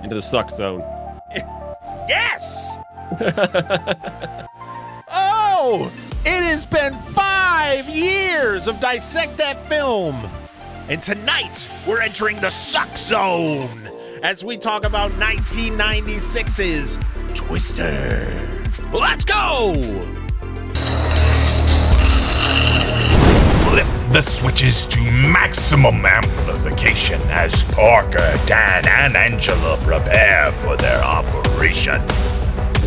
into the suck zone. Yes! Oh! It has been 5 years of Dissect That Film. And tonight, we're entering the suck zone as we talk about 1996's Twister. Let's go! Flip the switches to maximum amplification as Parker, Dan, and Angela prepare for their operation.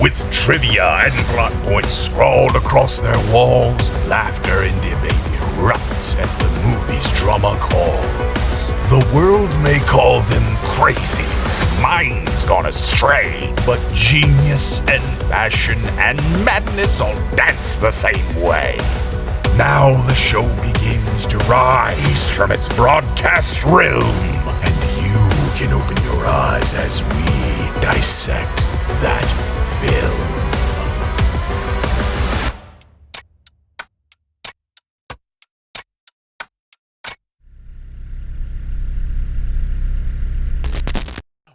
With trivia and plot points scrawled across their walls, laughter and debate erupts as the movie's drama calls. The world may call them crazy, minds gone astray, but genius and passion and madness all dance the same way. Now the show begins to rise from its broadcast realm, and you can open your eyes as we dissect that film.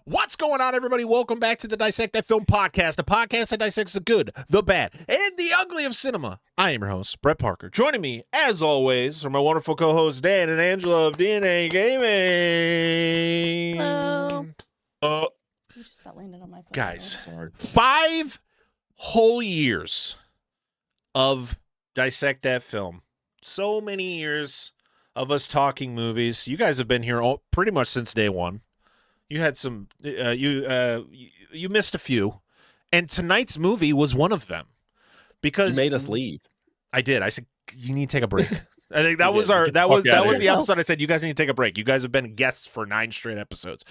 What's going on, everybody? Welcome back to the Dissect That Film Podcast, a podcast that dissects the good, the bad, and the ugly of cinema. I am your host, Brett Parker. Joining me, as always, are my wonderful co-hosts, Dan and Angela of DNA Gaming. Hello. You just got landed on my phone. Guys, 5 whole years of Dissect That Film. So many years of us talking movies. You guys have been here pretty much since day one. You had some, you missed a few, and tonight's movie was one of them. Because You made us leave. I did. I said you need to take a break. I think that was the episode. I said you guys need to take a break. You guys have been guests for 9 straight episodes.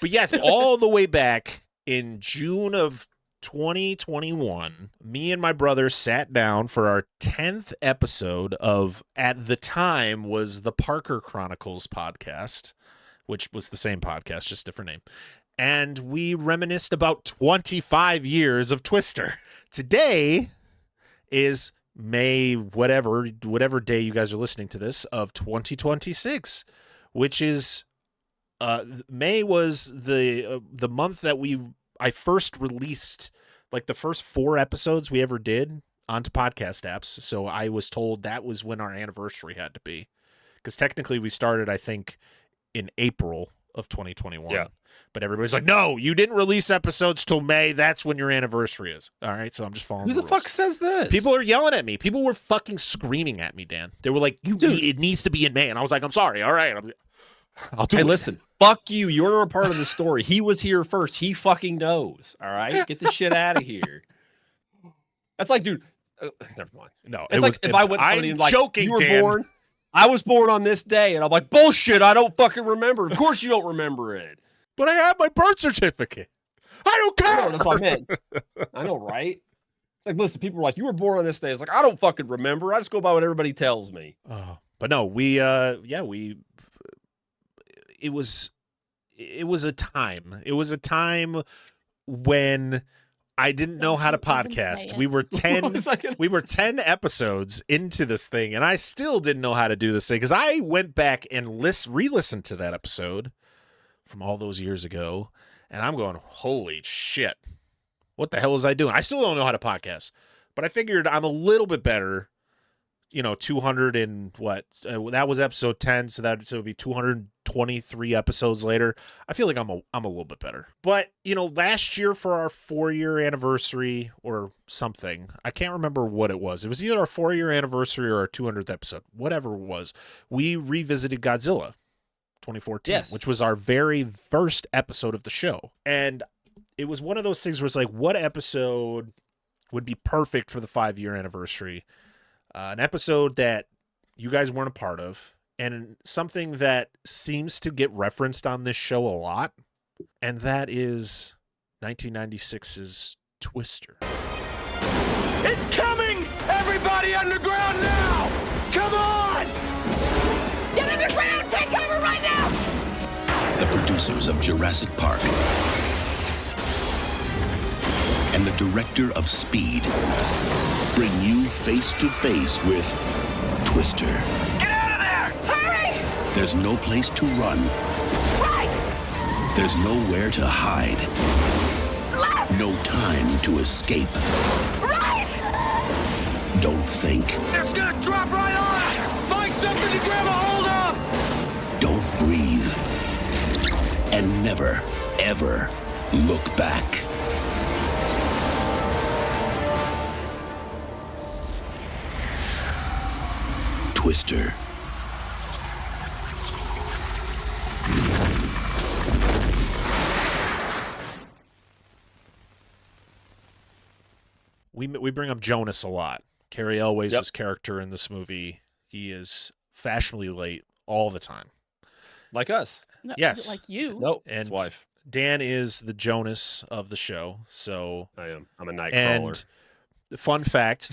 But yes, all the way back in June of 2021, me and my brother sat down for our 10th episode of, at the time, was the Parker Chronicles podcast, which was the same podcast, just different name. And we reminisced about 25 years of Twister. Today is May, whatever day you guys are listening to this, of 2026, which is May was the month that I first released like the first 4 episodes we ever did onto podcast apps. So I was told that was when our anniversary had to be, because technically we started, I think, in April of 2021. Yeah. But everybody's like, no, you didn't release episodes till May. That's when your anniversary is. All right, so I'm just following Who the rules. fuck says this? People are yelling at me. People were fucking screaming at me, Dan. They were like, it needs to be in May. And I was like, I'm sorry. All right. I'll do it. Hey, listen. Fuck you. You're a part of the story. He was here first. He fucking knows. All right? Get the shit out of here. That's like, dude. Never mind. No, It's like if I went to somebody and like, joking, you were Dan. born. I was born on this day. And I'm like, bullshit. I don't fucking remember. Of course you don't remember it. But I have my birth certificate. I don't care. No, that's what I meant. I know, right? It's like, listen, people were like, you were born on this day. It's like, I don't fucking remember. I just go by what everybody tells me. But no, it was a time. It was a time when I didn't know how to podcast. We were 10 episodes into this thing, and I still didn't know how to do this thing, because I went back and re-listened to that episode from all those years ago, and I'm going, holy shit, what the hell was I doing? I still don't know how to podcast, but I figured I'm a little bit better. 200 and what? That was episode 10, so that would be 223 episodes later. I feel like I'm a little bit better. But last year for our 4-year anniversary or something, I can't remember what it was. It was either our 4-year anniversary or our 200th episode, whatever it was. We revisited Godzilla 2014, yes, which was our very first episode of the show, and it was one of those things where it's like, what episode would be perfect for the 5-year anniversary? An episode that you guys weren't a part of, and something that seems to get referenced on this show a lot, and that is 1996's Twister. It's coming! Everybody underground now! Come on! Get underground! Take cover right now! The producers of Jurassic Park and the director of Speed bring you face to face with Twister. Get out of there! Hurry! There's no place to run. Right! There's nowhere to hide. No time to escape. Don't think. It's gonna drop right on us! Find something to grab a hold of! Don't breathe. And never, ever look back. Twister. We bring up Jonas a lot. Cary Elwes' character in this movie, he is fashionably late all the time. Like us. No, Yes. Like you. Nope. And His wife. Dan is the Jonas of the show. So, I am. I'm a night and crawler. fun fact.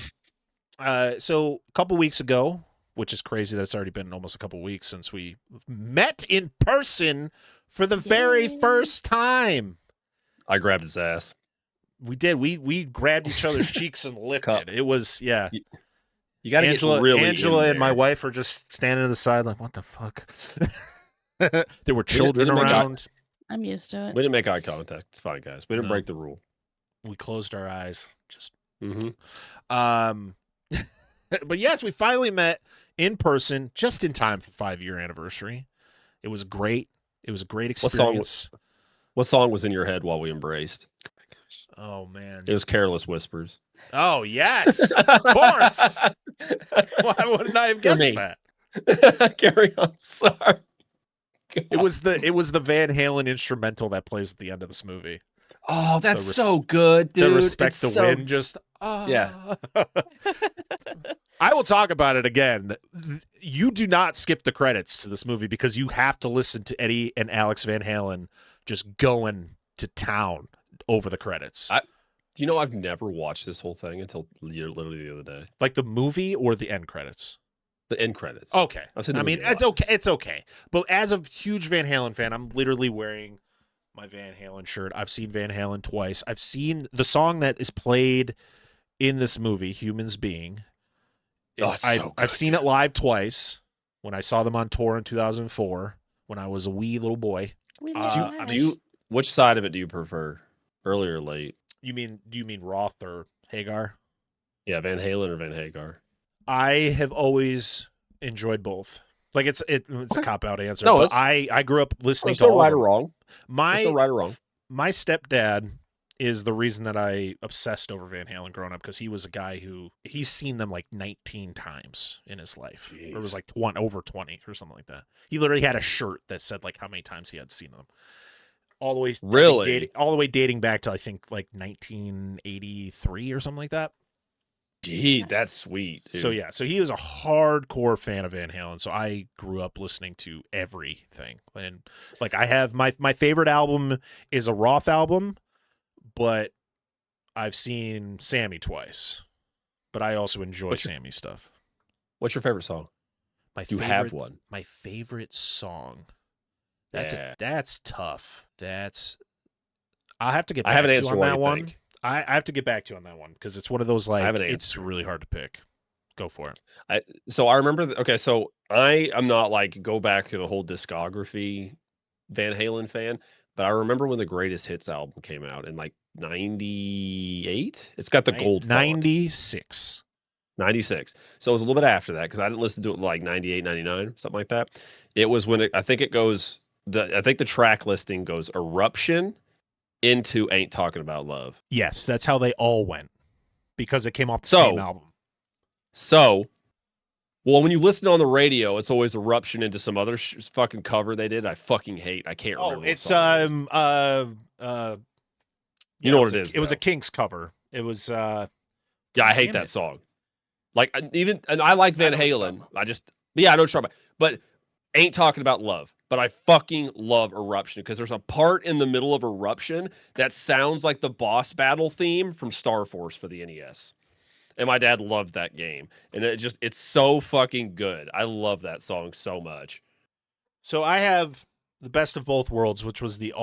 So a couple weeks ago, which is crazy that it's already been almost a couple weeks since we met in person for the very first time. I grabbed his ass. We did. We grabbed each other's cheeks and lifted. It was, yeah. You got to get really Angela in and my there. wife are just standing to the side like, what the fuck? There were We children didn't make around. I'm used to it. We didn't make eye contact. It's fine, guys. We didn't No. break the rule. We closed our eyes. Just Mm-hmm. But yes, we finally met in person just in time for 5-year anniversary. It was great. It was a great experience. What song was in your head while we embraced? Oh man. It was Careless Whispers. Oh yes. Of course. Why wouldn't I have guessed me. that? Carry on. Sorry. It was the Van Halen instrumental that plays at the end of this movie. Oh, that's The so good, dude. The Respect It's the so- Wind just Yeah. I will talk about it again. You do not skip the credits to this movie because you have to listen to Eddie and Alex Van Halen just going to town over the credits. You know, I've never watched this whole thing until literally the other day. Like the movie or the end credits? The end credits. Okay. I've seen the I mean, movie a it's lot. okay. It's okay. But as a huge Van Halen fan, I'm literally wearing my Van Halen shirt. I've seen Van Halen twice. I've seen the song that is played in this movie, Humans Being. Oh, it's so I've good, seen it live twice when I saw them on tour in 2004 when I was a wee little boy. We Which side of it do you prefer? Early or late? Do you mean Roth or Hagar? Yeah, Van Halen or Van Hagar? I have always enjoyed both. Like it's a cop out answer. No, but it's- I grew up listening There's to no all right of or them. wrong. There's no right or wrong. My stepdad is the reason that I obsessed over Van Halen growing up because he was a guy who he's seen them like 19 times in his life. Or it was like over 20 or something like that. He literally had a shirt that said like how many times he had seen them. All the way Really? all the way dating back to I think like 1983 or something like that. Gee, that's sweet. Dude. So yeah, so he was a hardcore fan of Van Halen. So I grew up listening to everything. And like I have my favorite album is a Roth album, but I've seen Sammy twice. But I also enjoy Sammy's stuff. What's your favorite song? You have one. My favorite song. That's Yeah. that's tough. I'll have to get back I haven't to you answered on what that you one. think. I have to get back to you on that one because it's one of those like have an it's really hard to pick. Go for it. So I remember. Okay, so I am not like go back to the whole discography Van Halen fan, but I remember when the Greatest Hits album came out in like '98. It's got the gold font. 96. 96. So it was a little bit after that because I didn't listen to it like 98, 99, something like that. It was when I think it goes. I think the track listing goes Eruption into Ain't Talking About Love. Yes, that's how they all went because it came off the So, same album. So, well, when you listen on the radio, it's always Eruption into some other fucking cover they did. I fucking hate. I can't remember. Oh, what it's song it is. You know what it is, It was a though. Kinks cover. It was Yeah, I hate damn that it. song. Like and I like Van know what you're Halen. talking I know what you're talking about. But Ain't Talking About Love. But I fucking love Eruption because there's a part in the middle of Eruption that sounds like the boss battle theme from Star Force for the NES. And my dad loved that game. And it's so fucking good. I love that song so much. So I have the Best of Both Worlds, which was the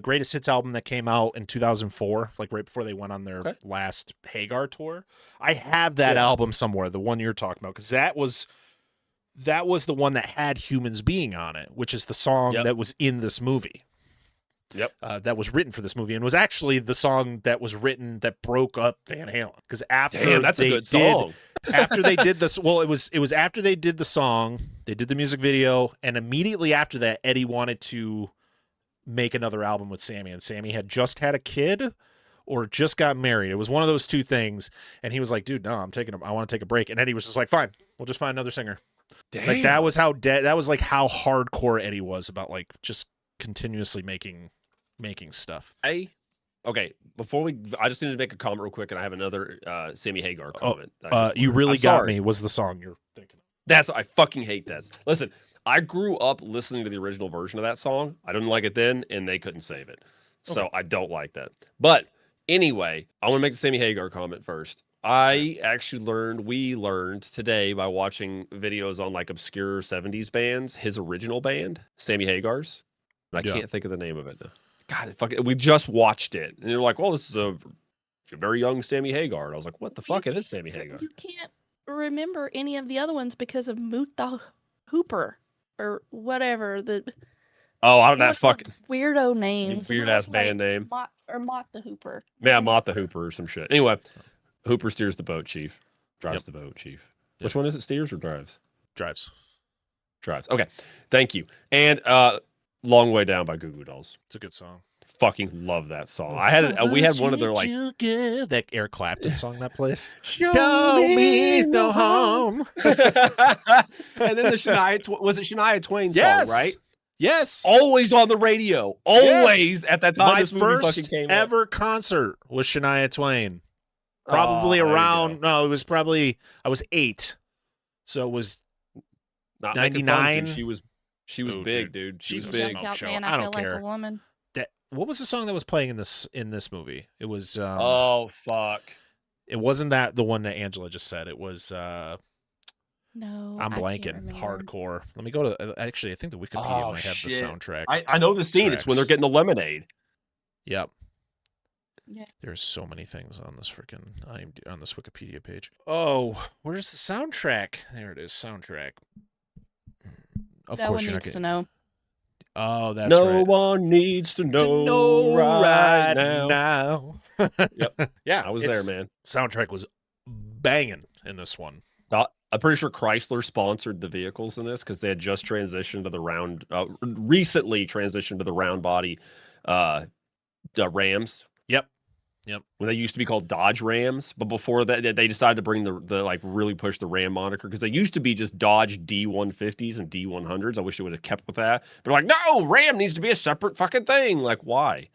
Greatest Hits album that came out in 2004, like right before they went on their last Hagar tour. I have that album somewhere, the one you're talking about, because that was that was the one that had Humans Being on it, which is the song that was in this movie. Yep. That was written for this movie and was actually the song that was written that broke up Van Halen. Because after that's a good song. After they did this, well, it was after they did the song, they did the music video, and immediately after that, Eddie wanted to make another album with Sammy, and Sammy had just had a kid or just got married. It was one of those two things, and he was like, "Dude, no, I want to take a break." And Eddie was just like, "Fine, we'll just find another singer." Damn. Like that was that was like how hardcore Eddie was about like just continuously making stuff. Okay, I just need to make a comment real quick, and I have another Sammy Hagar comment. You really got me was the song you're thinking of. I fucking hate this. Listen, I grew up listening to the original version of that song. I didn't like it then, and they couldn't save it. So I don't like that. But anyway, I want to make the Sammy Hagar comment first. We learned today by watching videos on like obscure 70s bands, his original band, Sammy Hagar's. And I can't think of the name of it now. God, we just watched it. And they're like, well, this is a very young Sammy Hagar. And I was like, what the fuck? It is Sammy Hagar. You can't remember any of the other ones because of Moot the Hooper or whatever. I don't know that fucking weirdo names. Weird ass band name. Mott the Hooper. Yeah, Mott the Hooper or some shit. Anyway, Hooper steers the boat, Chief. Drives the boat, Chief. Which one is it? Steers or drives? Drives. Okay. Thank you. And Long Way Down by Goo Goo Dolls. It's a good song. Fucking love that song. We had one of their like that Eric Clapton song that plays. Show me the home. And then the Shania Twain song, right? Yes. Always on the radio. Always at that time. My this movie first fucking came ever concert was Shania Twain. Probably around it was probably I was 8. So it was not 99. She was big, dude. She's big. big. Man, I don't feel care. like a woman. What was the song that was playing in this movie? It was oh fuck. It wasn't that the one that Angela just said. It was no. I'm blanking. Hardcore. Let me go to actually I think the Wikipedia might have the soundtrack. I know the scene. It's when they're getting the lemonade. Yep. Yeah. There's so many things on this on this Wikipedia page. Oh, where's the soundtrack? There it is, soundtrack. Of course you're not needs to know. Oh, that's no right. No one needs to know right now. Yep. Yeah, I was there, man. Soundtrack was banging in this one. I'm pretty sure Chrysler sponsored the vehicles in this because they had just transitioned to the recently transitioned to the round body Rams. Yep. When they used to be called Dodge Rams, but before that, they decided to bring the like really push the Ram moniker because they used to be just Dodge D150s and D100s. I wish they would have kept with that. But like, no, Ram needs to be a separate fucking thing. Like, why?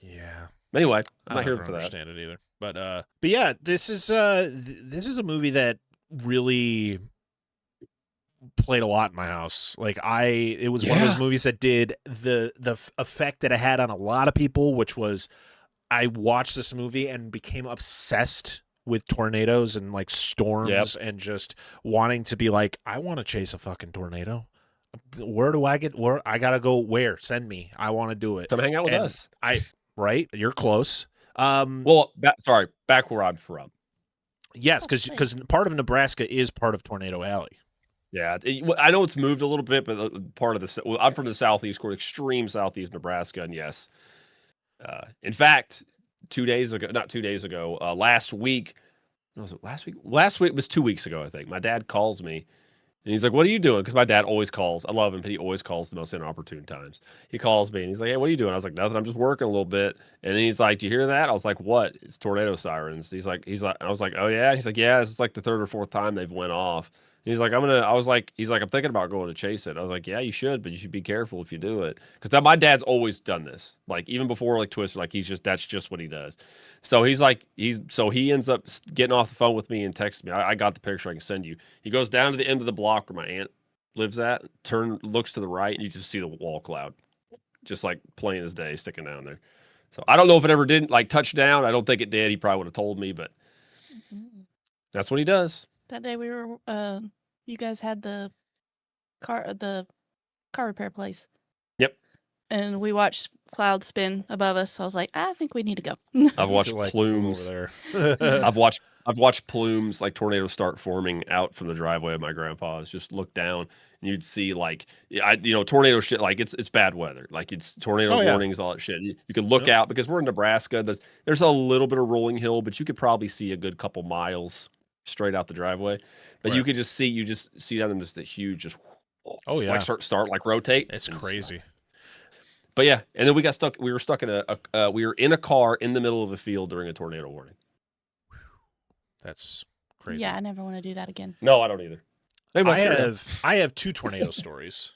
Yeah. Anyway, I'm not here for that. I don't understand it either. But yeah, this is a movie that really played a lot in my house. Like it was one of those movies that did the effect that it had on a lot of people, which was I watched this movie and became obsessed with tornadoes and like storms and just wanting to be like, I want to chase a fucking tornado. Where I gotta go where? Send me. I want to do it. Come hang out with us. Right? You're close. Back where I'm from. Yes, because part of Nebraska is part of Tornado Alley. Yeah, I know it's moved a little bit, but part of I'm from the southeast, extreme southeast Nebraska, and yes. In fact, 2 days ago, last week, was it last week? Last week was 2 weeks ago, I think. My dad calls me and he's like, what are you doing? Because my dad always calls. I love him, but he always calls the most inopportune times. He calls me and he's like, hey, what are you doing? I was like, nothing. I'm just working a little bit. And he's like, do you hear that? I was like, what? It's tornado sirens. He's like, I was like, oh yeah. He's like, yeah, this is like the 3rd or 4th time they've went off. He's like, I'm thinking about going to chase it. I was like, yeah, you should, but you should be careful if you do it. Because my dad's always done this. Like, even before, like, Twister, like, that's just what he does. So he ends up getting off the phone with me and texts me. I got the picture I can send you. He goes down to the end of the block where my aunt lives at, looks to the right, and you just see the wall cloud. Just, like, plain as day sticking down there. So I don't know if it ever did, like, touch down. I don't think it did. He probably would have told me, but that's what he does. That day we were, you guys had the car repair place. Yep. And we watched clouds spin above us. So I was like, I think we need to go. I've watched plumes over there. I've watched I've watched plumes like tornadoes start forming out from the driveway of my grandpa's. Just look down and you'd see like tornado shit. Like it's bad weather. Like it's tornado warnings, all that shit. You can look out because we're in Nebraska. There's a little bit of rolling hill, but you could probably see a good couple miles straight out the driveway. But you could just see down there just the huge just like start like rotate. It's crazy. But yeah, and then we got stuck. We were stuck in we were in a car in the middle of a field during a tornado warning. That's crazy. Yeah, I never want to do that again. No, I don't either. I have 2 tornado stories.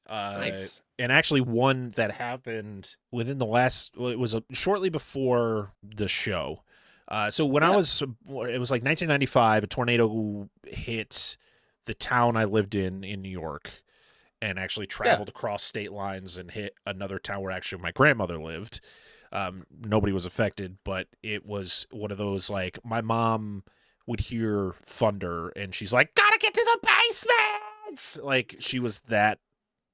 Nice. And actually one that happened within the last. It was shortly before the show. So when it was like 1995. A tornado hit the town I lived in New York. And actually traveled across state lines and hit another town where actually my grandmother lived. Nobody was affected, but it was one of those like my mom would hear thunder and she's like, "Gotta get to the basement!" Like she was that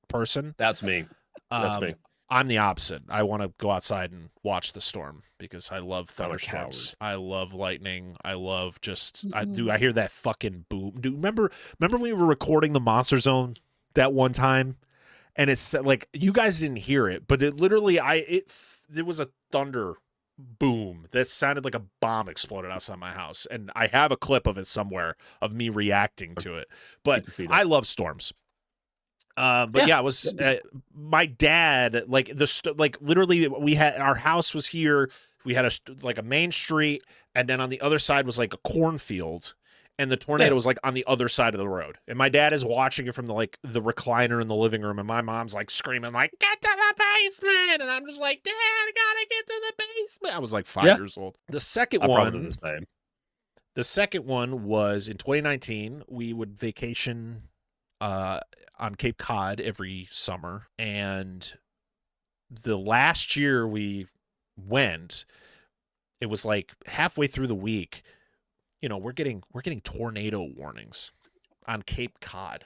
person. That's me. That's me. I'm the opposite. I want to go outside and watch the storm because I love thunderstorms. I love lightning. I love just I hear that fucking boom. Dude, remember when we were recording the Monster Zone that one time, and it's like you guys didn't hear it, but it literally there was a thunder boom that sounded like a bomb exploded outside my house, and I have a clip of it somewhere of me reacting to it. But I love storms. But it was my dad. Like literally, we had our house was here. We had a main street, and then on the other side was like a cornfield. And the tornado was like on the other side of the road. And my dad is watching it from the recliner in the living room. And my mom's like screaming like, "Get to the basement." And I'm just like, "Dad, I gotta get to the basement." I was like 5 years old. The second one was in 2019. We would vacation on Cape Cod every summer. And the last year we went, it was like halfway through the week. We're getting tornado warnings on Cape Cod.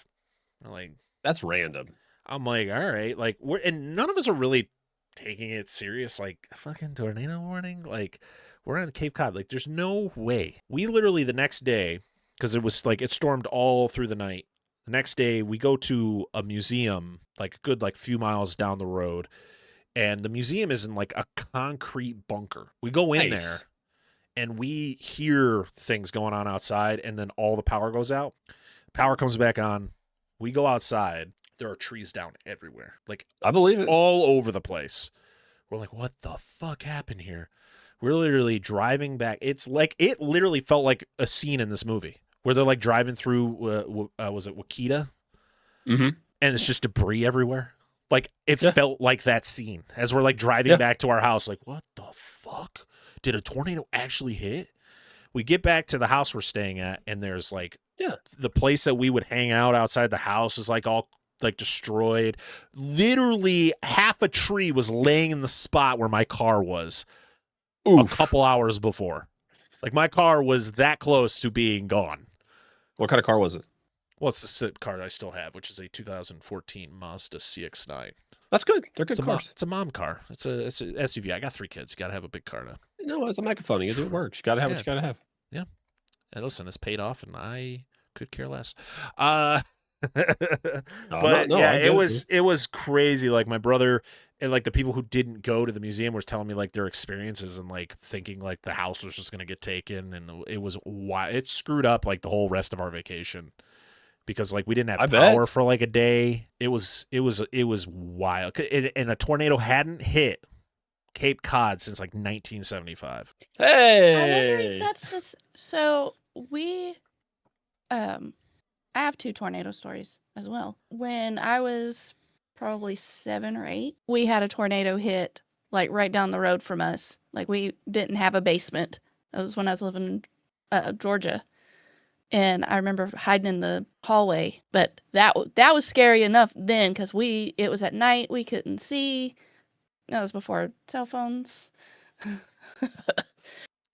Like that's random. I'm like, all right, like and none of us are really taking it serious. Like a fucking tornado warning. Like we're on Cape Cod. Like there's no way. We literally the next day, because it was like it stormed all through the night. The next day we go to a museum, like a good few miles down the road, and the museum is in like a concrete bunker. We go in there. And we hear things going on outside, and then all the power goes out. Power comes back on. We go outside. There are trees down everywhere. Like, I believe it. All over the place. We're like, what the fuck happened here? We're literally driving back. It literally felt like a scene in this movie where they're like driving through, was it Wakita? Mm-hmm. And it's just debris everywhere. Like, it felt like that scene as we're like driving back to our house. Like, what the fuck? Did a tornado actually hit? We get back to the house we're staying at, and there's like the place that we would hang out outside the house is like all like destroyed. Literally half a tree was laying in the spot where my car was a couple hours before. Like my car was that close to being gone. What kind of car was it? Well, it's the car I still have, which is a 2014 Mazda CX-9. That's good. They're good cars. It's a mom car. It's a SUV. I got 3 kids. You got to have a big car now. No, it's a microphone. It works. You got to have what you got to have. Yeah. And listen, it's paid off, and I could care less. It was crazy. Like my brother and like the people who didn't go to the museum were telling me like their experiences and like thinking like the house was just gonna get taken, and it was it screwed up like the whole rest of our vacation. Because like we didn't have power for like a day. It was wild. And a tornado hadn't hit Cape Cod since like 1975. Hey, I wonder if that's this. So we, I have 2 tornado stories as well. When I was probably 7 or 8, we had a tornado hit like right down the road from us. Like we didn't have a basement. That was when I was living in Georgia. And I remember hiding in the hallway, but that was scary enough then because it was at night, we couldn't see. That was before cell phones.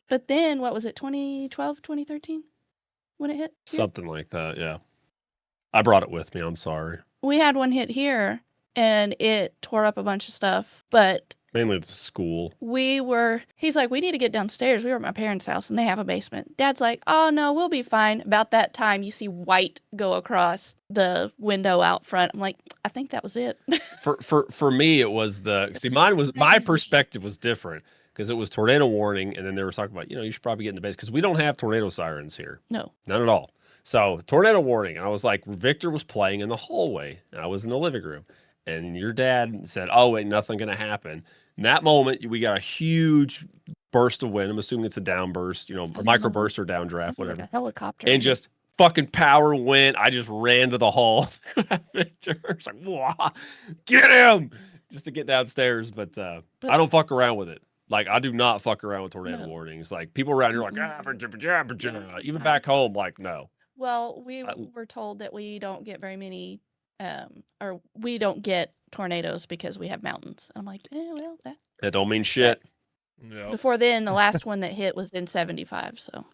But then, what was it, 2012, 2013 when it hit? Here? Something like that, yeah. I brought it with me, I'm sorry. We had one hit here, and it tore up a bunch of stuff, but Mainly the school. He's like, we need to get downstairs. We were at my parents' house and they have a basement. Dad's like, oh no, we'll be fine. About that time, you see white go across the window out front. I'm like, I think that was it. For me, it was my perspective was different because it was tornado warning, and then they were talking about, you should probably get in the base because we don't have tornado sirens here. No. None at all. So tornado warning, and I was like, Victor was playing in the hallway, and I was in the living room, and your dad said, "Oh wait, nothing gonna happen." In that moment, we got a huge burst of wind. I'm assuming it's a downburst, a microburst or downdraft, whatever. Like a helicopter. And just fucking power went. I just ran to the hall. Victor was like, "Wah, get him!" Just to get downstairs. But I don't fuck around with it. Like, I do not fuck around with tornado warnings. Like, people around here are like, even back home, like, no. Well, we were told that we don't get very many, or we don't get tornadoes because we have mountains. I'm like, well, That don't mean shit. Before then, the last one that hit was in 75. So,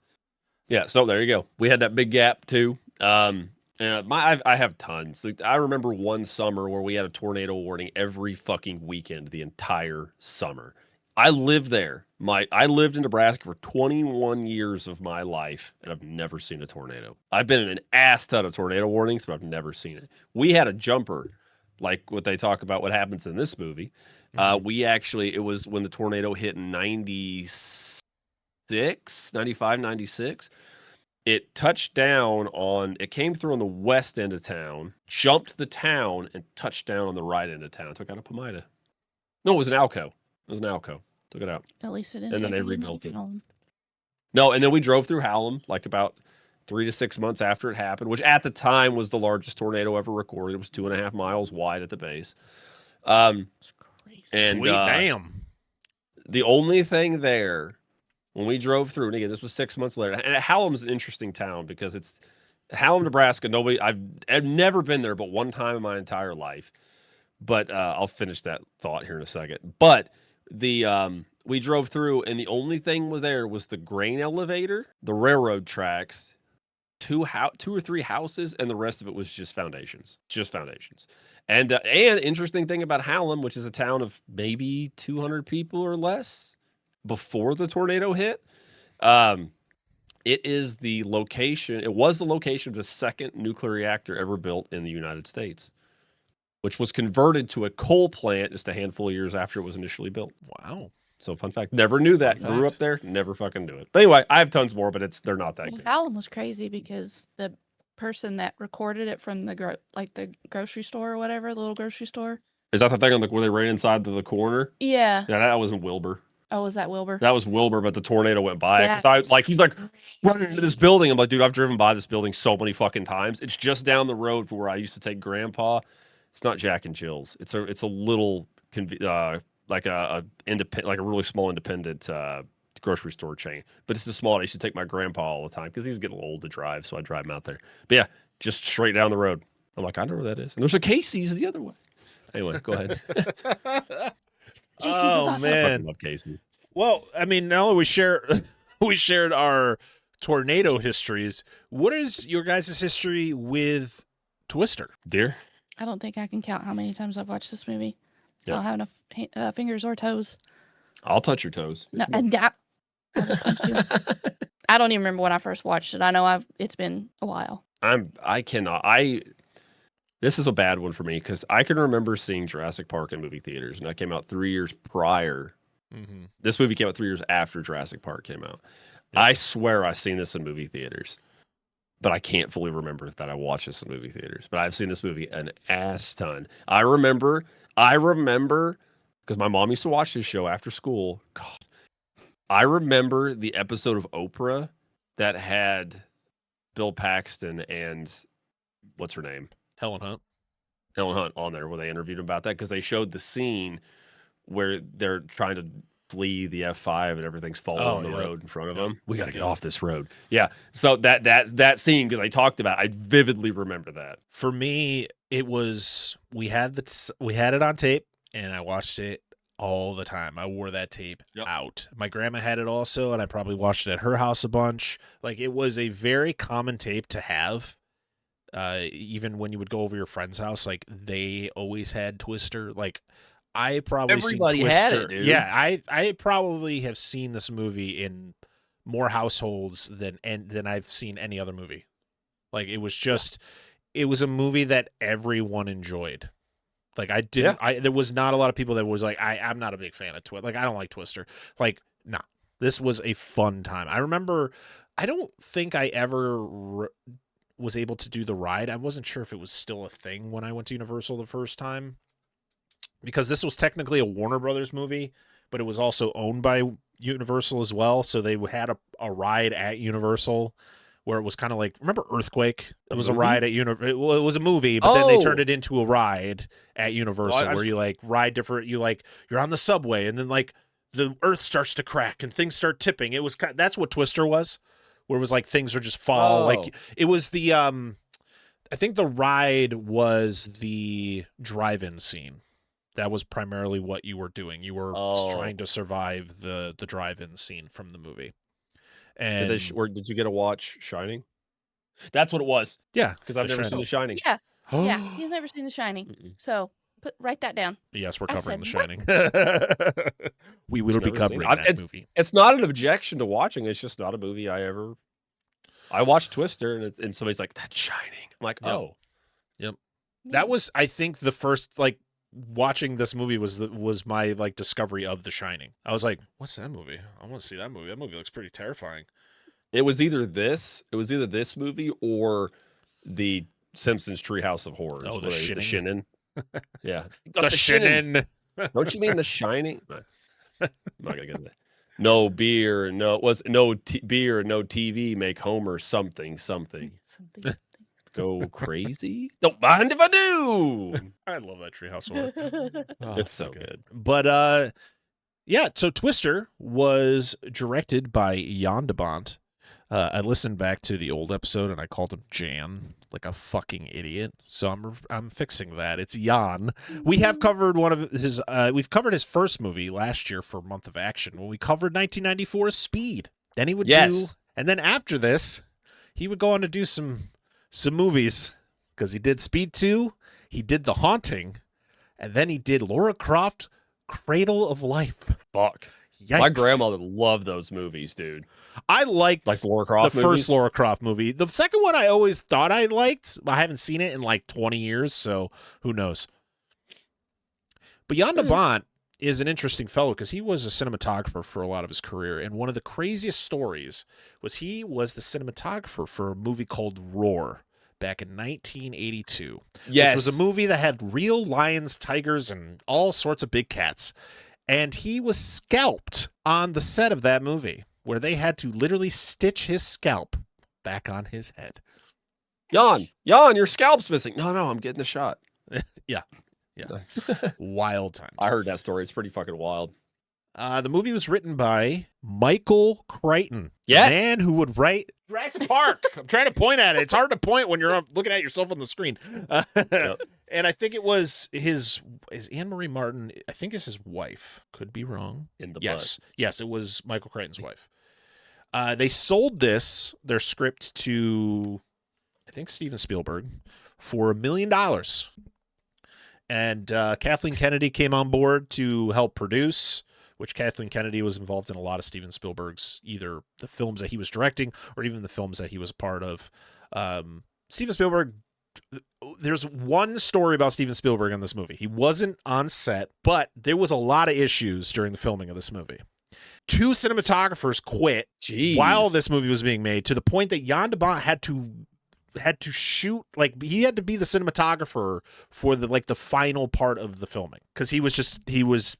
yeah. So there you go. We had that big gap too. And I have tons. Like, I remember one summer where we had a tornado warning every fucking weekend, the entire summer. I lived there. I lived in Nebraska for 21 years of my life, and I've never seen a tornado. I've been in an ass ton of tornado warnings, but I've never seen it. We had a jumper, like what they talk about what happens in this movie. It was when the tornado hit in 95, 96. It touched down it came through on the west end of town, jumped the town, and touched down on the right end of town. Took out a Pomida. No, it was an Alco. Took it out. At least it didn't. And then they rebuilt it. No, and then we drove through Hallam, like about 3 to 6 months after it happened, which at the time was the largest tornado ever recorded. It was 2.5 miles wide at the base. It's crazy. And, Sweet damn. The only thing there, when we drove through, and again, this was 6 months later, and Hallam's an interesting town because it's Hallam, Nebraska. I've never been there but one time in my entire life. But I'll finish that thought here in a second. But we drove through, and the only thing was the grain elevator, the railroad tracks, two or three houses, and the rest of it was just foundations. And interesting thing about Hallam, which is a town of maybe 200 people or less before the tornado hit, it was the location of the second nuclear reactor ever built in the United States, which was converted to a coal plant just a handful of years after it was initially built. Wow. So fun fact. Never knew that. Grew up there. Never fucking knew it. But anyway, I have tons more, but they're not that good. Hallam was crazy because the person that recorded it from the grocery store or whatever, the little grocery store. Is that the thing where they ran inside the corner? Yeah. Yeah, that wasn't Wilbur. Oh, was that Wilbur? That was Wilbur, but the tornado went by. He's like running into this building. I'm like, dude, I've driven by this building so many fucking times. It's just down the road from where I used to take Grandpa. It's not Jack and Jill's. It's a little like a really small independent grocery store chain. But it's the small. I used to take my grandpa all the time because he's getting a little old to drive, so I drive him out there. But yeah, just straight down the road. I'm like, I know where that is. And there's a Casey's the other way. Anyway, go ahead. Casey's is awesome. Man. I fucking love Casey's. Well, I mean, now that we shared our tornado histories, what is your guys' history with Twister? Dear? I don't think I can count how many times I've watched this movie. Yep. I don't have enough fingers or toes. I'll touch your toes. No, and I don't even remember when I first watched it. I know it's been a while. This is a bad one for me because I can remember seeing Jurassic Park in movie theaters, and that came out 3 years prior. Mm-hmm. This movie came out 3 years after Jurassic Park came out. Yep. I swear I've seen this in movie theaters, but I can't fully remember that I watched this in movie theaters. But I've seen this movie an ass ton. I remember because my mom used to watch this show after school. God, I remember the episode of Oprah that had BillPaxton and what's her name? Helen Hunt on there, where they interviewed him about that because they showed the scene where they're trying to flee the F5 and everything's falling on the road in front of them. We got to get off this road. Yeah. So that scene, because I talked about it, I vividly remember that. For me, it was we had it on tape, and I watched it all the time. I wore that tape out. My grandma had it also, and I probably watched it at her house a bunch. Like, it was a very common tape to have. Even when you would go over your friend's house, like, they always had Twister. Like, I probably Everybody seen had Twister. it, dude. Yeah, I probably have seen this movie in more households than I've seen any other movie. Like, it was just, it was a movie that everyone enjoyed. Like, there was not a lot of people that was like, I'm not a big fan of Twister. Like, I don't like Twister. Like, nah, this was a fun time. I remember, I don't think I ever was able to do the ride. I wasn't sure if it was still a thing when I went to Universal the first time, because this was technically a Warner Brothers movie, but it was also owned by Universal as well. So they had a ride at Universal where it was kind of like, remember Earthquake? It was a ride at Universal. It was a movie, but then they turned it into a ride at Universal where you like ride different, you're on the subway and then like the earth starts to crack and things start tipping. It was that's what Twister was, where it was like things would just fall. Like it was the, I think the ride was the drive-in scene. That was primarily what you were doing. You were trying to survive the drive-in scene from the movie. And did you get to watch Shining? That's what it was. Yeah, because I've never seen The Shining. Yeah, yeah, he's never seen The Shining. So write that down. Yes, we're covering The Shining. We will be covering that movie. It's not an objection to watching. It's just not a movie I watched Twister, and somebody's like, "That's Shining." I'm like, "Oh, yep." That was, I think, the first like watching this movie was my like discovery of The Shining. I was like, "What's that movie? I want to see that movie. That movie looks pretty terrifying." It was either this movie or the Simpsons Treehouse of Horrors. Oh, the Shinin. Yeah, the Shinin. Don't you mean The Shining? I'm not gonna get that. No beer, no beer, no TV. Make Homer something. Go crazy. Don't mind if I do. I love that Treehouse Horror. It's so good. But yeah. So Twister was directed by Jan de Bont. I listened back to the old episode and I called him Jan, like a fucking idiot. So I'm fixing that. It's Jan. We have covered one of his. We've covered his first movie last year for Month of Action when we covered 1994's Speed. Then he would do, and then after this, he would go on to do some movies, because he did Speed 2, he did The Haunting, and then he did Lara Croft, Cradle of Life. Fuck. Yikes. My grandmother loved those movies, dude. I liked like Lara Croft the first Lara Croft movie. The second one I always thought I liked. I haven't seen it in like 20 years, so who knows. But Jan de Bont is an interesting fellow because he was a cinematographer for a lot of his career. And one of the craziest stories was he was the cinematographer for a movie called Roar back in 1982. Yes. Which was a movie that had real lions, tigers, and all sorts of big cats. And he was scalped on the set of that movie, where they had to literally stitch his scalp back on his head. Jan, your scalp's missing. No, I'm getting the shot. Yeah. Wild times. I heard that story. It's pretty fucking wild. The movie was written by Michael Crichton. Yes. The man who would write Jurassic Park. I'm trying to point at it. It's hard to point when you're looking at yourself on the screen. Yep. And I think it was is Anne-Marie Martin, I think is his wife. Could be wrong. Yes, it was Michael Crichton's wife. They sold their script to, I think, Steven Spielberg for $1 million. And Kathleen Kennedy came on board to help produce, which Kathleen Kennedy was involved in a lot of Steven Spielberg's, either the films that he was directing or even the films that he was a part of. Steven Spielberg, there's one story about Steven Spielberg in this movie. He wasn't on set, but there was a lot of issues during the filming of this movie. 2 cinematographers quit while this movie was being made, to the point that Jan de Bont had to shoot, like, he had to be the cinematographer for the final part of the filming, because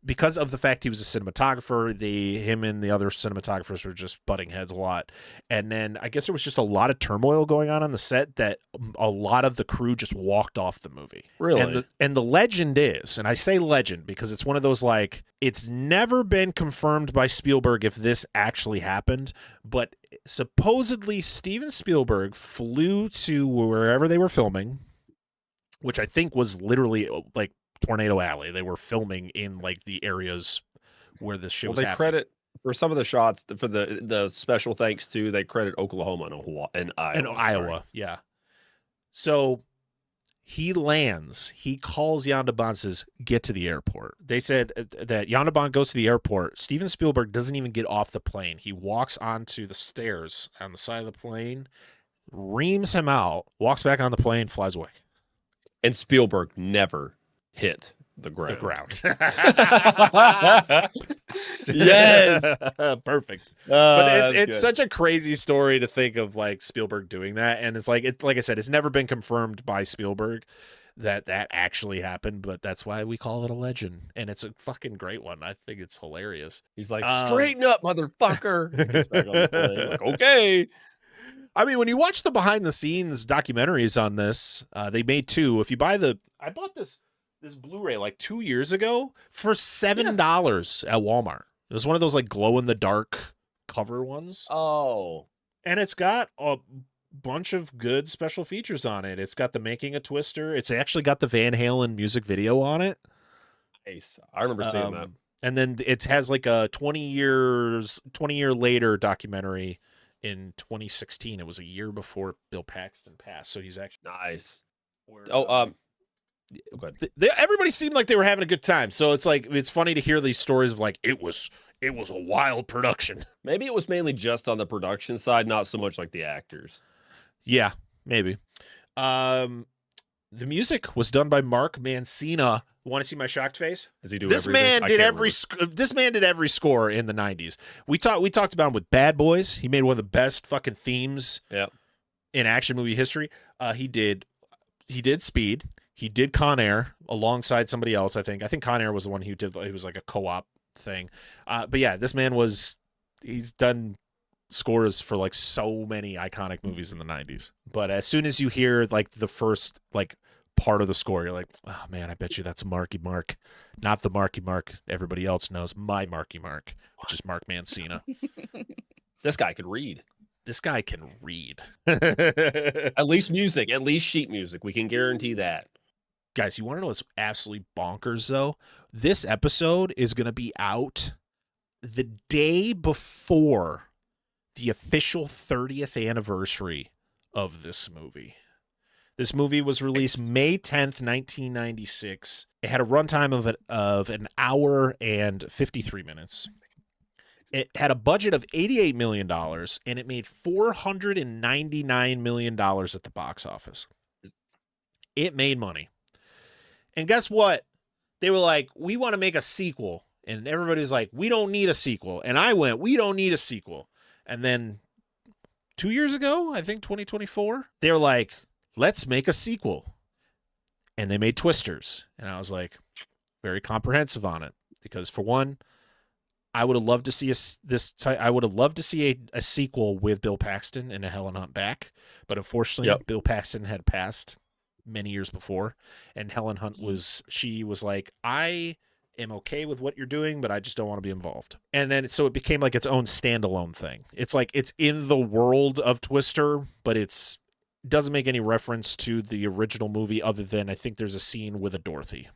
because of the fact he was a cinematographer, him and the other cinematographers were just butting heads a lot. And then I guess there was just a lot of turmoil going on the set that a lot of the crew just walked off the movie. Really? And the legend is, and I say legend because it's one of those, like, it's never been confirmed by Spielberg if this actually happened, but supposedly Steven Spielberg flew to wherever they were filming, which I think was literally like Tornado Alley. They were filming in like the areas where this shit was happening. Credit for some of the shots for the special thanks to, they credit Oklahoma and Iowa. And Iowa, yeah. So He lands. He calls Jan de Bont, says, get to the airport. They said that Jan de Bont goes to the airport. Steven Spielberg doesn't even get off the plane. He walks onto the stairs on the side of the plane, reams him out, walks back on the plane, flies away. And Spielberg never hit the ground. Yes. Perfect. But it's such a crazy story to think of, like, Spielberg doing that. And it's like I said, it's never been confirmed by Spielberg that actually happened, but that's why we call it a legend. And it's a fucking great one. I think it's hilarious. He's like, straighten up, motherfucker. He gets back on the plane, like, okay. I mean, when you watch the behind the scenes documentaries on this, they made 2. If you buy I bought this Blu-ray like 2 years ago for $7 at Walmart. It was one of those like glow in the dark cover ones. Oh. And it's got a bunch of good special features on it. It's got the making of Twister. It's actually got the Van Halen music video on it. Nice. I remember seeing that. And then it has like a 20 year later documentary in 2016. It was a year before Bill Paxton passed. So he's actually nice. Go ahead. Everybody seemed like they were having a good time. So it's like, it's funny to hear these stories of like, it was a wild production. Maybe it was mainly just on the production side, not so much like the actors. Yeah, maybe. The music was done by Mark Mancina. Want to see my shocked face? Does he do this man did every score in the 90s. We talked about him with Bad Boys. He made one of the best fucking themes in action movie history. He did Speed. He did Con Air alongside somebody else, I think. I think Con Air was the one he did. It was like a co-op thing. But yeah, this man he's done scores for like so many iconic movies in the 90s. But as soon as you hear like the first like part of the score, you're like, oh man, I bet you that's Marky Mark. Not the Marky Mark everybody else knows, my Marky Mark, which is Mark Mancina. This guy could read. This guy can read. At least music, at least sheet music. We can guarantee that. Guys, you want to know what's absolutely bonkers, though? This episode is going to be out the day before the official 30th anniversary of this movie. This movie was released May 10th, 1996. It had a runtime of an hour and 53 minutes. It had a budget of $88 million, and it made $499 million at the box office. It made money. And guess what? They were like, we want to make a sequel. And everybody's like, we don't need a sequel. And I went, we don't need a sequel. And then 2 years ago, I think 2024, they were like, let's make a sequel. And they made Twisters. And I was like, very comprehensive on it. Because for one, I would have loved to see a sequel with Bill Paxton and a Helen Hunt back. But unfortunately, Bill Paxton had passed many years before, and Helen Hunt was like, I am okay with what you're doing, but I just don't want to be involved. And then so it became like its own standalone thing. It's like it's in the world of Twister, but it doesn't make any reference to the original movie other than I think there's a scene with a Dorothy.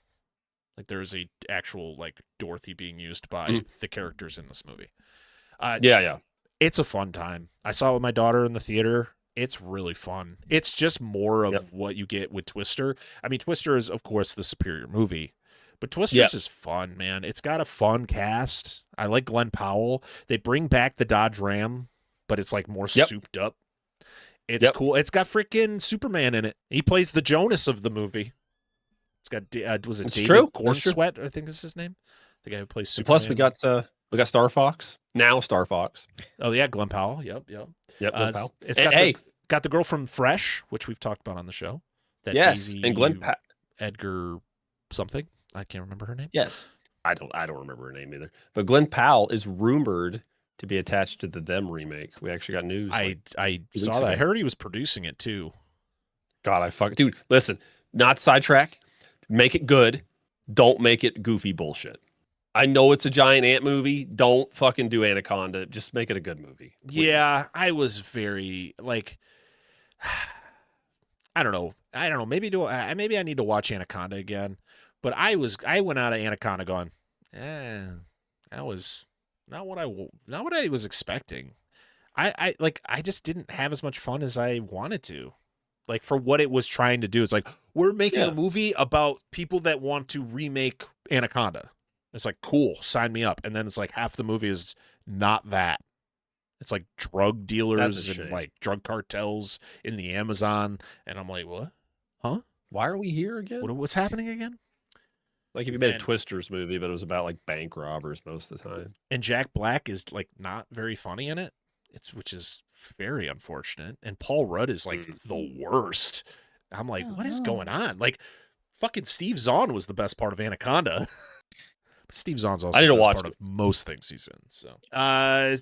Like there's a actual like Dorothy being used by the characters in this movie. It's a fun time. I saw it with my daughter in the theater. It's really fun. It's just more of what you get with Twister. I mean, Twister is, of course, the superior movie, but Twister's is fun, man. It's got a fun cast. I like Glenn Powell. They bring back the Dodge Ram, but it's like more souped up. It's cool. It's got freaking Superman in it. He plays the Jonas of the movie. It's got, was it David Cornsweet, I think is his name? The guy who plays Superman. Plus, we got Star Fox. Now Star Fox. Oh, yeah, Glenn Powell. Yep. Glenn Powell. It's got the girl from Fresh, which we've talked about on the show. That Daisy and Glenn Edgar something. I can't remember her name. Yes. I don't remember her name either. But Glenn Powell is rumored to be attached to the Them remake. We actually got news. I saw that. I heard he was producing it too. God, dude, listen, not sidetrack. Make it good. Don't make it goofy bullshit. I know it's a giant ant movie. Don't fucking do Anaconda. Just make it a good movie. Please. Yeah, I was very like, I don't know. Maybe I need to watch Anaconda again. But I went out of Anaconda going, that was not what I was expecting. I just didn't have as much fun as I wanted to. Like for what it was trying to do. It's like, we're making Yeah. a movie about people that want to remake Anaconda. It's like, cool, sign me up. And then it's like half the movie is not that. It's like drug dealers and shame. like drug cartels in the Amazon. And I'm like, what? Huh? Why are we here again? What's happening again? Like if you made a And- Twisters movie, but it was about like bank robbers most of the time. And Jack Black is like not very funny in it. Which is very unfortunate. And Paul Rudd is like the worst. I'm like, Oh, what is no. going on? Like fucking Steve Zahn was the best part of Anaconda. But Steve Zahn's also I need the to best watch part it. of most things he's in. So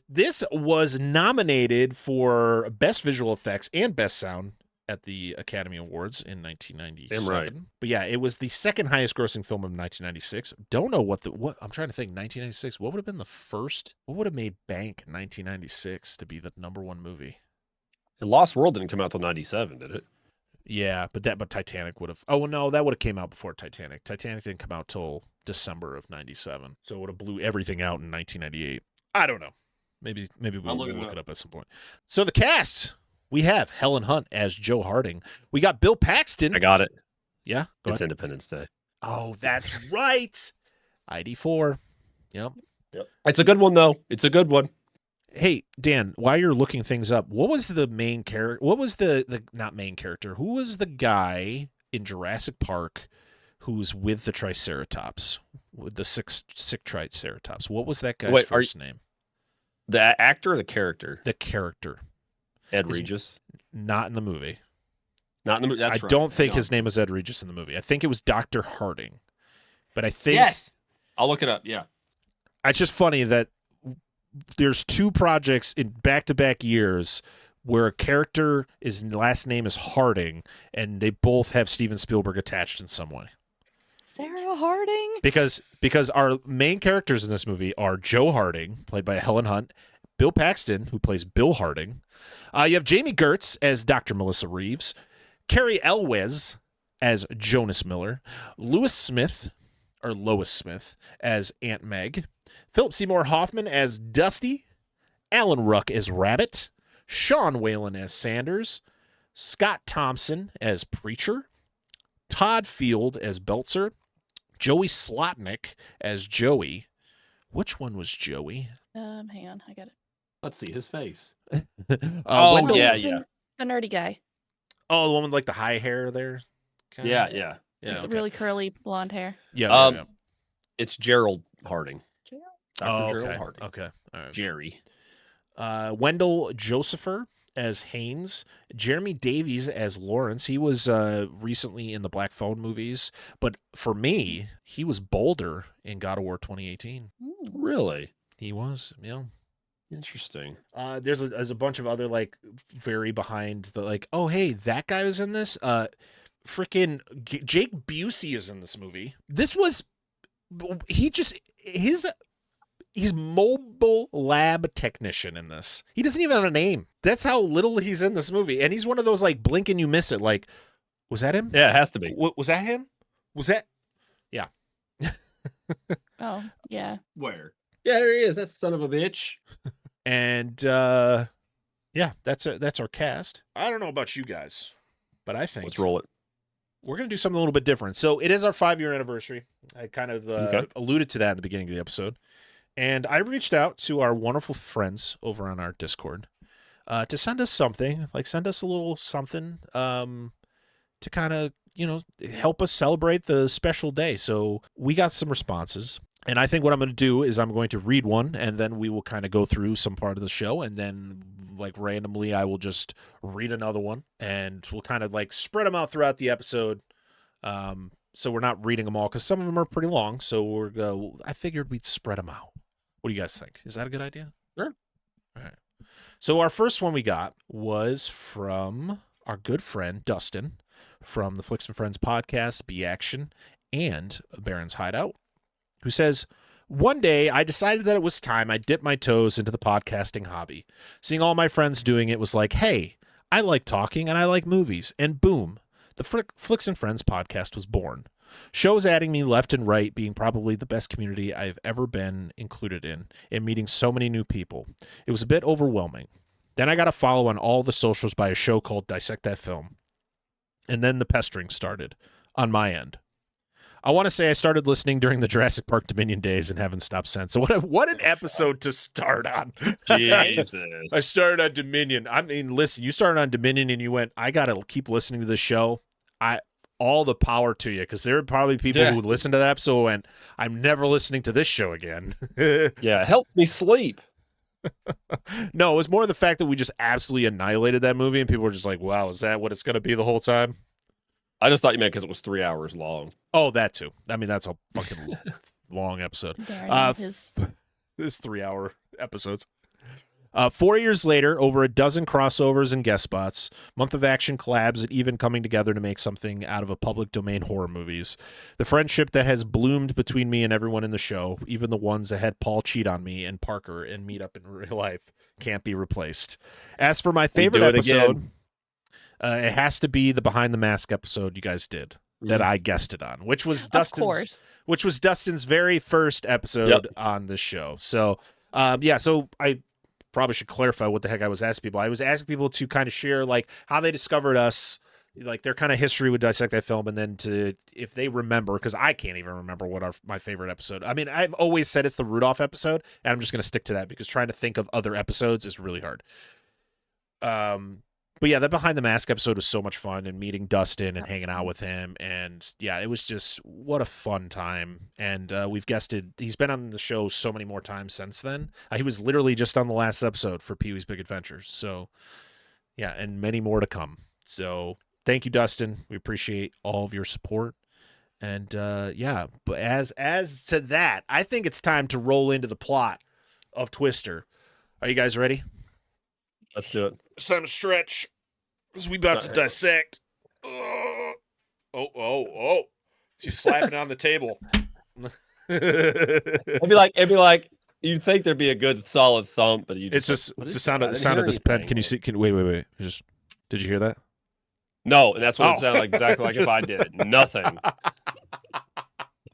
this was nominated for Best Visual Effects and Best Sound at the Academy Awards in 1997. Damn right. But yeah, it was the second highest grossing film of 1996. Don't know what I'm trying to think. 1996. What would have been the first? What would have made bank in 1996 to be the number one movie? And Lost World didn't come out till 97, did it? Yeah, but Titanic would have. Oh no, that would have came out before Titanic. Titanic didn't come out till December of 97, so it would have blew everything out in 1998. I don't know. Maybe we'll look it up at some point. So the cast. We have Helen Hunt as Joe Harding. We got Bill Paxton. I got it. Yeah, go It's ahead. Independence Day. Oh, that's right. ID4. Yep. It's a good one though. It's a good one. Hey, Dan, while you're looking things up, what was the main character? What was the not main character? Who was the guy in Jurassic Park who's with the Triceratops, with the sick Triceratops? What was that guy's Wait, first name? The actor or the character? The character. Ed Is- Regis. Not in the movie. Not in the movie. I don't think his name was Ed Regis in the movie. I think it was Dr. Harding. But I think Yes. I'll look it up. Yeah. it's just funny that there's two projects in back-to-back years where a character last name is Harding, and they both have Steven Spielberg attached in some way. Sarah Harding. Because our main characters in this movie are Joe Harding, played by Helen Hunt, Bill Paxton, who plays Bill Harding. You have Jamie Gertz as Dr. Melissa Reeves, Carrie Elwes as Jonas Miller, Lois Smith as Aunt Meg, Philip Seymour Hoffman as Dusty, Alan Ruck as Rabbit, Sean Whalen as Sanders, Scott Thompson as Preacher, Todd Field as Belzer, Joey Slotnick as Joey. Which one was Joey? Hang on, I got it. Let's see his face. Oh, Wendell- yeah, the, yeah. The nerdy guy. Oh, the one with like the high hair there. Kinda? Yeah. Yeah. The Okay. really curly blonde hair. Yeah. It's Gerald Harding. Gerald? Dr. Oh, Gerald okay. Harding. Okay. All right. Jerry. Wendell Josepher as Haynes, Jeremy Davies as Lawrence. He was recently in the Black Phone movies, but for me, he was Boulder in God of War 2018. Ooh. Really? He was, yeah. Interesting. There's a bunch of other like very behind the like, oh hey, that guy was in this. Freaking Jake Busey is in this movie. He's mobile lab technician in this. He doesn't even have a name. That's how little he's in this movie. And he's one of those like blink and you miss it. Like, was that him? Yeah, it has to be. Was that him? Was that? Yeah. Oh, yeah. Where? Yeah, there he is. That son of a bitch. And yeah, that's our cast. I don't know about you guys, but I think Let's roll it. we're going to do something a little bit different. So it is our 5-year anniversary. I kind of Okay. alluded to that in the beginning of the episode. And I reached out to our wonderful friends over on our Discord to send us something, like send us a little something to kind of, help us celebrate the special day. So we got some responses. And I think what I'm going to do is I'm going to read one, and then we will kind of go through some part of the show, and then like randomly I will just read another one, and we'll kind of like spread them out throughout the episode. So we're not reading them all because some of them are pretty long. So I figured we'd spread them out. What do you guys think? Is that a good idea? Sure. All right. So our first one we got was from our good friend Dustin from the Flicks and Friends podcast, Be Action, and Baron's Hideout, who says, one day I decided that it was time I dipped my toes into the podcasting hobby. Seeing all my friends doing it was like, hey, I like talking and I like movies. And boom, the Flicks and Friends podcast was born. Shows adding me left and right, being probably the best community I've ever been included in, and meeting so many new people. It was a bit overwhelming. Then I got a follow on all the socials by a show called Dissect That Film. And then the pestering started on my end. I want to say I started listening during the Jurassic Park Dominion days and haven't stopped since. So what an episode to start on. Jesus. I started on Dominion. I mean, listen, you started on Dominion and you went, I got to keep listening to this show. All the power to you, because there are probably people who listened to that episode and went, I'm never listening to this show again. Yeah, it helps me sleep. No, it was more the fact that we just absolutely annihilated that movie and people were just like, wow, is that what it's going to be the whole time? I just thought you meant because it was 3 hours long. Oh, that too. I mean, that's a fucking long episode. This 3 hour episodes. 4 years later, over a dozen crossovers and guest spots, month of action collabs, and even coming together to make something out of a public domain horror movies. The friendship that has bloomed between me and everyone in the show, even the ones that had Paul cheat on me and Parker and meet up in real life, can't be replaced. As for my favorite episode, it has to be the Behind the Mask episode you guys did that I guested on, which was Dustin's very first episode on the show. So, so I probably should clarify what the heck I was asking people. I was asking people to kind of share like how they discovered us, like their kind of history with Dissect That Film, and then to if they remember, because I can't even remember what my favorite episode. I mean, I've always said it's the Rudolph episode, and I'm just going to stick to that because trying to think of other episodes is really hard. But yeah, that Behind the Mask episode was so much fun, and meeting Dustin and hanging out with him. And yeah, it was just what a fun time. And we've guested, he's been on the show so many more times since then. He was literally just on the last episode for Pee-wee's Big Adventures. So yeah, and many more to come. So thank you, Dustin. We appreciate all of your support. And but as to that, I think it's time to roll into the plot of Twister. Are you guys ready? Let's do it. It's time to stretch, because we about to dissect. Oh. She's slapping on the table. It'd be like, you'd think there'd be a good solid thump, but it's the sound of this pen. Can you see? Wait. Did you hear that? No, and that's what it sounded like, exactly like if I did. Nothing.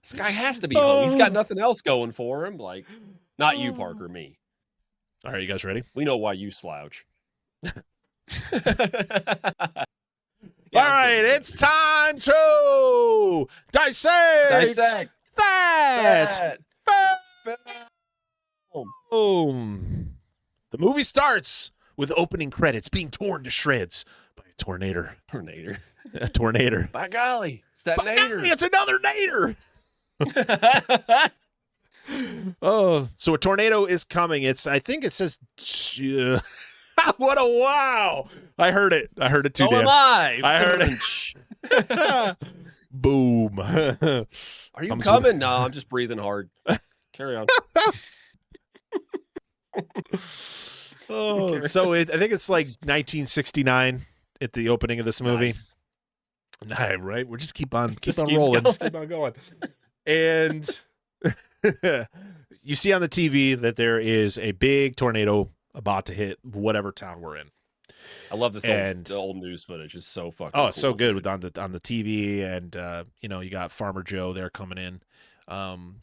This guy has to be home. He's got nothing else going for him. Like, not you, Parker, me. All right, you guys ready? We know why you slouch. All right, it's time to dissect that film. Boom. The movie starts with opening credits being torn to shreds by a tornado. A tornado. By golly, it's that nader. It's another nader. Oh, so a tornado is coming. I think it says, what a wow. I heard it too, So Dan. am I. I heard it. Boom. Are you coming? No, I'm just breathing hard. Carry on. So I think it's like 1969 at the opening of this movie. Nice, right? We'll just keep on rolling. Just keep on going. And you see on the TV that there is a big tornado about to hit whatever town we're in. I love this the old news footage. It's so fucking cool. It's so good on the TV, and you got Farmer Joe there coming in,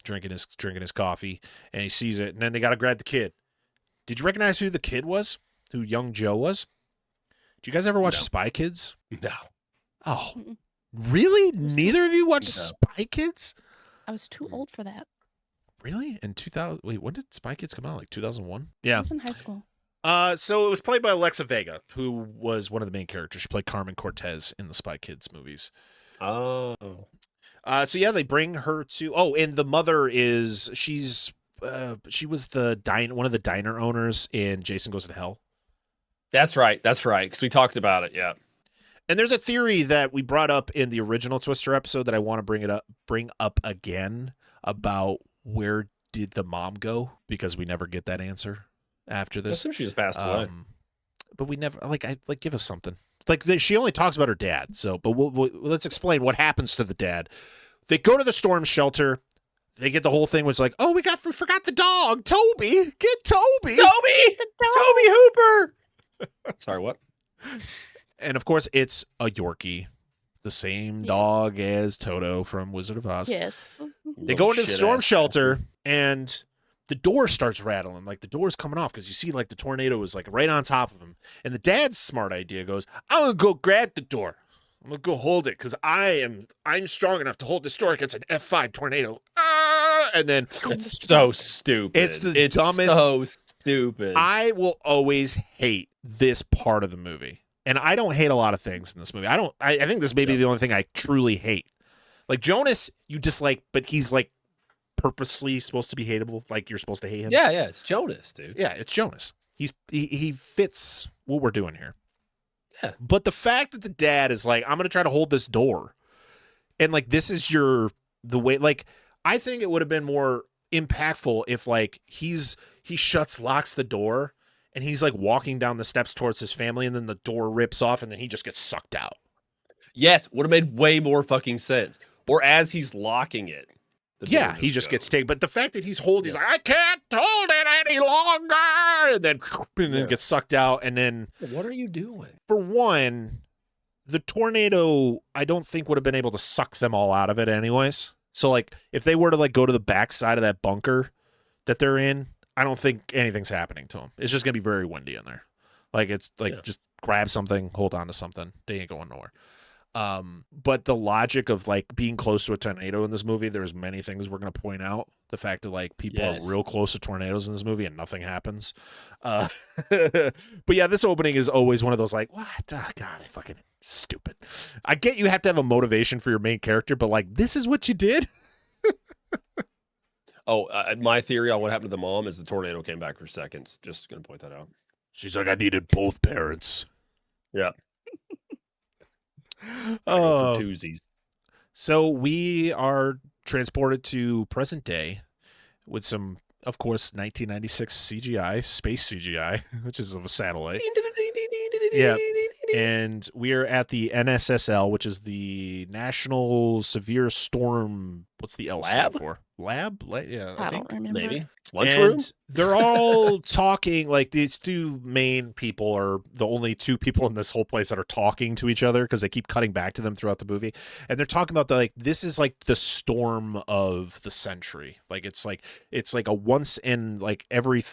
drinking his coffee, and he sees it, and then they got to grab the kid. Did you recognize who the kid was? Who young Joe was? Did you guys ever watch Spy Kids? No. Oh, really? Neither of you watched Spy Kids? I was too old for that. Really? In 2000? Wait, when did Spy Kids come out? Like 2001? Yeah. I was in high school. So it was played by Alexa Vega, who was one of the main characters. She played Carmen Cortez in the Spy Kids movies. Oh. So yeah, they bring her to. Oh, and the mother is she was one of the diner owners in Jason Goes to Hell. That's right. Because we talked about it. Yeah. And there's a theory that we brought up in the original Twister episode that I want to bring up again about where did the mom go, because we never get that answer after this. I assume she just passed away. But we never give us something. She only talks about her dad. So, but let's explain what happens to the dad. They go to the storm shelter. They get the whole thing was like, oh, we forgot the dog, Toby. Get Toby. Toby Hooper. Sorry, what? And of course, it's a Yorkie, the same dog as Toto from Wizard of Oz. Yes. They go into the storm shelter, and the door starts rattling. Like the door's coming off because you see like the tornado is like right on top of him. And the dad's smart idea goes, I'm gonna go grab the door. I'm gonna go hold it because I'm strong enough to hold this door against an F5 tornado. And then It's so stupid. It's the dumbest. So stupid. I will always hate this part of the movie. And I don't hate a lot of things in this movie. I think this may be the only thing I truly hate. Like Jonas, you dislike, but he's like purposely supposed to be hateable. Like you're supposed to hate him. Yeah, it's Jonas, dude. Yeah, it's Jonas. He fits what we're doing here. Yeah. But the fact that the dad is like, I'm gonna try to hold this door, and like this is the way. Like I think it would have been more impactful if like he locks the door. And he's like walking down the steps towards his family, and then the door rips off, and then he just gets sucked out. Yes, would have made way more fucking sense. Or as he's locking it. He just gets taken. But the fact that he's like, I can't hold it any longer, and then gets sucked out, and then what are you doing? For one, the tornado I don't think would have been able to suck them all out of it anyways. So like if they were to like go to the back side of that bunker that they're in, I don't think anything's happening to them. It's just gonna be very windy in there. Like it's like just grab something, hold on to something. They ain't going nowhere. But the logic of like being close to a tornado in this movie, there's many things we're gonna point out. The fact that like people are real close to tornadoes in this movie and nothing happens. But yeah, this opening is always one of those like, what? Oh, God, I fucking stupid. I get you have to have a motivation for your main character, but like this is what you did. My theory on what happened to the mom is the tornado came back for seconds. Just going to point that out. She's like, I needed both parents. Yeah. Oh, twosies. So we are transported to present day with some, of course, 1996 CGI, space CGI, which is of a satellite. Yeah. And we are at the NSSL, which is the National Severe Storm. What's the L stand for? Lab? Yeah, I don't remember. Maybe. Lunchroom? And they're all talking, like these two main people are the only two people in this whole place that are talking to each other because they keep cutting back to them throughout the movie. And they're talking about this is like the storm of the century. Like it's like a once in like every,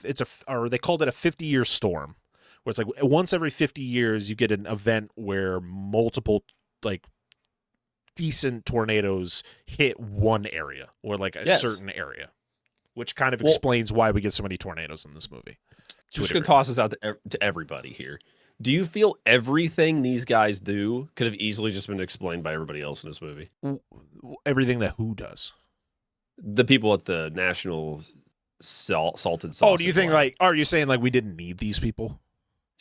or they called it a 50-year storm. Where it's like once every 50 years you get an event where multiple like decent tornadoes hit one area or like a certain area, which kind of explains why we get so many tornadoes in this movie. Just going to toss this out to everybody here. Do you feel everything these guys do could have easily just been explained by everybody else in this movie? Everything that who does? The people at the National Salted Sausage. Oh, do you think are you saying like we didn't need these people?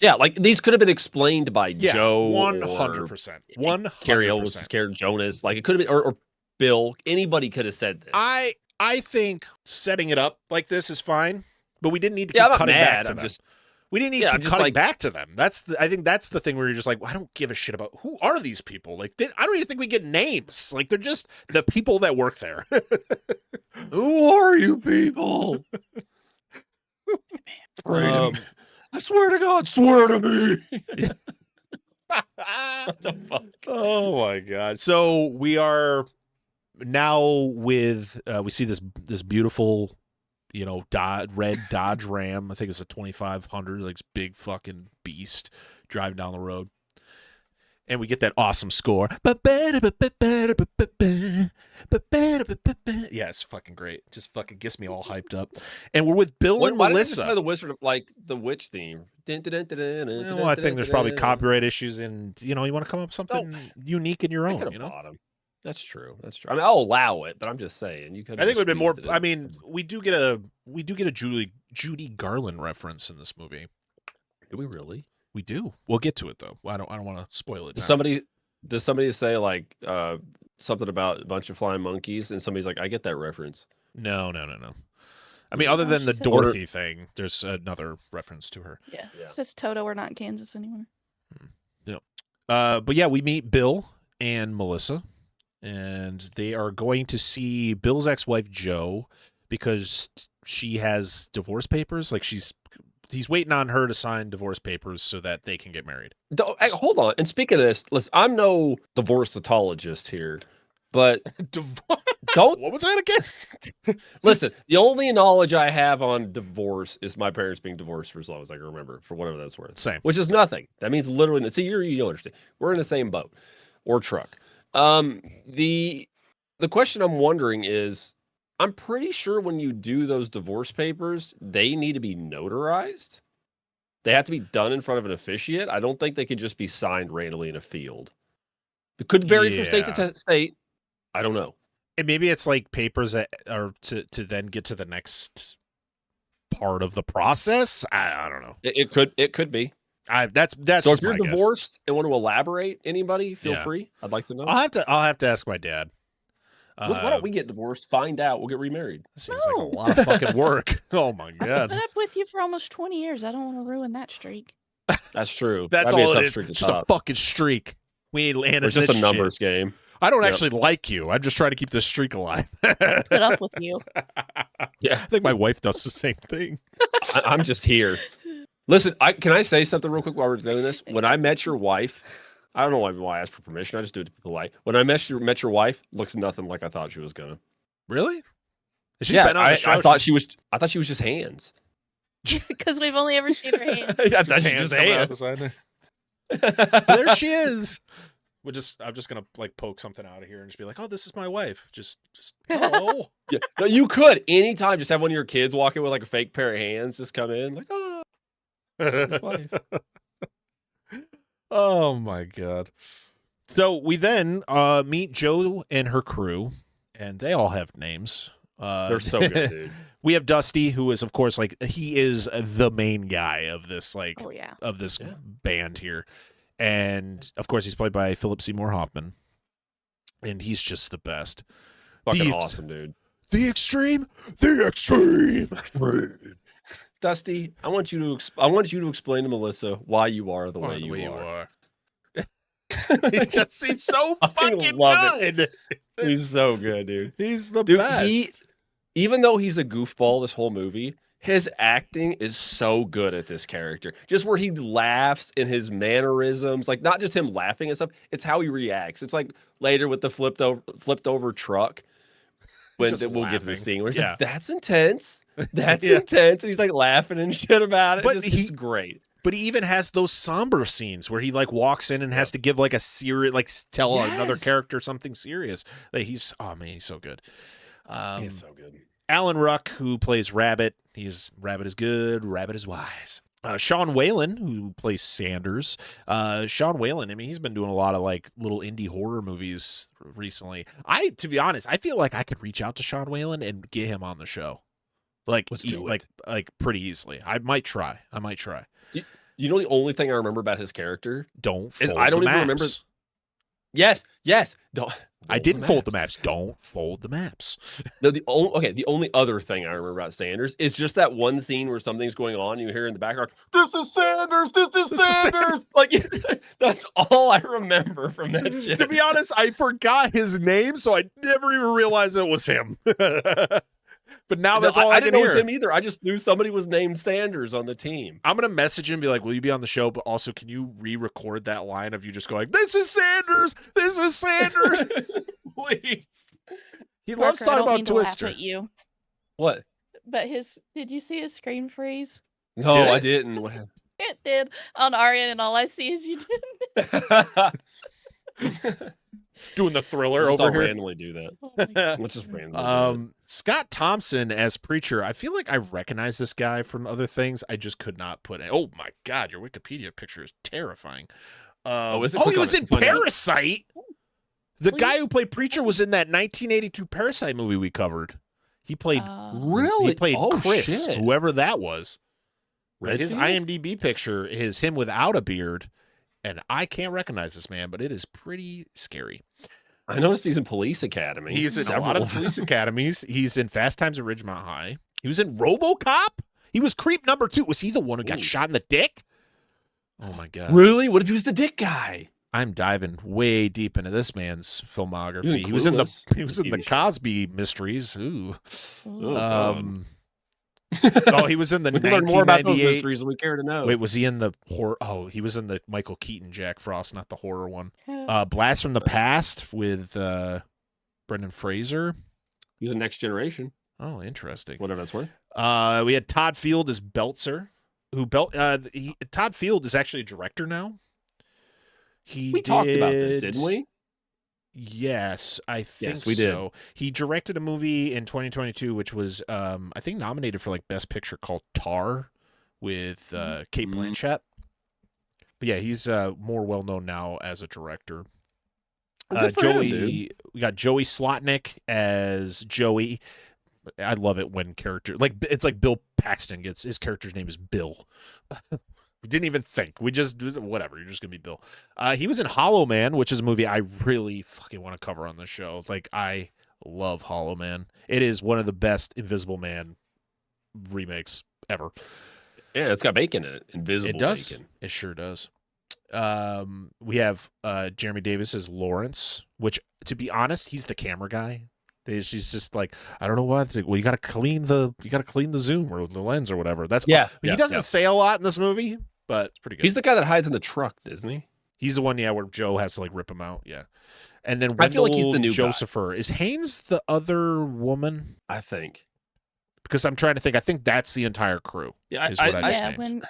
Yeah, like these could have been explained by Joe 100%. 100%. Carrie Ellis was scared, Jonas. Like it could have been, or Bill. Anybody could have said this. I think setting it up like this is fine, but we didn't need to keep cutting back to them. We didn't need to keep cutting back to them. I think that's the thing where you're just like, well, I don't give a shit about who are these people. Like I don't even think we get names. Like they're just the people that work there. Who are you people? I swear to God, swear to me. What the fuck? Oh my God. So we are now with we see this beautiful, red Dodge Ram. I think it's a 2500, like big fucking beast driving down the road. And we get that awesome score. Yeah, it's fucking great. Just fucking gets me all hyped up. And we're with Bill and Melissa. Why the Wizard of the Witch theme? Well, I think there's probably copyright issues, and you want to come up with something unique in your own. That's true. I mean, I'll allow it, but I'm just saying you could. I think it would have been more. I mean, we do get a Judy Garland reference in this movie. Do we really? We do. We'll get to it though. I don't want to spoil it. Does somebody say like something about a bunch of flying monkeys, and somebody's like, I get that reference? No. I mean, other than the Dorothy thing, there's another reference to her. Yeah. It says Toto, we're not in Kansas anymore. Yeah. But yeah, we meet Bill and Melissa, and they are going to see Bill's ex-wife Jo because she has divorce papers. Like he's waiting on her to sign divorce papers so that they can get married. Hold on. And speaking of this, listen, I'm no divorceologist here, but what was that again? Listen, the only knowledge I have on divorce is my parents being divorced for as long as I can remember, for whatever that's worth. Same. Which is nothing. That means literally, see, you understand. We're in the same boat. or truck. The question I'm wondering is, I'm pretty sure when you do those divorce papers, they need to be notarized. They have to be done in front of an officiate. I don't think they can just be signed randomly in a field. It could vary from state to state. I don't know. And maybe it's like papers that are to then get to the next part of the process. I don't know. It could be. That's so. If you're divorced and want to elaborate, anybody feel free. I'd like to know. I'll have to ask my dad. Why don't we get divorced? Find out. We'll get remarried. Seems like a lot of fucking work. Oh my god! I've been up with you for almost 20 years. I don't want to ruin that streak. That's true. That's all it is. Just a fucking streak. We ain't landed. It's just a numbers game. I don't actually like you. I'm just trying to keep this streak alive. Put up with you. Yeah, I think my wife does the same thing. I'm just here. Listen, can I say something real quick while we're doing this? When I met your wife, I don't know why I asked for permission. I just do it to be polite. When I met your wife, looks nothing like I thought she was gonna. Really? She's been on the show. I thought she was just hands. Because we've only ever seen her hands. I thought she was hands. There she is. I'm just gonna like poke something out of here and just be like, oh, this is my wife. Just hello. Yeah, no, you could anytime just have one of your kids walk in with like a fake pair of hands, just come in like, oh, his wife. Oh my god. So we then meet Jo and her crew, and they all have names. They're so good, dude. We have Dusty, who is of course like he is the main guy of this band here. And of course he's played by Philip Seymour Hoffman. And he's just the best. Fucking awesome, dude. The extreme. Dusty, I want you to explain to Melissa why you are the way you are. He's so fucking good. He's so good, dude. He's the best. Even though he's a goofball this whole movie, his acting is so good at this character. Just where he laughs in his mannerisms, like not just him laughing and stuff, it's how he reacts. It's like later with the flipped over truck. When we'll get to the scene where he's like, that's intense. That's intense. And he's like laughing and shit about it. But he's great. But he even has those somber scenes where he like walks in and has to give like a serious, like tell another character something serious. Like he's so good. He's so good. Alan Ruck, who plays Rabbit. Rabbit is good. Rabbit is wise. Sean Whalen, who plays Sanders. Sean Whalen, I mean, he's been doing a lot of like little indie horror movies recently. To be honest, I feel like I could reach out to Sean Whalen and get him on the show. Like, like pretty easily. I might try. You know the only thing I remember about his character? I don't even remember. Yes. I didn't fold the maps. Don't fold the maps. No, the only other thing I remember about Sanders is just that one scene where something's going on and you hear in the background, "This is Sanders, this is Sanders." Like that's all I remember from that shit. To be honest, I forgot his name, so I never even realized it was him. But now that's all I can hear. I didn't know it was him either. I just knew somebody was named Sanders on the team. I'm going to message him and be like, will you be on the show? But also, can you re-record that line of you just going, "This is Sanders. This is Sanders." Please. He loves talking about Twister. At you. What? But did you see his screen freeze? No, I didn't. What happened? It did on our end, and all I see is you didn't. Doing the Thriller over here. Randomly do that. Let's just randomly do it. Scott Thompson as Preacher. I feel like I recognize this guy from other things. I just could not put it. Oh my God, your Wikipedia picture is terrifying. He was in Parasite. The guy who played Preacher was in that 1982 Parasite movie we covered. He played really? He played Chris, shit. whoever that was. His Redfield? IMDb picture is him without a beard. And I can't recognize this man, but it is pretty scary. I noticed he's in Police Academy. He's in a lot of police academies. He's in Fast Times at Ridgemont High. He was in RoboCop. He was creep number 2. Was he the one who got shot in the dick? Oh my God! Really? What if he was the dick guy? I'm diving way deep into this man's filmography. He was in the Cosby Mysteries. Ooh. He was in the 1998. Learn more about those mysteries than we care to know. Wait, was he in the horror? Oh, he was in the Michael Keaton Jack Frost, not the horror one. Blast from the Past with Brendan Fraser. He was in Next Generation. Oh, interesting. Whatever that's worth. We had Todd Field as Belzer, Todd Field is actually a director now. We talked about this, didn't we? Yes, I think Yes, we did. so. He directed a movie in 2022, which was, I think, nominated for like Best Picture, called Tar, with Kate Blanchett. But yeah, he's more well known now as a director. Good for him, dude. We got Joey Slotnick as Joey. I love it when it's like Bill Paxton gets his character's name is Bill. We didn't even think. We just whatever. You're just gonna be Bill. He was in Hollow Man, which is a movie I really fucking want to cover on this show. Like, I love Hollow Man. It is one of the best Invisible Man remakes ever. Yeah, it's got bacon in it. Invisible It does. bacon. It sure does. We have Jeremy Davis as Lawrence, which, to be honest, he's the camera guy. She's just like, I don't know what. Well, you got to clean the zoom or the lens or whatever. He doesn't say a lot in this movie, but it's pretty good. He's the guy that hides in the truck, isn't he? He's the one, where Joe has to like rip him out. Yeah, and then I feel like he's the new Josepher. Is Haynes the other woman? I think. Because I'm trying to think. I think that's the entire crew. Yeah, when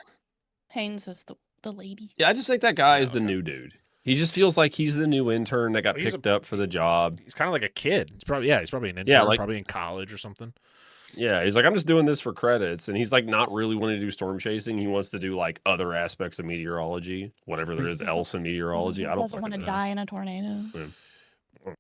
Haynes is the lady. Yeah, I just think that guy is the new dude. He just feels like he's the new intern that got picked up for the job. He's kind of like a kid. He's probably an intern, probably in college or something. Yeah, he's like, I'm just doing this for credits, and he's like not really wanting to do storm chasing. He wants to do like other aspects of meteorology, whatever there is else in meteorology. I don't want to die in a tornado. Yeah.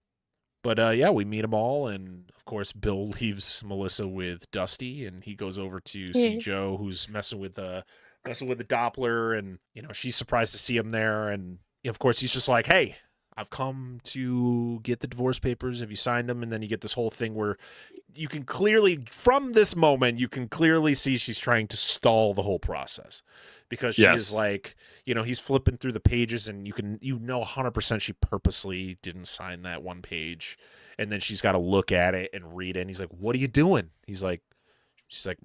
But we meet them all, and of course, Bill leaves Melissa with Dusty, and he goes over to see Joe, who's messing with the Doppler, and she's surprised to see him there, and of course, he's just like, hey, I've come to get the divorce papers. Have you signed them? And then you get this whole thing where you can clearly, from this moment, you can clearly see she's trying to stall the whole process, because she is like, he's flipping through the pages, and you know 100% she purposely didn't sign that one page. And then she's got to look at it and read it. And he's like, what are you doing? She's like,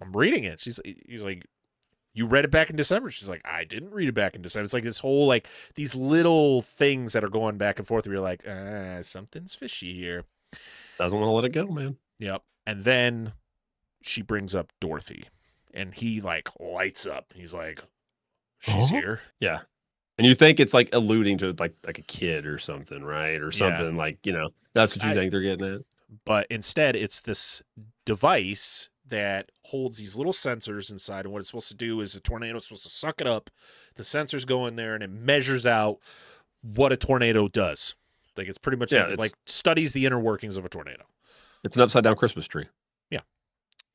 I'm reading it. He's like, you read it back in December. She's like, I didn't read it back in December. It's like this whole, like, these little things that are going back and forth where you're like, something's fishy here. Doesn't want to let it go, man. Yep. And then she brings up Dorothy, and he like lights up. He's like, she's here. Yeah. And you think it's like alluding to like a kid or something, right? Or something like, that's what you think they're getting at. But instead, it's this device that holds these little sensors inside, and what it's supposed to do is a tornado is supposed to suck it up. The sensors go in there, and it measures out what a tornado does. Like, it's pretty much like studies the inner workings of a tornado. It's an upside down Christmas tree. Yeah.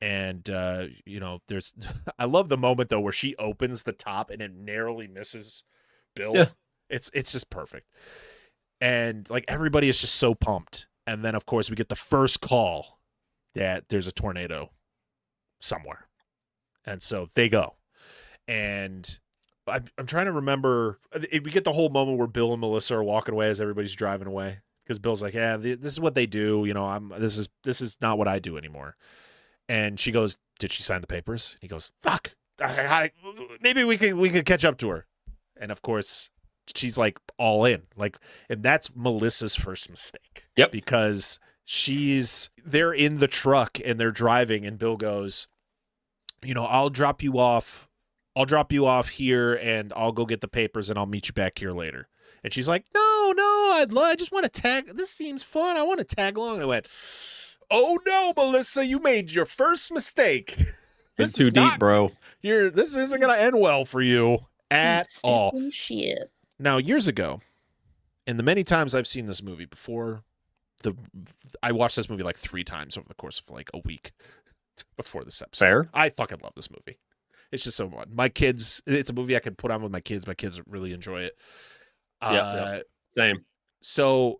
And there's I love the moment though where she opens the top and it narrowly misses Bill. Yeah. It's just perfect. And like everybody is just so pumped. And then of course we get the first call that there's a tornado somewhere. And so they go. And I'm trying to remember. We get the whole moment where Bill and Melissa are walking away as everybody's driving away, because Bill's like, "Yeah, this is what they do. This is not what I do anymore." And she goes, "Did she sign the papers?" And he goes, "Fuck, maybe we could catch up to her." And of course, she's like all in, like, and that's Melissa's first mistake. Yep, because they're in the truck and they're driving, and Bill goes, "I'll drop you off here, and I'll go get the papers, and I'll meet you back here later." And she's like, no, I just want to tag. This seems fun. I want to tag along. I went, oh no, Melissa, you made your first mistake. It's too deep, bro. This isn't going to end well for you at all. Shit. Now, years ago, and the many times I've seen this movie before, I watched this movie like 3 times over the course of like a week before this episode. Fair. I fucking love this movie. It's just so fun. My kids, it's a movie I can put on with my kids. My kids really enjoy it. Yeah. Same. So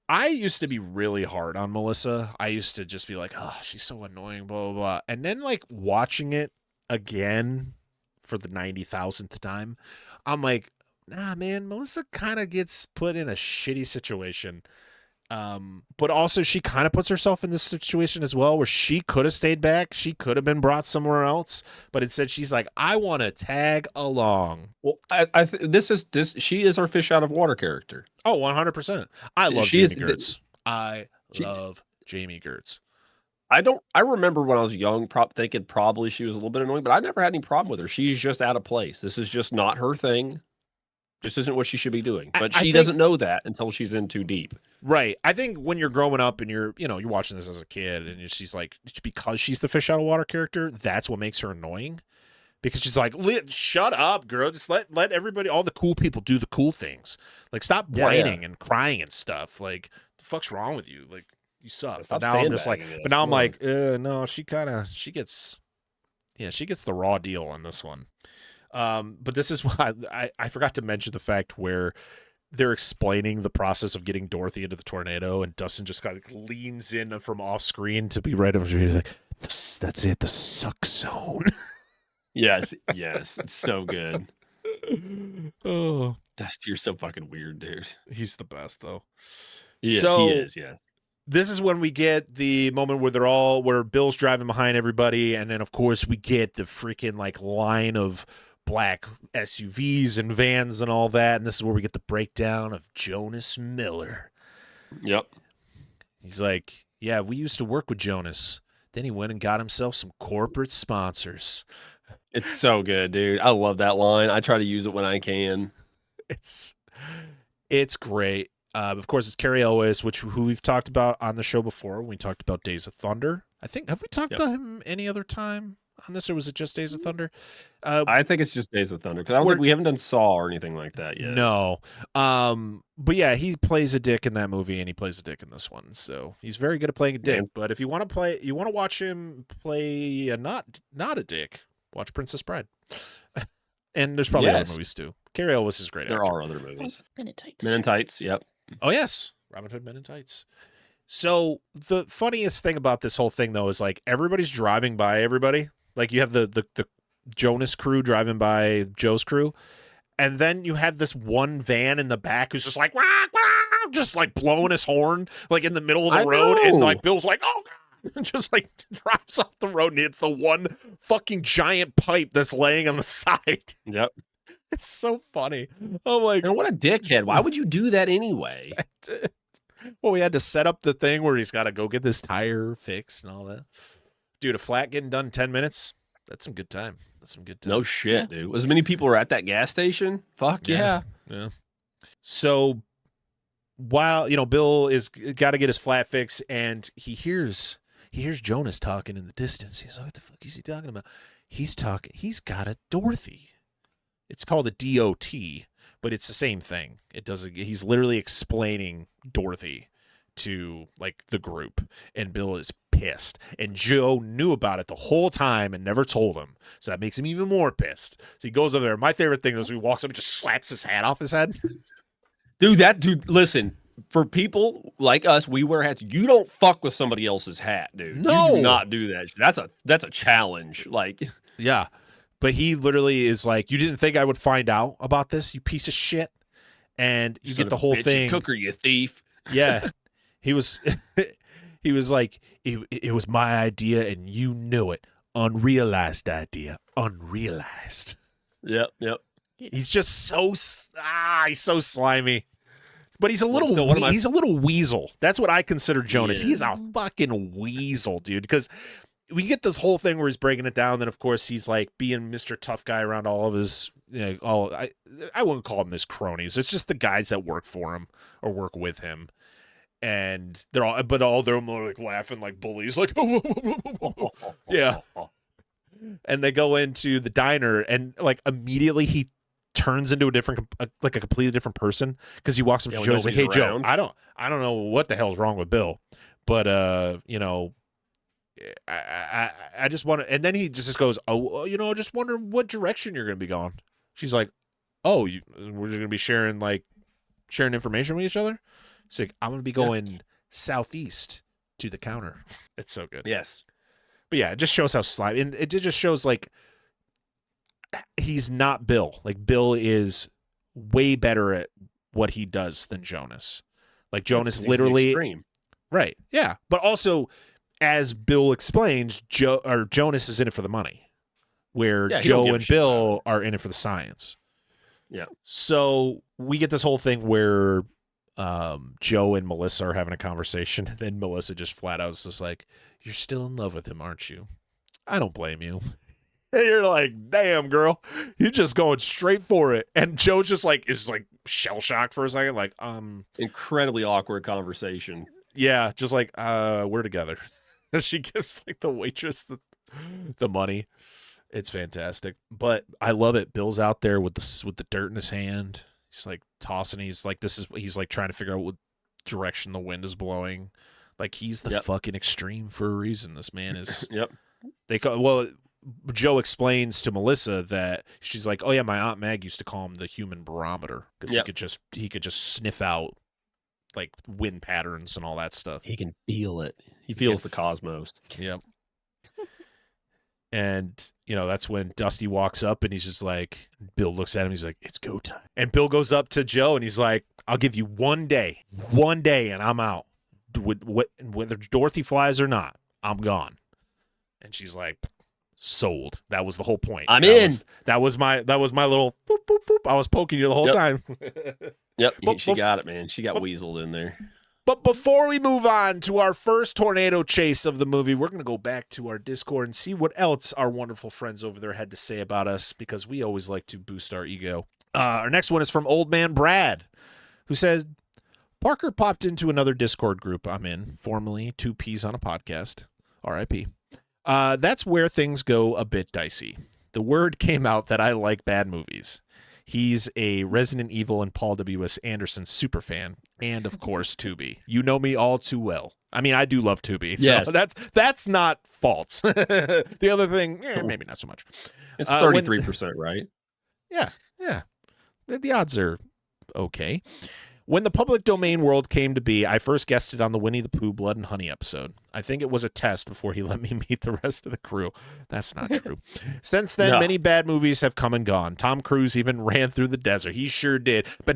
I used to be really hard on Melissa. I used to just be like, oh, she's so annoying, blah, blah, blah. And then like watching it again for the 90,000th time, I'm like, nah, man, Melissa kind of gets put in a shitty situation. But also she kind of puts herself in this situation as well, where she could have stayed back. She could have been brought somewhere else, but instead she's like, I want to tag along. Well, she is our fish out of water character. Oh, 100%. I love Jamie Gertz. I love Jamie Gertz. I remember when I was young, thinking probably she was a little bit annoying, but I never had any problem with her. She's just out of place. This is just not her thing. just isn't what she should be doing. I But she think- doesn't know that until she's in too deep. Right. I think when you're growing up and you're watching this as a kid and she's like, because she's the fish out of water character, that's what makes her annoying. Because she's like, shut up, girl. Just let everybody, all the cool people do the cool things. Like, stop whining and crying and stuff. Like, the fuck's wrong with you? Like, you suck. Stop But now I'm just like, sandbagging but us. now I'm Come on. like, no, she gets the raw deal on this one. But this is why I forgot to mention the fact where they're explaining the process of getting Dorothy into the tornado, and Dustin just kind of leans in from off screen to be right over. He's like, "That's it, the suck zone." Yes, it's so good. Oh, Dusty, you're so fucking weird, dude. he's the best though. Yeah, So- he is. Yeah. This is when we get the moment where Bill's driving behind everybody, and then of course we get the freaking like line of black SUVs and vans and all that, and this is where we get the breakdown of Jonas Miller. Yep. He's like, yeah, we used to work with Jonas. Then he went and got himself some corporate sponsors. It's so good, dude. I love that line. I try to use it when I can. It's great. Of course, it's Carrie Elwes, who we've talked about on the show before. We talked about Days of Thunder. I think, have we talked about him any other time on this, or was it just Days of Thunder? I think it's just Days of Thunder because I don't think we haven't done Saw or anything like that yet. No. But yeah, he plays a dick in that movie, and he plays a dick in this one. So he's very good at playing a dick. Man. But if you want to watch him play a not a dick, watch Princess Bride. And there's probably other Yes. movies too. Carrie Elwes is great. There actor. are other movies. Men in Tights. Men in Tights. Yep. Oh yes, Robin Hood Men in Tights. So the funniest thing about this whole thing though is like everybody's driving by everybody. Like you have the Jonas crew driving by Joe's crew, and then you have this one van in the back who's just like wah, wah, just like blowing his horn like in the middle of the I road, and know. like Bill's like, oh god, and just like drives off the road and hits the one fucking giant pipe that's laying on the side. Yep. It's so funny. I'm like, And what a dickhead. Why would you do that anyway? well, we had to set up the thing where he's got to go get this tire fixed and all that. Dude, a flat getting done in 10 minutes. That's some good time. No shit, dude. As many people were at that gas station? Fuck yeah. Yeah. So while, Bill is got to get his flat fixed, and he hears Jonas talking in the distance. He's like, what the fuck is he talking about? He's got a Dorothy. It's called a DOT, but it's the same thing. He's literally explaining Dorothy to like the group, and Bill is pissed. And Joe knew about it the whole time and never told him. So that makes him even more pissed. So he goes over there. My favorite thing is he walks up and just slaps his hat off his head. Dude, listen, for people like us, we wear hats. You don't fuck with somebody else's hat, dude. No. You do not do that. That's a challenge. Like, Yeah. But he literally is like, you didn't think I would find out about this, you piece of shit? And you son get the of a whole bitch, thing. You took her, you thief. Yeah. He was like, it was my idea and you knew it. Unrealized idea. Unrealized. Yep. He's just he's so slimy. But he's a little still one of my- he's a little weasel. That's what I consider Jonas. He He's a fucking weasel, dude. Because we get this whole thing where he's breaking it down. Then of course he's like being Mr. Tough Guy around all of his, I wouldn't call them his cronies. It's just the guys that work for him or work with him. And they're like laughing like bullies, like yeah. And they go into the diner, and like immediately he turns into a completely different person because he walks up to Joe. He's like, "Hey Joe, I don't know what the hell's wrong with Bill, but I just want to." And then he just goes, "Oh, I just wonder what direction you're going to be going." She's like, "Oh, we're just going to be sharing information with each other." It's like, I'm going to be going southeast to the counter. It's so good. Yes. But yeah, it just shows how slimy. And it just shows like he's not Bill. Like Bill is way better at what he does than Jonas. Like Jonas literally. Extreme. Right. Yeah. But also, as Bill explains, Jonas is in it for the money, where Yeah, he don't Joe give a and shit about Bill are in it for the science. Yeah. So we get this whole thing where Joe and Melissa are having a conversation, and then Melissa just flat out is just like, "You're still in love with him, aren't you?" I don't blame you. And you're like, damn, girl, you're just going straight for it. And Joe just is shell shocked for a second, like, Incredibly awkward conversation. yeah, just like, we're together. She gives like the waitress the money. It's fantastic, but I love it. Bill's out there with the dirt in his hand. He's like tossing. He's like trying to figure out what direction the wind is blowing. Like he's the fucking extreme for a reason. This man is. Yep. Joe explains to Melissa that she's like, oh yeah, my Aunt Meg used to call him the human barometer because he could just sniff out like wind patterns and all that stuff. He can feel it. He feels the cosmos. Yep. And, that's when Dusty walks up and he's just like, Bill looks at him. He's like, it's go time. And Bill goes up to Joe and he's like, I'll give you one day, and I'm out. Whether Dorothy flies or not, I'm gone. And she's like, sold. That was the whole point. I'm in. That was my little boop, boop, boop. I was poking you the whole time. Yep. She got it, man. She got weaseled in there. But before we move on to our first tornado chase of the movie, we're going to go back to our Discord and see what else our wonderful friends over there had to say about us, because we always like to boost our ego. Our next one is from Old Man Brad, who says, Parker popped into another Discord group I'm in, formerly 2 Ps on a Podcast, RIP. That's where things go a bit dicey. The word came out that I like bad movies. He's a Resident Evil and Paul W.S. Anderson superfan, and of course Tubi. You know me all too well. I mean, I do love Tubi, so yes. that's not false. The other thing, maybe not so much. It's 33%, right? Yeah. The odds are okay. When the public domain world came to be, I first guested on the Winnie the Pooh Blood and Honey episode. I think it was a test before he let me meet the rest of the crew. That's not true. Since then, many bad movies have come and gone. Tom Cruise even ran through the desert. He sure did. We'll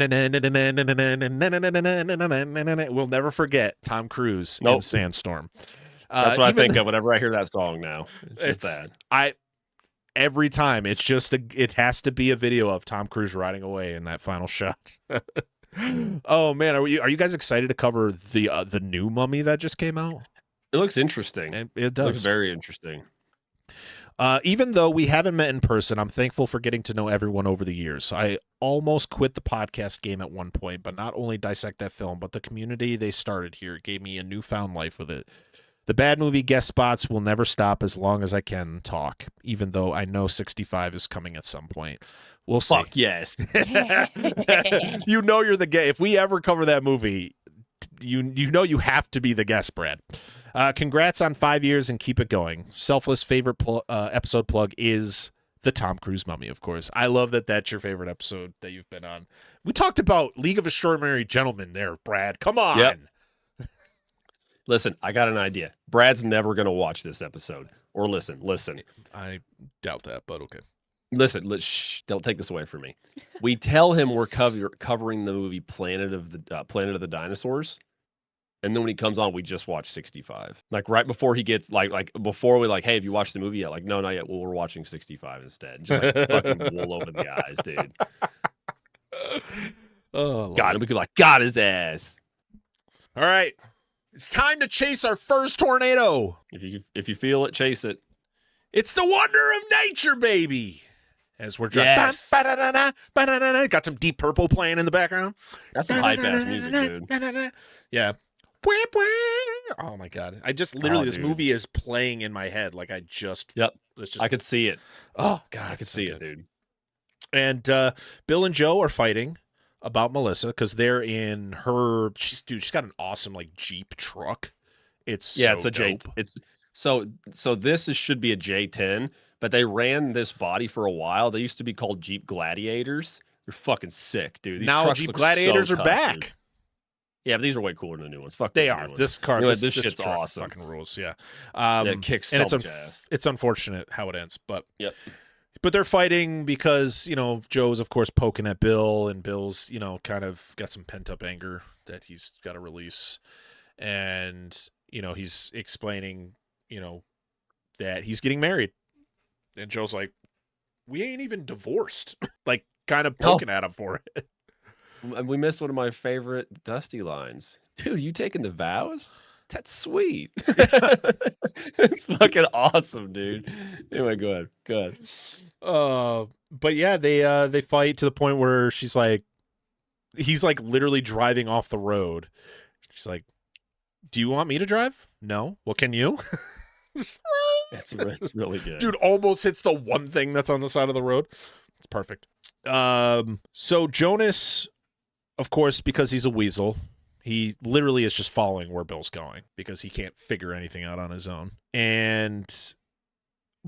never forget Tom Cruise in Sandstorm. That's what I think of whenever I hear that song now. It's just bad. Every time, it has to be a video of Tom Cruise riding away in that final shot. Oh man, are you guys excited to cover the new Mummy that just came out? It looks interesting. It does. It looks very interesting. Even though we haven't met in person, I'm thankful for getting to know everyone over the years. I almost quit the podcast game at one point, but not only Dissect That Film, but the community they started here gave me a newfound life with it. The bad movie guest spots will never stop as long as I can talk, even though I know 65 is coming at some point. We'll see. Fuck yes. You know you're the guest. If we ever cover that movie, you know you have to be the guest, Brad. Congrats on 5 years and keep it going. Selfless favorite episode plug is the Tom Cruise Mummy, of course. I love that that's your favorite episode that you've been on. We talked about League of Extraordinary Gentlemen there, Brad. Come on. Yep. Listen, I got an idea. Brad's never going to watch this episode or listen. I doubt that, but okay. Listen, don't take this away from me. We tell him we're covering the movie Planet of the Dinosaurs, and then when he comes on, we just watch 65. Like right before he gets like before we hey, have you watched the movie yet? Like no, not yet. Well, we're watching 65 instead. Just fucking wool over the eyes, dude. Oh God, and we could got his ass. All right, it's time to chase our first tornado. If you feel it, chase it. It's the wonder of nature, baby. As we're driving, yes. Got some Deep Purple playing in the background. That's some hype ass music, dude. Yeah. Oh my god! I just literally this movie is playing in my head. Like I just I could see it. Oh god, I could see it, dude. And Bill and Joe are fighting about Melissa because they're in her. She's got an awesome Jeep truck. It's a J. dope. It's so this should be a J10, but they ran this body for a while. They used to be called Jeep Gladiators. They're fucking sick, dude. These now Jeep Gladiators are back. Dude. Yeah, but these are way cooler than the new ones. Fuck, they are. This car, this shit's truck awesome. Fucking rules. Yeah, it kicks so much ass. It's unfortunate how it ends, but yep. But they're fighting because Joe's of course poking at Bill, and Bill's kind of got some pent up anger that he's got to release, and he's explaining that he's getting married, and Joe's like, we ain't even divorced, kind of poking at him for it. We missed one of my favorite Dusty lines. Dude, you taking the vows? That's sweet. It's fucking awesome, dude. Anyway, go ahead. But yeah, they fight to the point where he's like literally driving off the road. She's like, "Do you want me to drive? No. Well, can you?" It's really good. Dude almost hits the one thing that's on the side of the road. It's perfect. So Jonas, of course, because he's a weasel, he literally is just following where Bill's going because he can't figure anything out on his own. And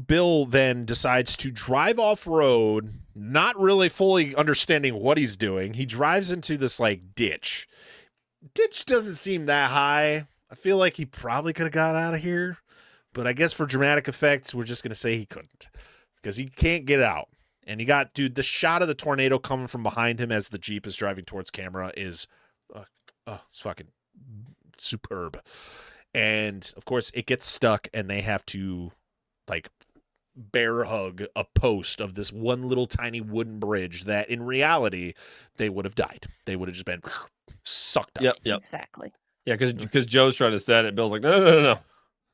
Bill then decides to drive off-road, not really fully understanding what he's doing. He drives into this, like, ditch. Ditch doesn't seem that high. I feel like he probably could have got out of here. But I guess for dramatic effects, we're just going to say he couldn't. Because he can't get out. And he got, dude, the shot of the tornado coming from behind him as the Jeep is driving towards camera is, it's fucking superb. And, of course, it gets stuck, and they have to, like, bear hug a post of this one little tiny wooden bridge that, in reality, they would have died. They would have just been sucked up. Yep. Exactly. Yeah, because Joe's trying to set it. Bill's like, no.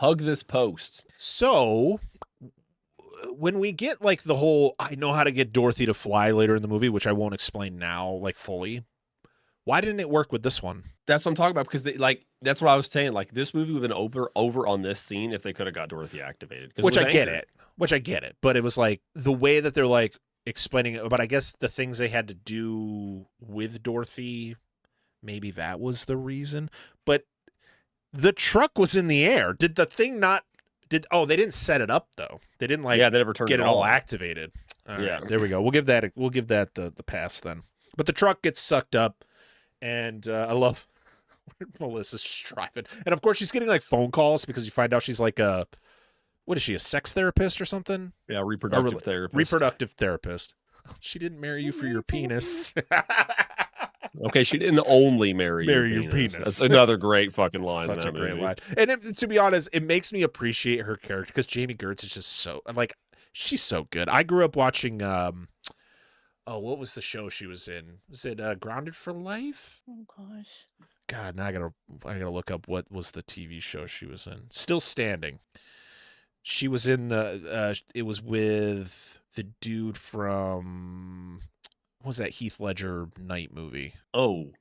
Hug this post. So when we get like the whole I know how to get Dorothy to fly later in the movie, which I won't explain now like fully, why didn't it work with this one? That's what I'm talking about because that's what I was saying. Like this movie would have been over on this scene if they could have got Dorothy activated. Which I get it. But it was like the way that they're like explaining it. But I guess the things they had to do with Dorothy, maybe that was the reason. But the truck was in the air. Did the thing not? They didn't set it up though. They didn't like. Yeah, they never turned get it all on. activated. All Yeah, right, there we go. We'll give that the pass then. But the truck gets sucked up, and I love Melissa's just driving, and of course she's getting like phone calls because you find out she's like what is she, a sex therapist or something? Yeah, reproductive therapist. Reproductive therapist. She didn't marry you for your penis. Okay, she didn't only marry your penis. That's another great fucking line. Such in that a great movie. line. And to be honest, it makes me appreciate her character because Jamie Gertz is just so like she's so good. I grew up watching what was the show she was in? Was it Grounded for Life? Oh gosh. God, now I gotta look up what was the TV show she was in. Still Standing. She was in it was with the dude from what was that Heath Ledger Night movie? Oh,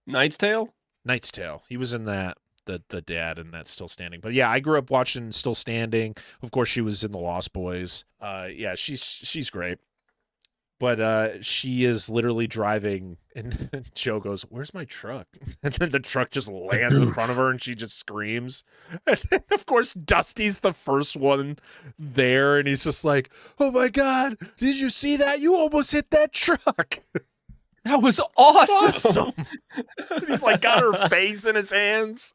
Knight's Tale? Knight's Tale. He was in that, the dad in that Still Standing. But yeah, I grew up watching Still Standing. Of course, she was in The Lost Boys. Yeah, she's great. But she is literally driving, and Joe goes, "Where's my truck?" And then the truck just lands in front of her, and she just screams. And then, of course, Dusty's the first one there, and he's just like, "Oh my God, did you see that? You almost hit that truck." That was awesome. He's like got her face in his hands.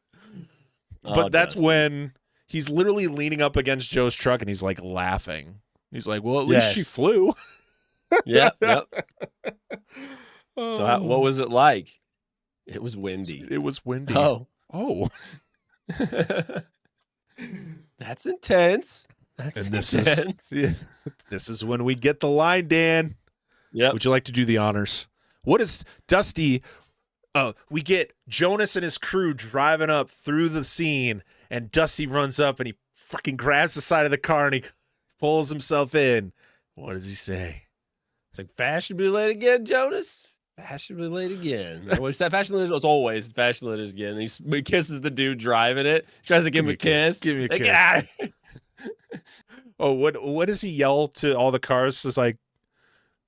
But that's Dusty. when he's literally leaning up against Joe's truck, and he's like laughing. He's like, "Well, at least she flew." Yep. So what was it like? It was windy. It was windy. Oh. That's intense. And this is when we get the line, Dan. Yeah. Would you like to do the honors? What is Dusty? We get Jonas and his crew driving up through the scene, and Dusty runs up and he fucking grabs the side of the car and he pulls himself in. What does he say? It's like fashionably late again, Jonas. Fashionably late again. What's that? Fashionably late? It's always fashionably late again. He kisses the dude driving it. Tries to give him a kiss. Give me a Like, kiss. "Ah." Oh, what does he yell to all the cars? It's like,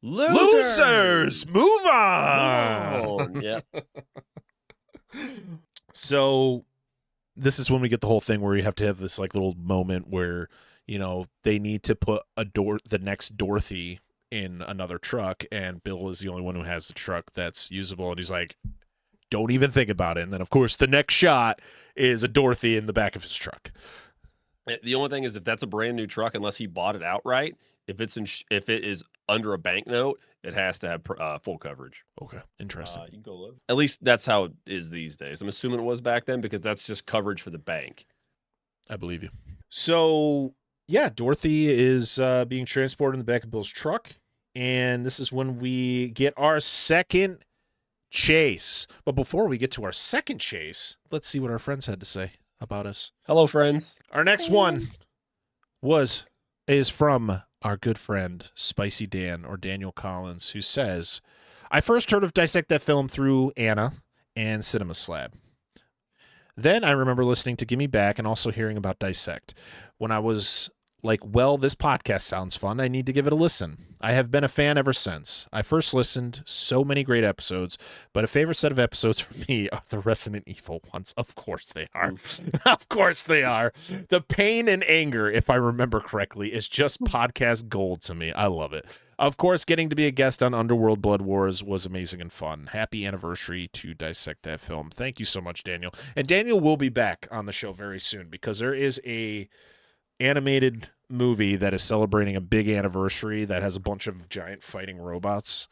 Losers! move on. Oh, yeah. So this is when we get the whole thing where you have to have this like little moment where, you know, they need to put the next Dorothy in another truck, and Bill is the only one who has the truck that's usable, and he's like, don't even think about it. And then of course the next shot is a Dorothy in the back of his truck. The only thing is, if that's a brand new truck, unless he bought it outright, if it is under a banknote, it has to have full coverage. Okay, interesting. You can go look. At least that's how it is these days. I'm assuming it was back then because that's just coverage for the bank. I believe you. So yeah, Dorothy is being transported in the back of Bill's truck, and this is when we get our second chase. But before we get to our second chase, let's see what our friends had to say. about us. Hello, friends. Our next one is from our good friend Spicy Dan, or Daniel Collins, who says, I first heard of Dissect That Film through Anna and Cinema Slab. Then I remember listening to Gimme Back and also hearing about Dissect. When I was like, well, this podcast sounds fun, I need to give it a listen. I have been a fan ever since. I first listened, so many great episodes, but a favorite set of episodes for me are the Resident Evil ones. Of course they are. Of course they are. The pain and anger, if I remember correctly, is just podcast gold to me. I love it. Of course, getting to be a guest on Underworld Blood Wars was amazing and fun. Happy anniversary to Dissect That Film. Thank you so much, Daniel. And Daniel will be back on the show very soon because there is a animated movie that is celebrating a big anniversary that has a bunch of giant fighting robots.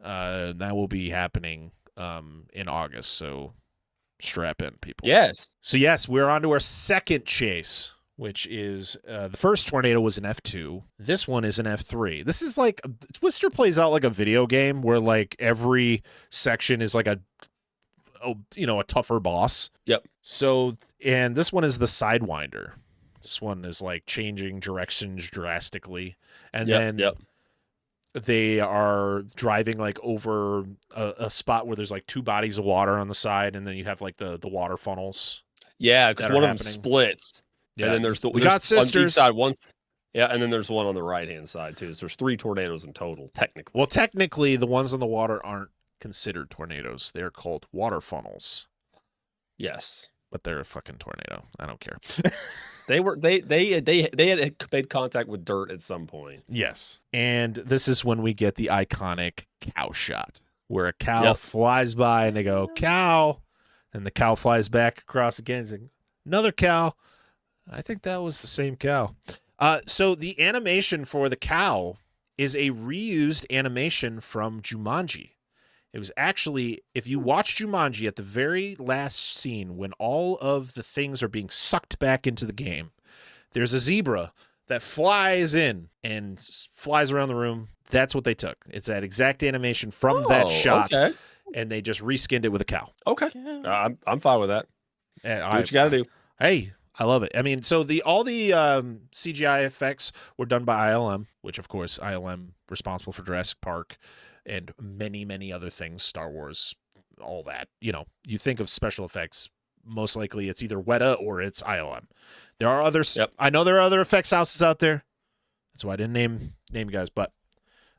That will be happening in August, so strap in, people. Yes. So yes, we're on to our second chase, which is the first tornado was an F2. This one is an F3. This is like Twister plays out like a video game where like every section is like a tougher boss. Yep. So, and this one is the Sidewinder. This one is like changing directions drastically. And then they are driving like over a spot where there's like two bodies of water on the side. And then you have like the water funnels. Yeah, because one of them splits. Yeah, and then there's we got sisters. On each side once. Yeah, and then there's one on the right-hand side, too. So there's 3 tornadoes in total, technically. Well, technically, the ones on the water aren't considered tornadoes. They're called water funnels. Yes. But they're a fucking tornado. I don't care. They had made contact with dirt at some point. Yes. And this is when we get the iconic cow shot, where a cow flies by and they go, cow. And the cow flies back across again and says, another cow. I think that was the same cow. So the animation for the cow is a reused animation from Jumanji. It was actually, if you watch Jumanji at the very last scene, when all of the things are being sucked back into the game, there's a zebra that flies in and flies around the room. That's what they took. It's that exact animation from that shot, and they just reskinned it with a cow. Okay. I'm fine with that. Do what you got to do. Hey, I love it. I mean, so all the CGI effects were done by ILM, which, of course, ILM responsible for Jurassic Park and many, many other things, Star Wars, all that. You know, you think of special effects, most likely it's either Weta or it's ILM. There are others. Yep. I know there are other effects houses out there. That's why I didn't name you guys, but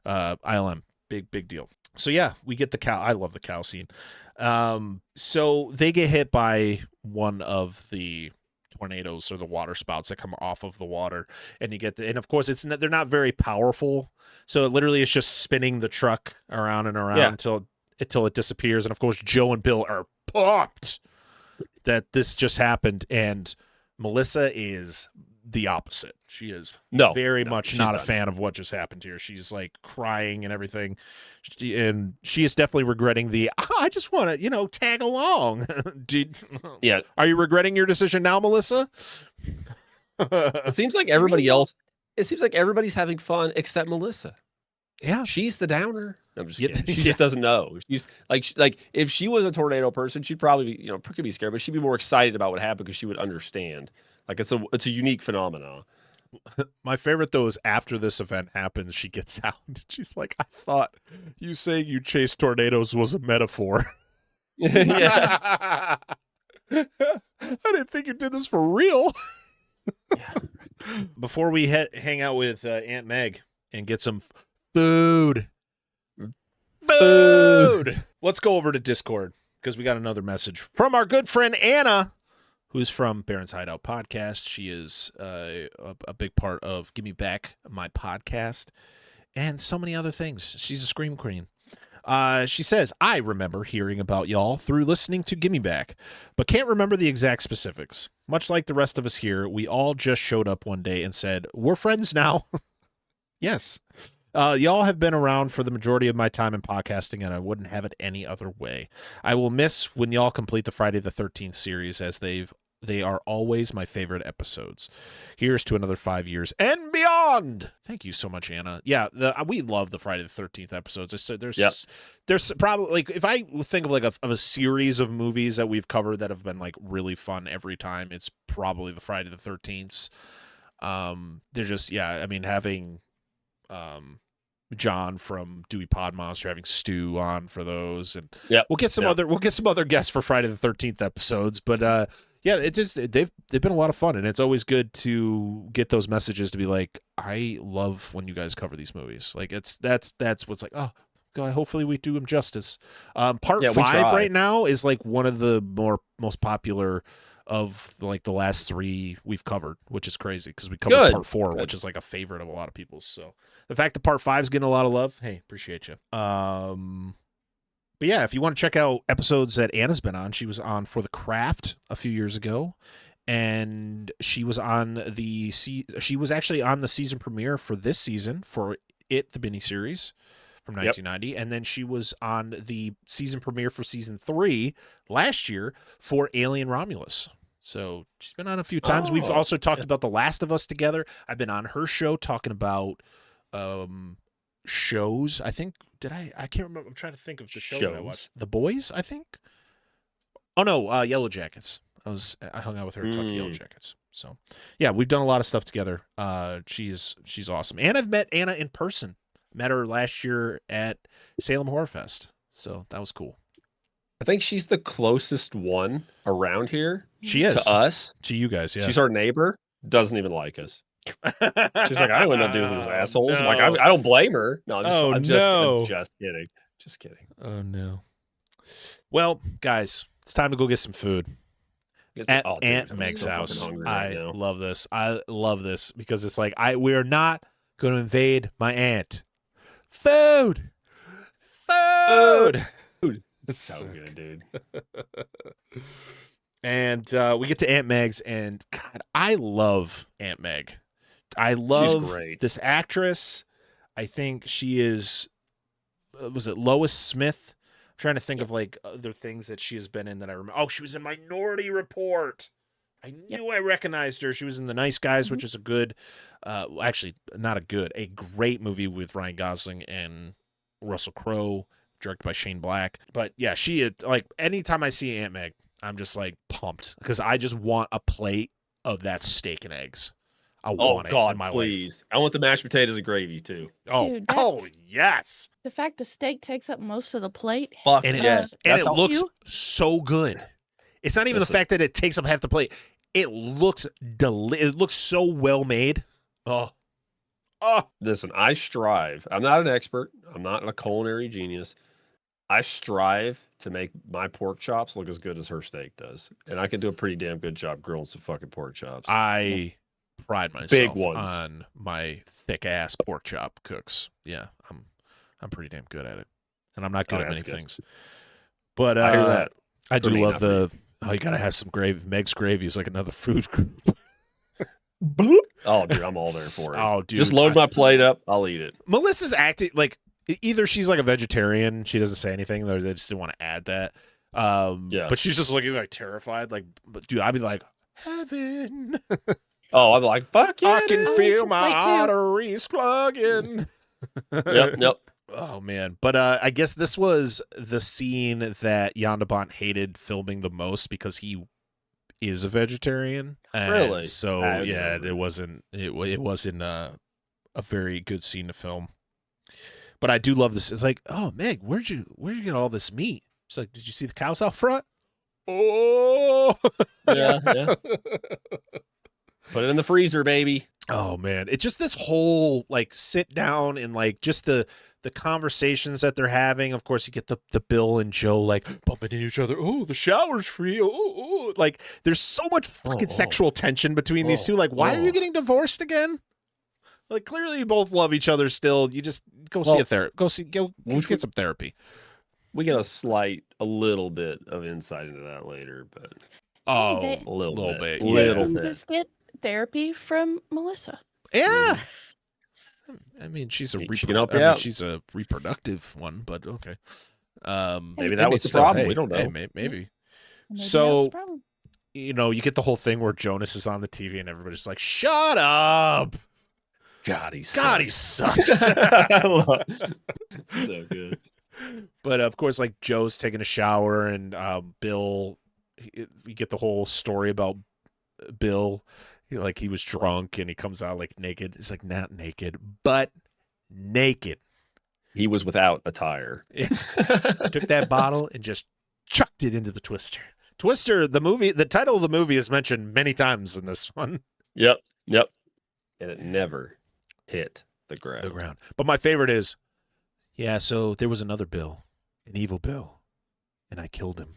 ILM, big deal. So yeah, we get the cow. I love the cow scene. So they get hit by one of the tornadoes or the water spouts that come off of the water, and you get and of course they're not very powerful, so it literally is just spinning the truck around and around until it disappears. And of course Joe and Bill are pumped that this just happened, and Melissa is the opposite. She is very much not a fan of what just happened here. She's like crying and everything, and she is definitely regretting I just want to tag along. Are you regretting your decision now, Melissa? It seems like everybody else. It seems like everybody's having fun except Melissa. Yeah, she's the downer. I'm just kidding. She just doesn't know. She's like if she was a tornado person, she'd probably be, could be scared, but she'd be more excited about what happened because she would understand. Like it's a unique phenomenon. My favorite though is after this event happens, she gets out and she's like, I thought you saying you chase tornadoes was a metaphor. Yes. I didn't think you did this for real. Before we hang out with Aunt Meg and get some food, let's go over to Discord because we got another message from our good friend Anna, who's from Baron's Hideout Podcast. She is a big part of Give Me Back, my podcast, and so many other things. She's a scream queen. She says, I remember hearing about y'all through listening to Give Me Back, but can't remember the exact specifics. Much like the rest of us here, we all just showed up one day and said, we're friends now. Yes. Y'all have been around for the majority of my time in podcasting, and I wouldn't have it any other way. I will miss when y'all complete the Friday the 13th series, as they've They are always my favorite episodes. Here's to another 5 years and beyond. Thank you so much, Anna. Yeah, we love the Friday the 13th episodes. There's probably, like, if I think of like a series of movies that we've covered that have been like really fun every time, it's probably the Friday the 13th. They're just, I mean, having John from Dewey Pod Monster, having Stu on for those, and we'll get some other guests for Friday the 13th episodes, but they've been a lot of fun, and it's always good to get those messages to be like, I love when you guys cover these movies. Like that's what's like, oh God, hopefully we do them justice. Part 5 right now is like one of the most popular of like the last 3 we've covered, which is crazy because we covered part 4, which is like a favorite of a lot of people's. So the fact that part 5 is getting a lot of love, hey, appreciate you. But yeah, if you want to check out episodes that Anna's been on, she was on For the Craft a few years ago, and she was on she was actually on the season premiere for this season for It, the miniseries from 1990, and then she was on the season premiere for season 3 last year for Alien Romulus. So she's been on a few times. We've also talked about The Last of Us together. I've been on her show talking about shows. I think I can't remember. I'm trying to think of the show that I watched. The Boys, I think. Oh no, Yellow Jackets. I hung out with her talking Yellow Jackets. So yeah, we've done a lot of stuff together. She's awesome. And I've met Anna in person. Met her last year at Salem Horror Fest. So that was cool. I think she's the closest one around here. She is to us. To you guys, yeah. She's our neighbor. Doesn't even like us. She's like, I don't want to do with these assholes. No. Like, I don't blame her. No, I'm just kidding. Just kidding. Oh no. Well, guys, it's time to go get some food. At Aunt Meg's house. I love this. I love this because it's like we're not going to invade my aunt. Food. It's so good, dude. And we get to Aunt Meg's, and God, I love Aunt Meg. I love this actress. I think she is, was it Lois Smith? I'm trying to think of like other things that she has been in that I remember. Oh, she was in Minority Report. I knew I recognized her. She was in The Nice Guys, which is a good, actually not a great movie with Ryan Gosling and Russell Crowe, directed by Shane Black. But yeah, she is, like, anytime I see Aunt Meg, I'm just like pumped because I just want a plate of that steak and eggs. I want it in my life. I want the mashed potatoes and gravy too. Dude, yes. The fact the steak takes up most of the plate. Fuck and yes. And it looks so good. It's not even the fact that it takes up half the plate. It looks it looks so well made. Oh. Listen, I strive. I'm not an expert. I'm not a culinary genius. I strive to make my pork chops look as good as her steak does. And I can do a pretty damn good job grilling some fucking pork chops. I pride myself on my thick ass pork chop cooks. Yeah, I'm pretty damn good at it. And I'm not good at many things. But I hear that. I do love you gotta have some gravy. Meg's gravy is like another food group. Oh, dude, I'm all there for it. Oh, dude. Just load my plate up. I'll eat it. Melissa's acting like either she's like a vegetarian, she doesn't say anything, or they just didn't want to add that. But she's just looking like terrified. Like, dude, I'd be like, heaven. Oh, I'm like, fuck yeah. I can feel my arteries plugging. Yep. Oh man. But I guess this was the scene that Jan de Bont hated filming the most because he is a vegetarian. Really? So it wasn't a very good scene to film. But I do love this. It's like, oh Meg, where'd you get all this meat? It's like, did you see the cows out front? Oh yeah. Put it in the freezer, baby. Oh man, it's just this whole like sit down and like just the conversations that they're having. Of course, you get the Bill and Joe like bumping into each other. Oh, the shower's free. Oh. Like there's so much fucking sexual tension between these two. Like, why are you getting divorced again? Like clearly you both love each other still. You just go see a therapist. Go get some therapy. We get a little bit of insight into that later, but a little bit. Just get therapy from Melissa. Yeah. I mean, she's a reproductive one, but okay. Maybe that was the problem. We don't know. Maybe. So, you know, you get the whole thing where Jonas is on the TV and everybody's like, "Shut up." God, he sucks. So good. But of course, like Joe's taking a shower, and Bill, you get the whole story about Bill. Like he was drunk and he comes out like naked. It's like not naked, but naked. He was without attire. Took that bottle and just chucked it into the Twister. Twister, the movie, the title of the movie is mentioned many times in this one. Yep. And it never hit the ground. But my favorite is, yeah, so there was another Bill, an evil Bill, and I killed him.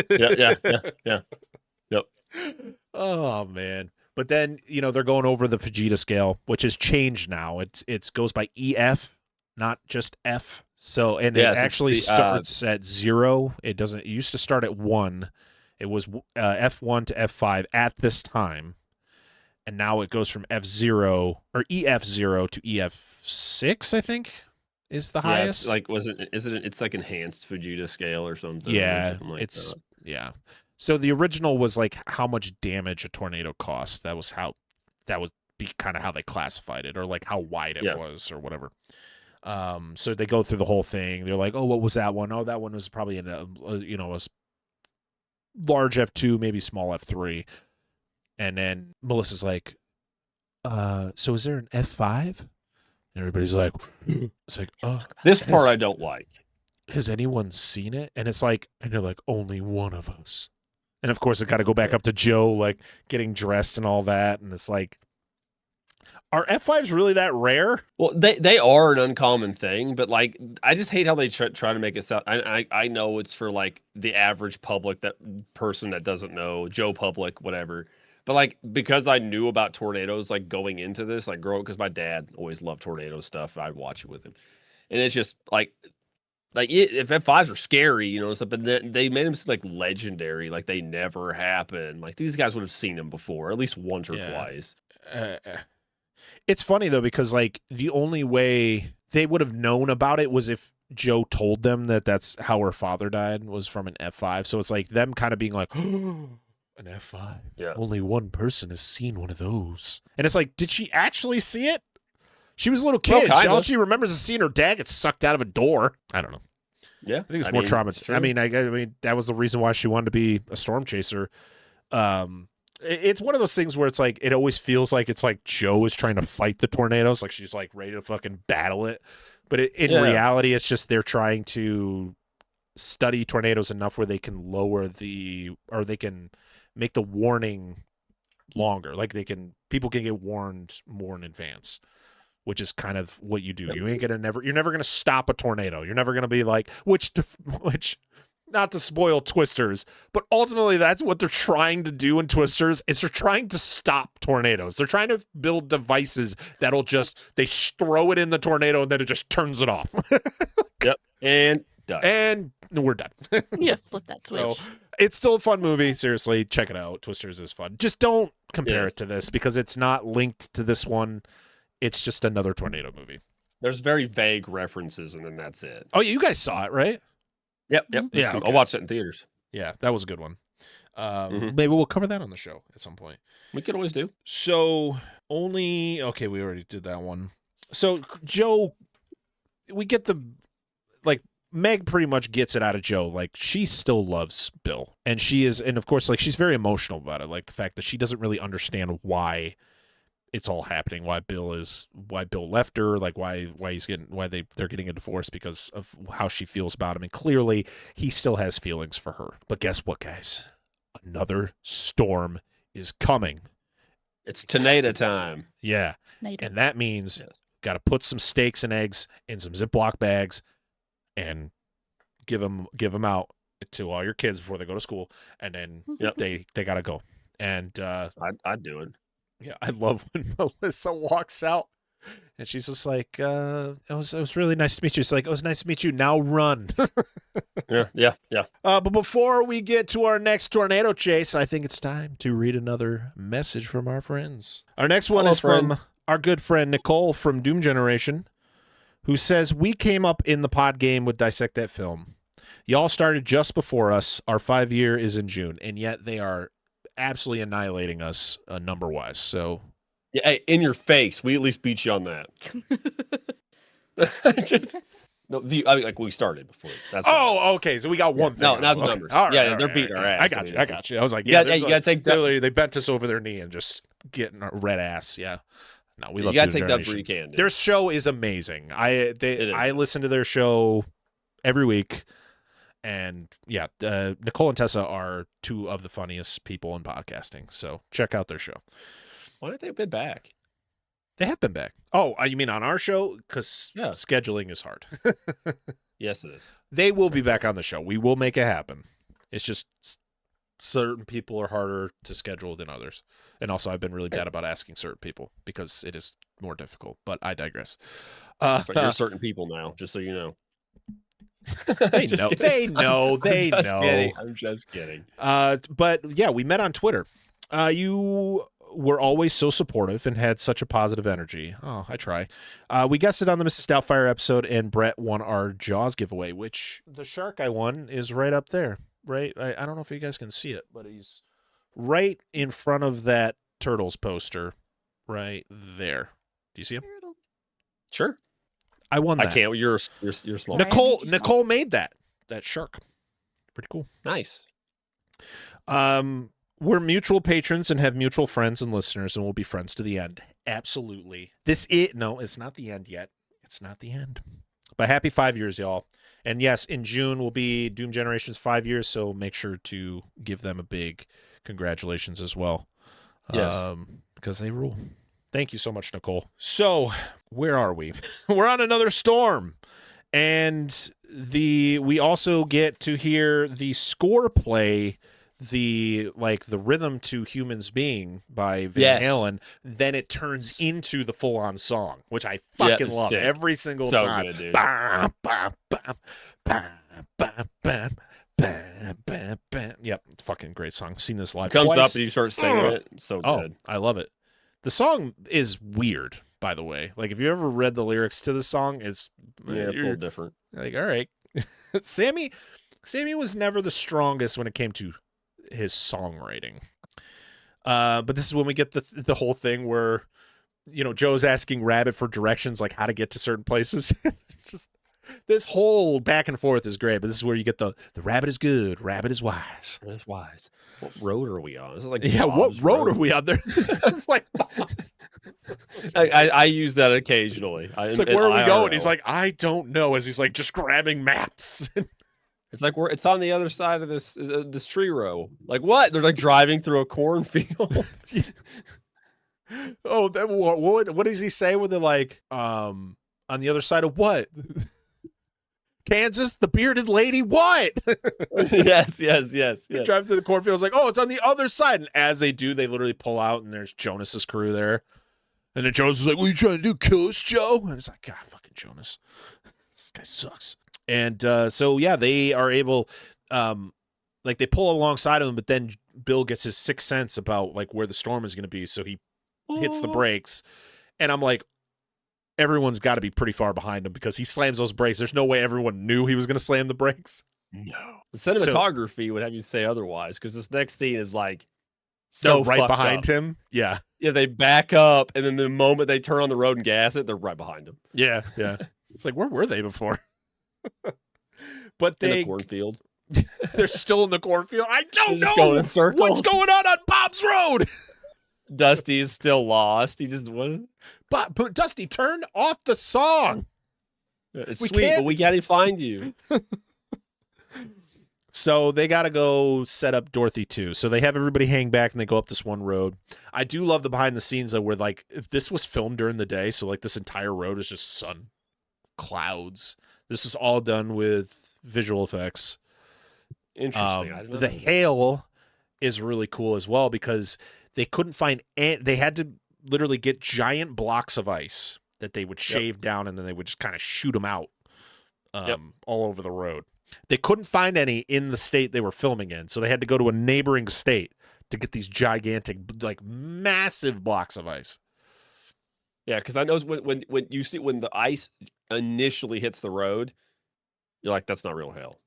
Yeah. Yep. Oh, man. But then, you know, they're going over the Vegeta scale, which has changed now. It goes by EF, not just F. So, and Yes, it actually starts at 0. It used to start at 1. It was F1 to F5 at this time. And now it goes from F0 or EF0 to EF6, I think, is the highest. It's like it's like enhanced Vegeta scale or something. Yeah, or something like it's that. yeah. So the original was like how much damage a tornado cost. That would be kind of how they classified it, or like how wide it was, or whatever. So they go through the whole thing. They're like, "Oh, what was that one? Oh, that one was probably in a large F2, maybe small F3." And then Melissa's like, "So is there an F5?" And everybody's like, "It's like, oh, this part I don't like. Has anyone seen it?" And it's like, and they're like, "Only one of us." And of course, it got to go back up to Joe, like getting dressed and all that. And it's like, are F5s really that rare? Well, they are an uncommon thing, but like I just hate how they try to make it sound. I know it's for like the average public, that person that doesn't know, Joe Public, whatever. But like, because I knew about tornadoes, like going into this, like growing, because my dad always loved tornado stuff, and I'd watch it with him. And it's just like if F5s are scary, you know, stuff, but they made them seem like legendary, like they never happened. Like these guys would have seen them before, at least once or twice. It's funny though, because like the only way they would have known about it was if Joe told them that that's how her father died, was from an F5. So it's like them kind of being like, oh, an F5. Yeah. Only one person has seen one of those. And it's like, did she actually see it? She was a little kid. All she remembers is seeing her dad get sucked out of a door. I don't know. Yeah. I think it's more traumatizing. I mean, that was the reason why she wanted to be a storm chaser. It's one of those things where it's like, it always feels like it's like Joe is trying to fight the tornadoes. Like she's like ready to fucking battle it. But in reality, it's just they're trying to study tornadoes enough where they can they can make the warning longer. Like people can get warned more in advance, which is kind of what you do. You're never going to stop a tornado. You're never going to be like, which not to spoil Twisters, but ultimately that's what they're trying to do in Twisters. Is they're trying to stop tornadoes. They're trying to build devices that'll they throw it in the tornado and then it just turns it off. Yep. And done. And we're done. Yeah, flip that switch. So it's still a fun movie. Seriously, check it out. Twisters is fun. Just don't compare it to this, because it's not linked to this one. It's just another tornado movie. There's very vague references, and then that's it. Oh, yeah, you guys saw it, right? Yep. Yeah, I watched it in theaters. Yeah, that was a good one. Maybe we'll cover that on the show at some point. We could always do. So we already did that one. So Joe, we get Meg pretty much gets it out of Joe. Like, she still loves Bill, and of course, like, she's very emotional about it. Like the fact that she doesn't really understand why it's all happening, why Bill left her, like why they're getting a divorce, because of how she feels about him. And clearly he still has feelings for her. But guess what, guys? Another storm is coming. It's tornado time. Yeah. And that means got to put some steaks and eggs in some Ziploc bags and give them out to all your kids before they go to school. And then they got to go. And I'd do it. Yeah, I love when Melissa walks out and she's just like, it was really nice to meet you. It's like, it was nice to meet you. Now run. Yeah. But before we get to our next tornado chase, I think it's time to read another message from our friends. Our next one is from our good friend Nicole from Doom Generation, who says, we came up in the pod game with Dissect That Film. Y'all started just before us. Our 5-year is in June, and yet they are absolutely annihilating us number wise. So Yeah, hey, in your face. We at least beat you on that. No, I mean, like we started before. That's okay. So we got one thing. No, wrong. not Okay. numbers. All right, Yeah, all they're right, beating our okay. ass. I got you. I got you. I was like, you yeah, gotta take that. they bent us over their knee and just getting a red ass. Yeah. No, we love You gotta Two take that Generation. where you can. Dude. Their show is amazing. I is. listen to their show every week, and yeah, Nicole and Tessa are two of the funniest people in podcasting. So check out their show. Why don't they been back? They have been back. Oh, you mean on our show? Because scheduling is hard. Yes, it is. They will be back on the show. We will make it happen. It's just certain people are harder to schedule than others. And also, I've been really bad about asking certain people because it is more difficult. But I digress. But you're certain people now, just so you know. They know. They know. They know. Kidding. I'm just kidding. But yeah, we met on Twitter. You were always so supportive and had such a positive energy. Oh, I try. We guested on the Mrs. Doubtfire episode, and Brett won our Jaws giveaway, which the shark I won is right up there. Right? I don't know if you guys can see it, but he's right in front of that Turtles poster right there. Do you see him? Sure. I won that. I can't. You're small. Nicole made that shark. Pretty cool. Nice. We're mutual patrons and have mutual friends and listeners, and we'll be friends to the end. Absolutely. No, it's not the end yet. It's not the end. But happy 5 years, y'all. And yes, in June will be Doom Generation's 5 years, so make sure to give them a big congratulations as well. Yes. Because they rule. Thank you so much, Nicole. So, where are we? We're on another storm. And we also get to hear the score play the rhythm to Humans Being by Van Halen, then it turns into the full-on song, which I fucking love every single time. Good, dude. Bam, bam, bam, bam, bam, bam, bam, bam, bam. Yep, it's a fucking great song. I've seen this live. It comes twice. up and you start singing it. It's so good. I love it. The song is weird, by the way. Like, if you ever read the lyrics to the song, it's a little different. Like, all right. Sammy was never the strongest when it came to his songwriting. But this is when we get the whole thing where, Joe's asking Rabbit for directions, like how to get to certain places. It's just, this whole back and forth is great, but this is where you get the Rabbit is good, Rabbit is wise. Rabbit is wise. What road are we on? This is like what road are we on there? It's like I use that occasionally. It's like, where are we going? He's like, I don't know, as he's like just grabbing maps. It's like it's on the other side of this tree row. Like what? They're like driving through a cornfield. Oh, what does he say? Where they're like, on the other side of what? Kansas, the bearded lady. What? Yes. They drive through the cornfield. It's like, oh, it's on the other side. And as they do, they literally pull out, and there's Jonas's crew there. And then Jonas is like, "What are you trying to do? Kill us, Joe?" And it's like, God, fucking Jonas. This guy sucks. And so yeah, they are able, they pull alongside of him, but then Bill gets his sixth sense about like where the storm is going to be, so he hits the brakes, and I'm like, everyone's got to be pretty far behind him because he slams those brakes. There's no way everyone knew he was going to slam the brakes. No, the cinematography would have you say otherwise, because this next scene is like so right behind up. him. Yeah, they back up, and then the moment they turn on the road and gas it, they're right behind him. Yeah. It's like, where were they before? But in the cornfield. They're still in the cornfield. I don't know going in circles. What's going on Bob's Road. Dusty is still lost. He just wasn't. But Dusty, turn off the song. It's sweet, but we gotta find you. So they got to go set up Dorothy too. So they have everybody hang back and they go up this one road. I do love the behind the scenes though, where like if this was filmed during the day, so like this entire road is just sun, clouds. This is all done with visual effects. Interesting. The hail is really cool as well because they couldn't find. They had to literally get giant blocks of ice that they would shave down, and then they would just kind of shoot them out all over the road. They couldn't find any in the state they were filming in, so they had to go to a neighboring state to get these gigantic, like massive blocks of ice. Yeah, because I know when you see when the ice initially hits the road, you're like, that's not real hail.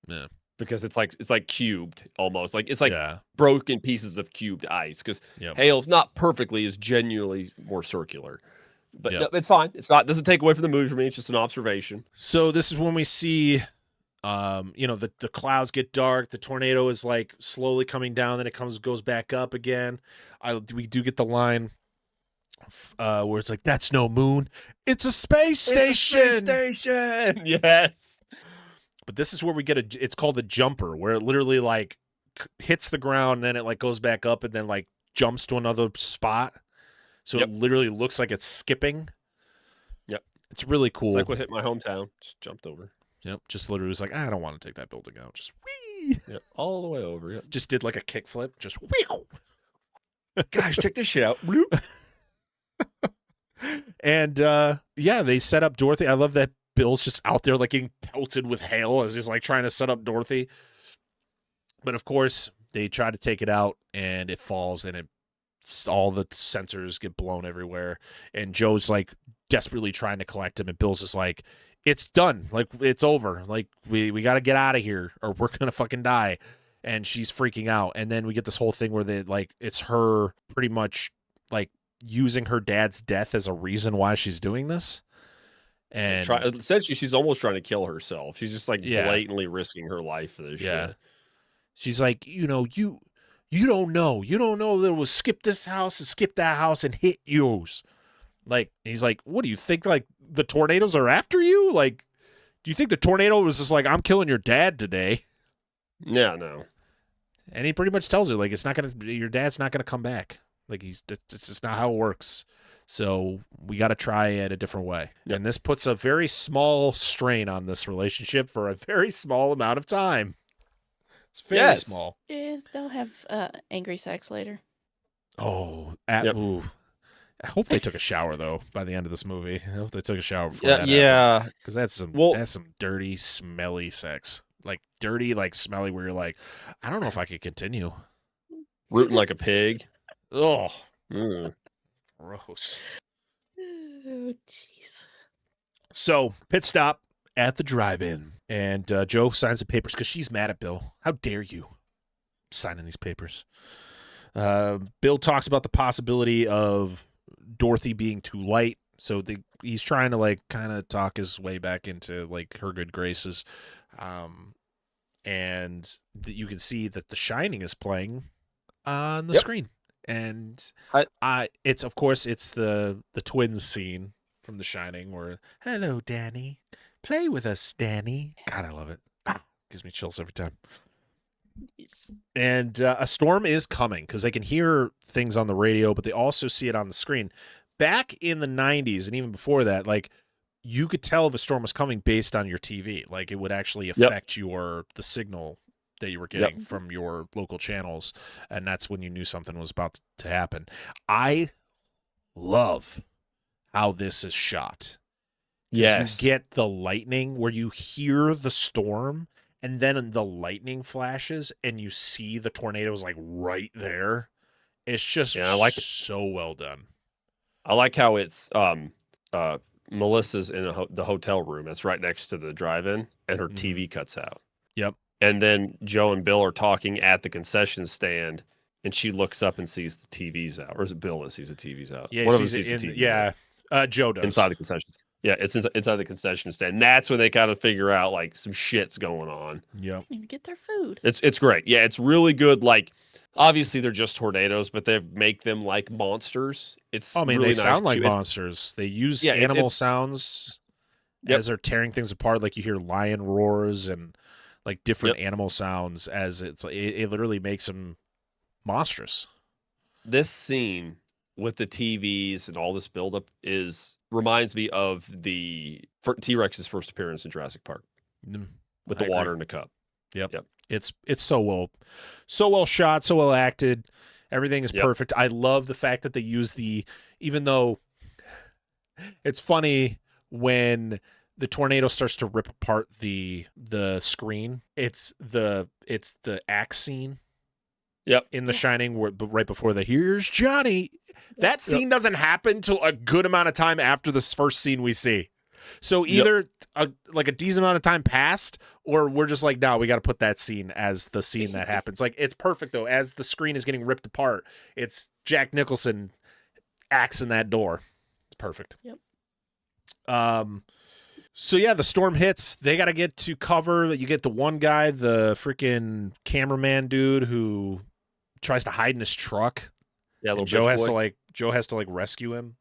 Yeah. because it's like cubed almost. Like it's like Yeah. broken pieces of cubed ice because Yep. hail's not perfectly, is genuinely more circular. But Yep. no, it's fine. It's not, doesn't take away from the movie for me. It's just an observation. So this is when we see, the clouds get dark. The tornado is like slowly coming down. Then it goes back up again. We do get the line where it's like, "That's no moon. It's a space station." Station. Yes. But this is where we get it's called a jumper, where it literally like hits the ground and then it like goes back up and then like jumps to another spot. So Yep. it literally looks like it's skipping. Yep. It's really cool. It's like what hit my hometown. Just jumped over. Yep. Just literally was like, I don't want to take that building out. Just whee. Yep. All the way over. Yep. Just did like a kickflip. Just whee. Guys, check this shit out. Bloop. And they set up Dorothy. I love that Bill's just out there like getting pelted with hail as he's like trying to set up Dorothy. But of course, they try to take it out and it falls and all the sensors get blown everywhere. And Joe's like desperately trying to collect him. And Bill's just like, it's done. Like, it's over. Like, we got to get out of here or we're going to fucking die. And she's freaking out. And then we get this whole thing where it's her pretty much like using her dad's death as a reason why she's doing this. And Essentially, she's almost trying to kill herself. She's just like Yeah. blatantly risking her life for this shit. She's like, you don't know. You don't know that it was skip this house and skip that house and hit yours. Like, he's like, what do you think? Like, the tornadoes are after you? Like, do you think the tornado was just like, I'm killing your dad today? Yeah, no. And he pretty much tells her, like, your dad's not going to come back. Like, it's just not how it works. So we got to try it a different way. Yep. And this puts a very small strain on this relationship for a very small amount of time. It's very small. Yeah, they'll have angry sex later. Oh, Yep. ooh. I hope they took a shower though by the end of this movie. I hope they took a shower before Yeah, that. yeah. Because that's some dirty, smelly sex. Like dirty, like smelly, where you're like, I don't know if I could continue. Rooting like a pig. Oh, gross. Oh, jeez. So pit stop at the drive-in, and Joe signs the papers because she's mad at Bill. How dare you signing these papers? Bill talks about the possibility of Dorothy being too light, so he's trying to like kind of talk his way back into like her good graces. And you can see that The Shining is playing on the screen, and it's of course it's the twins scene from The Shining where, hello Danny, play with us Danny. God, I love it. Gives me chills every time. And a storm is coming because they can hear things on the radio, but they also see it on the screen. Back in the 90s and even before that, like, you could tell if a storm was coming based on your TV. Like, it would actually affect the signal that you were getting from your local channels, and that's when you knew something was about to happen. I love how this is shot. Yes. You get the lightning where you hear the storm, and then the lightning flashes, and you see the tornadoes like right there. It's just I like it. So well done. I like how it's Melissa's in the hotel room. It's right next to the drive-in, and her TV cuts out. Yep. And then Joe and Bill are talking at the concession stand, and she looks up and sees the TV's out. Or is it Bill that sees the TV's out? Yeah, One of sees them it sees the in, TV yeah. out. Joe does. Inside the concession stand. Yeah, it's inside the concession stand. And that's when they kind of figure out like some shit's going on. Yep. And get their food. It's great. Yeah, it's really good. Like, obviously they're just tornadoes, but they make them like monsters. It's I mean, really they nice, sound like cute. monsters. They use Yeah, animal it's sounds Yep. as they're tearing things apart. Like you hear lion roars and like different animal sounds as it literally makes them monstrous. This scene with the TVs and all this buildup reminds me of the T-Rex's first appearance in Jurassic Park with the water in the cup. Yep. Yep. It's so well shot, so well acted. Everything is perfect. I love the fact that they use even though it's funny when the tornado starts to rip apart the screen. It's the axe scene. Yep. In The Shining, right before here's Johnny. That scene doesn't happen till a good amount of time after this first scene we see. So either like a decent amount of time passed, or we're just like, no, we got to put that scene as the scene that happens. Like, it's perfect though. As the screen is getting ripped apart, it's Jack Nicholson axing that door. It's perfect. Yep. So yeah, the storm hits. They got to get to cover. You get the one guy, the freaking cameraman dude, who tries to hide in his truck. Yeah, and Joe has to rescue him.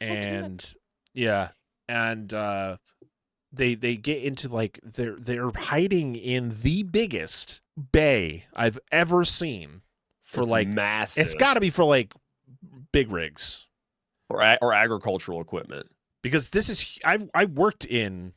And they get into like they're hiding in the biggest bay I've ever seen for it's like massive. It's got to be for like big rigs or agricultural equipment. Because this is I worked in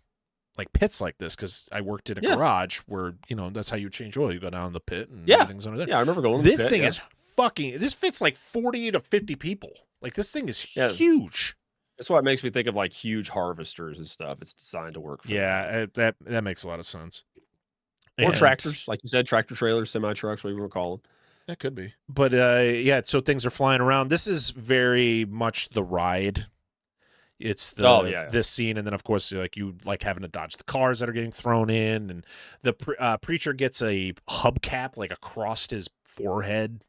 like pits like this because I worked in a garage where, you know, that's how you change oil. You go down the pit and everything's under there. Yeah, I remember going. This thing is this fits like 40 to 50 people. Like, this thing is huge. That's why it makes me think of like huge harvesters and stuff. It's designed to work for them. That makes a lot of sense. Or tractors, like you said, tractor trailers, semi trucks, whatever you want to call them. That could be. But so things are flying around. This is very much the ride. It's this scene, and then of course you having to dodge the cars that are getting thrown in, and the preacher gets a hubcap like across his forehead,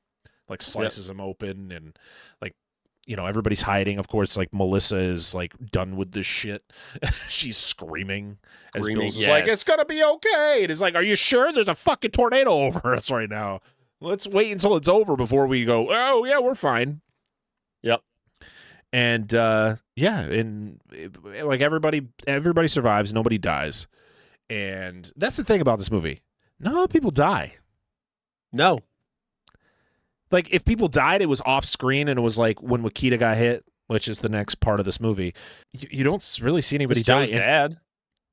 like slices him open, and like, you know, everybody's hiding. Of course, like Melissa is like done with this shit. She's screaming as Bill's is like, "It's gonna be okay." And it's like, "Are you sure? There's a fucking tornado over us right now. Let's wait until it's over before we go." "Oh yeah, we're fine." Yep. And like everybody survives, nobody dies. And that's the thing about this movie. Not a lot of people die. No. Like, if people died, it was off screen, and it was like when Wakita got hit, which is the next part of this movie. You don't really see anybody die. Joe's dad.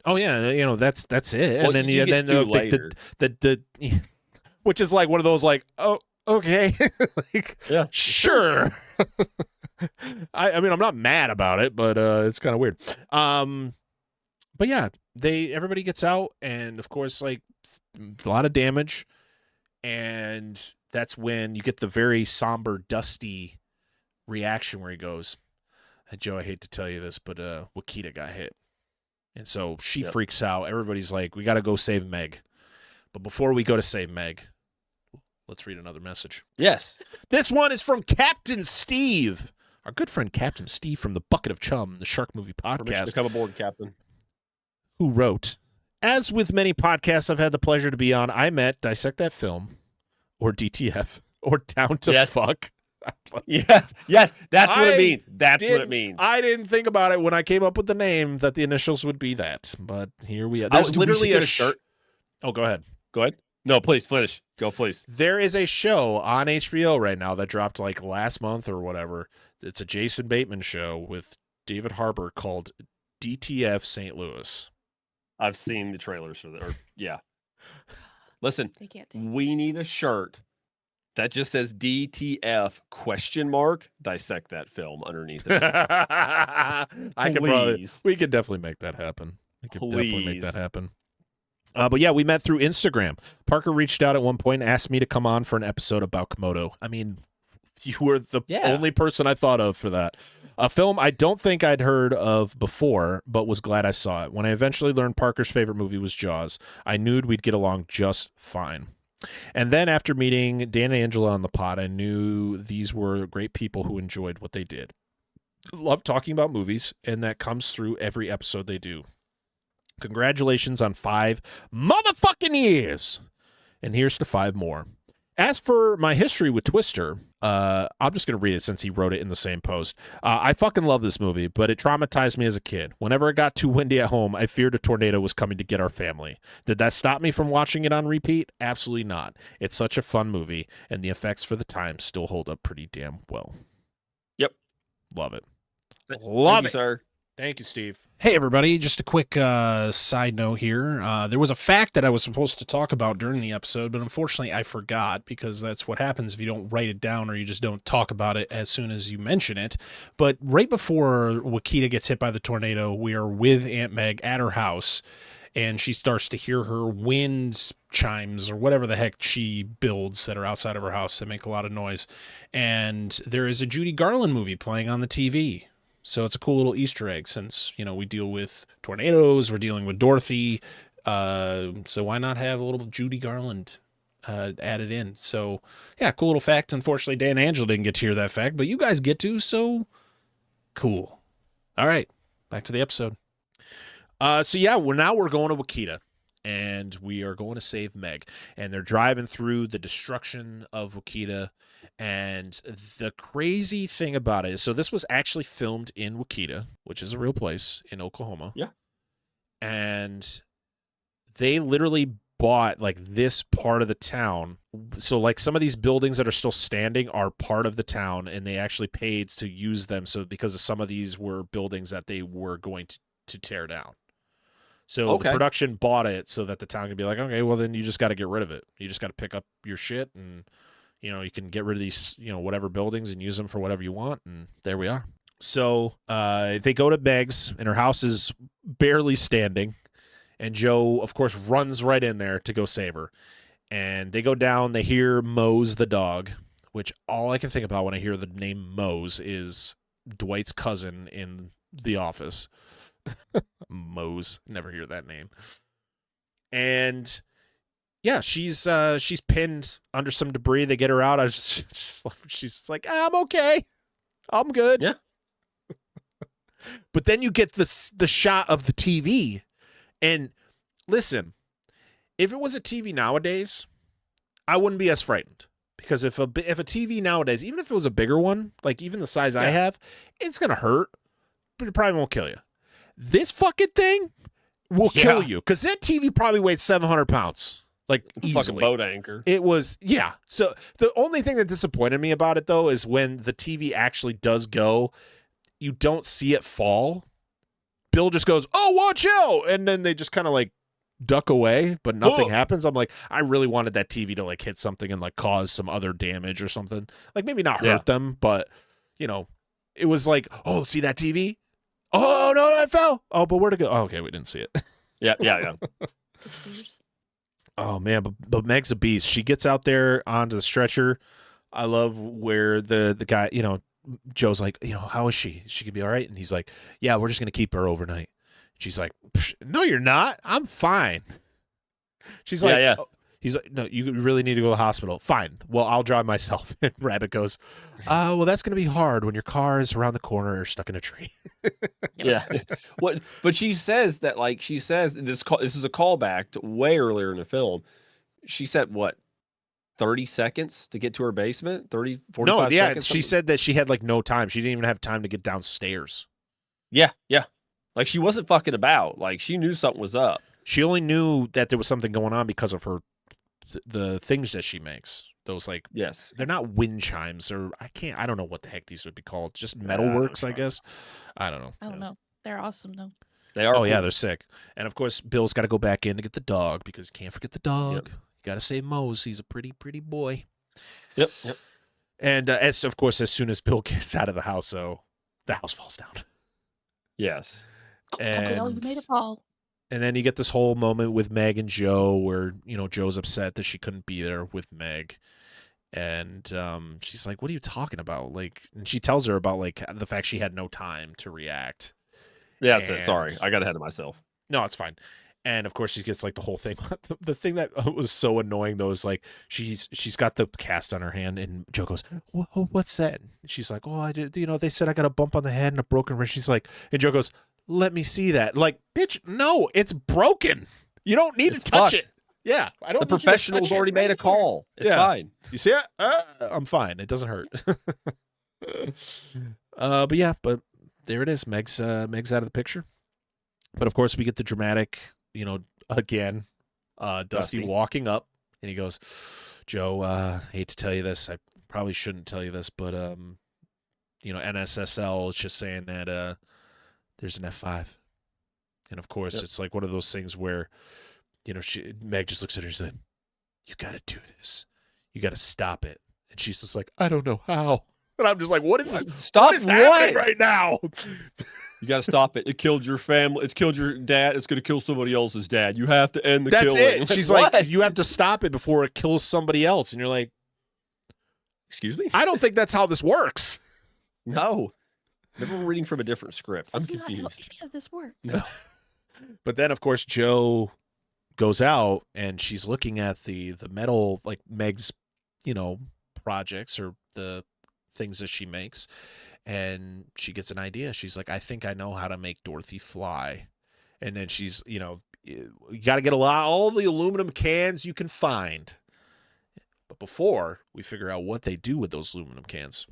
Oh yeah, you know, that's it. Well, and then the which is like one of those like, oh, okay. Like, yeah, sure. I mean, I'm not mad about it, but it's kind of weird. But yeah, everybody gets out, and of course, like, a lot of damage, and that's when you get the very somber, dusty reaction where he goes, "Joe, I hate to tell you this, but Wakita got hit," and so she freaks out. Everybody's like, "We got to go save Meg," but before we go to save Meg, let's read another message. Yes, this one is from Captain Steve. Our good friend Captain Steve from the Bucket of Chum, the Shark Movie Podcast. Come aboard, Captain. Who wrote, "As with many podcasts I've had the pleasure to be on, I met Dissect That Film, or DTF, or Down to Fuck." Yes, that's what it means. That's what it means. I didn't think about it when I came up with the name that the initials would be that, but here we are. There's literally a shirt. Oh, go ahead. Go ahead. No, please finish. Go, please. There is a show on HBO right now that dropped like last month or whatever. It's a Jason Bateman show with David Harbour called DTF St. Louis. I've seen the trailers for that. Listen, we need a shirt that just says DTF ? Dissect That Film underneath it. We could definitely make that happen. But yeah, we met through Instagram. Parker reached out at one point and asked me to come on for an episode about Komodo. I mean, you were the only person I thought of for that. A film I don't think I'd heard of before, but was glad I saw it. When I eventually learned Parker's favorite movie was Jaws, I knew we'd get along just fine. And then after meeting Dan and Angela on the pod, I knew these were great people who enjoyed what they did. Love talking about movies, and that comes through every episode they do. Congratulations on 5 motherfucking years. And here's to 5 more. As for my history with Twister, I'm just going to read it since he wrote it in the same post. I fucking love this movie, but it traumatized me as a kid. Whenever it got too windy at home, I feared a tornado was coming to get our family. Did that stop me from watching it on repeat? Absolutely not. It's such a fun movie, and the effects for the time still hold up pretty damn well. Yep. Love it. Love it, sir. Thank you, Steve. Hey, everybody. Just a quick side note here. There was a fact that I was supposed to talk about during the episode, but unfortunately I forgot, because that's what happens if you don't write it down or you just don't talk about it as soon as you mention it. But right before Wakita gets hit by the tornado, we are with Aunt Meg at her house, and she starts to hear her wind chimes or whatever the heck she builds that are outside of her house that make a lot of noise. And there is a Judy Garland movie playing on the TV. So it's a cool little Easter egg since, we deal with tornadoes, we're dealing with Dorothy. So why not have a little Judy Garland added in? So, yeah, cool little fact. Unfortunately, Dan and Angela didn't get to hear that fact, but you guys get to, so cool. All right, back to the episode. So, yeah, we're going to Wakita, and we are going to save Meg. And they're driving through the destruction of Wakita. And the crazy thing about it is, so this was actually filmed in Wakita, which is a real place in Oklahoma. Yeah. And they literally bought like this part of the town. So like some of these buildings that are still standing are part of the town, and they actually paid to use them. So because of some of these were buildings that they were going to tear down. So the production bought it so that the town could be like, okay, well then you just got to get rid of it. You just got to pick up your shit, and you can get rid of these, whatever buildings and use them for whatever you want. And there we are. So they go to Meg's, and her house is barely standing. And Joe, of course, runs right in there to go save her. And they go down. They hear Mose the dog, which all I can think about when I hear the name Mose is Dwight's cousin in The Office. Mose. Never hear that name. And yeah, she's pinned under some debris. They get her out. She's like, I'm okay. I'm good. Yeah. But then you get the shot of the TV. And listen, if it was a TV nowadays, I wouldn't be as frightened. Because if a TV nowadays, even if it was a bigger one, like even the size I have, it's going to hurt, but it probably won't kill you. This fucking thing will kill you. Because that TV probably weighed 700 pounds. Like easily. Fucking boat anchor. It was, yeah. So the only thing that disappointed me about it, though, is when the TV actually does go, you don't see it fall. Bill just goes, oh, watch out. And then they just kind of like duck away, but nothing happens. I'm like, I really wanted that TV to like hit something and like cause some other damage or something. Like maybe not hurt them, but it was like, oh, see that TV? Oh, no, I fell. Oh, but where'd it go? Oh, okay, we didn't see it. Yeah. Oh, man, but Meg's a beast. She gets out there onto the stretcher. I love where the guy, Joe's like, how is she? Is she going to be all right? And he's like, yeah, we're just going to keep her overnight. She's like, no, you're not. I'm fine. She's like, yeah. Oh. He's like, no, you really need to go to the hospital. Fine. Well, I'll drive myself. And Rabbit goes, well, that's going to be hard when your car is around the corner or stuck in a tree. Yeah. But she says that, like, this is a callback to way earlier in the film. She said, 30 seconds to get to her basement? 30, 45 seconds? She said that she had, like, no time. She didn't even have time to get downstairs. Yeah. Like, she wasn't fucking about. Like, she knew something was up. She only knew that there was something going on because of her the things that she makes. Those, like, yes, they're not wind chimes, or I don't know what the heck these would be called. Just metalworks, I guess. I don't know. I don't know. They're awesome though. They are. Oh yeah, they're sick. And of course, Bill's got to go back in to get the dog because you can't forget the dog. Yep. You got to save Mose. He's a pretty boy. Yep. And as soon as Bill gets out of the house, the house falls down. Yes. And you made it fall. And then you get this whole moment with Meg and Joe where, Joe's upset that she couldn't be there with Meg. And she's like, what are you talking about? Like, and she tells her about, like, the fact she had no time to react. Yeah, that's it. Sorry. I got ahead of myself. No, it's fine. And, of course, she gets, like, the whole thing. The thing that was so annoying, though, is, like, she's got the cast on her hand, and Joe goes, what's that? And she's like, oh, I did, they said I got a bump on the head and a broken wrist. She's like, and Joe goes, let me see that. Like, bitch, no, it's broken. You don't need to touch it. Yeah, I don't. The professional's already made a call. It's fine. You see it? I'm fine. It doesn't hurt. But there it is. Meg's out of the picture. But of course, we get the dramatic, again, Dusty walking up, and he goes, Joe, hate to tell you this. I probably shouldn't tell you this, but NSSL is just saying that there's an F5. And of course, it's like one of those things where, Meg just looks at her and said, you got to do this. You got to stop it. And she's just like, I don't know how. And I'm just like, what is this? Stop what is happening right now? You got to stop it. It killed your family. It's killed your dad. It's going to kill somebody else's dad. You have to end the killing. That's it. She's like, you have to stop it before it kills somebody else. And you're like, excuse me? I don't think that's how this works. No. Maybe we're reading from a different script. I'm This is not how confused. any of this works. No. But then, of course, Joe goes out and she's looking at the metal, like Meg's, projects or the things that she makes. And she gets an idea. She's like, I think I know how to make Dorothy fly. And then she's, you got to get all the aluminum cans you can find. But before we figure out what they do with those aluminum cans,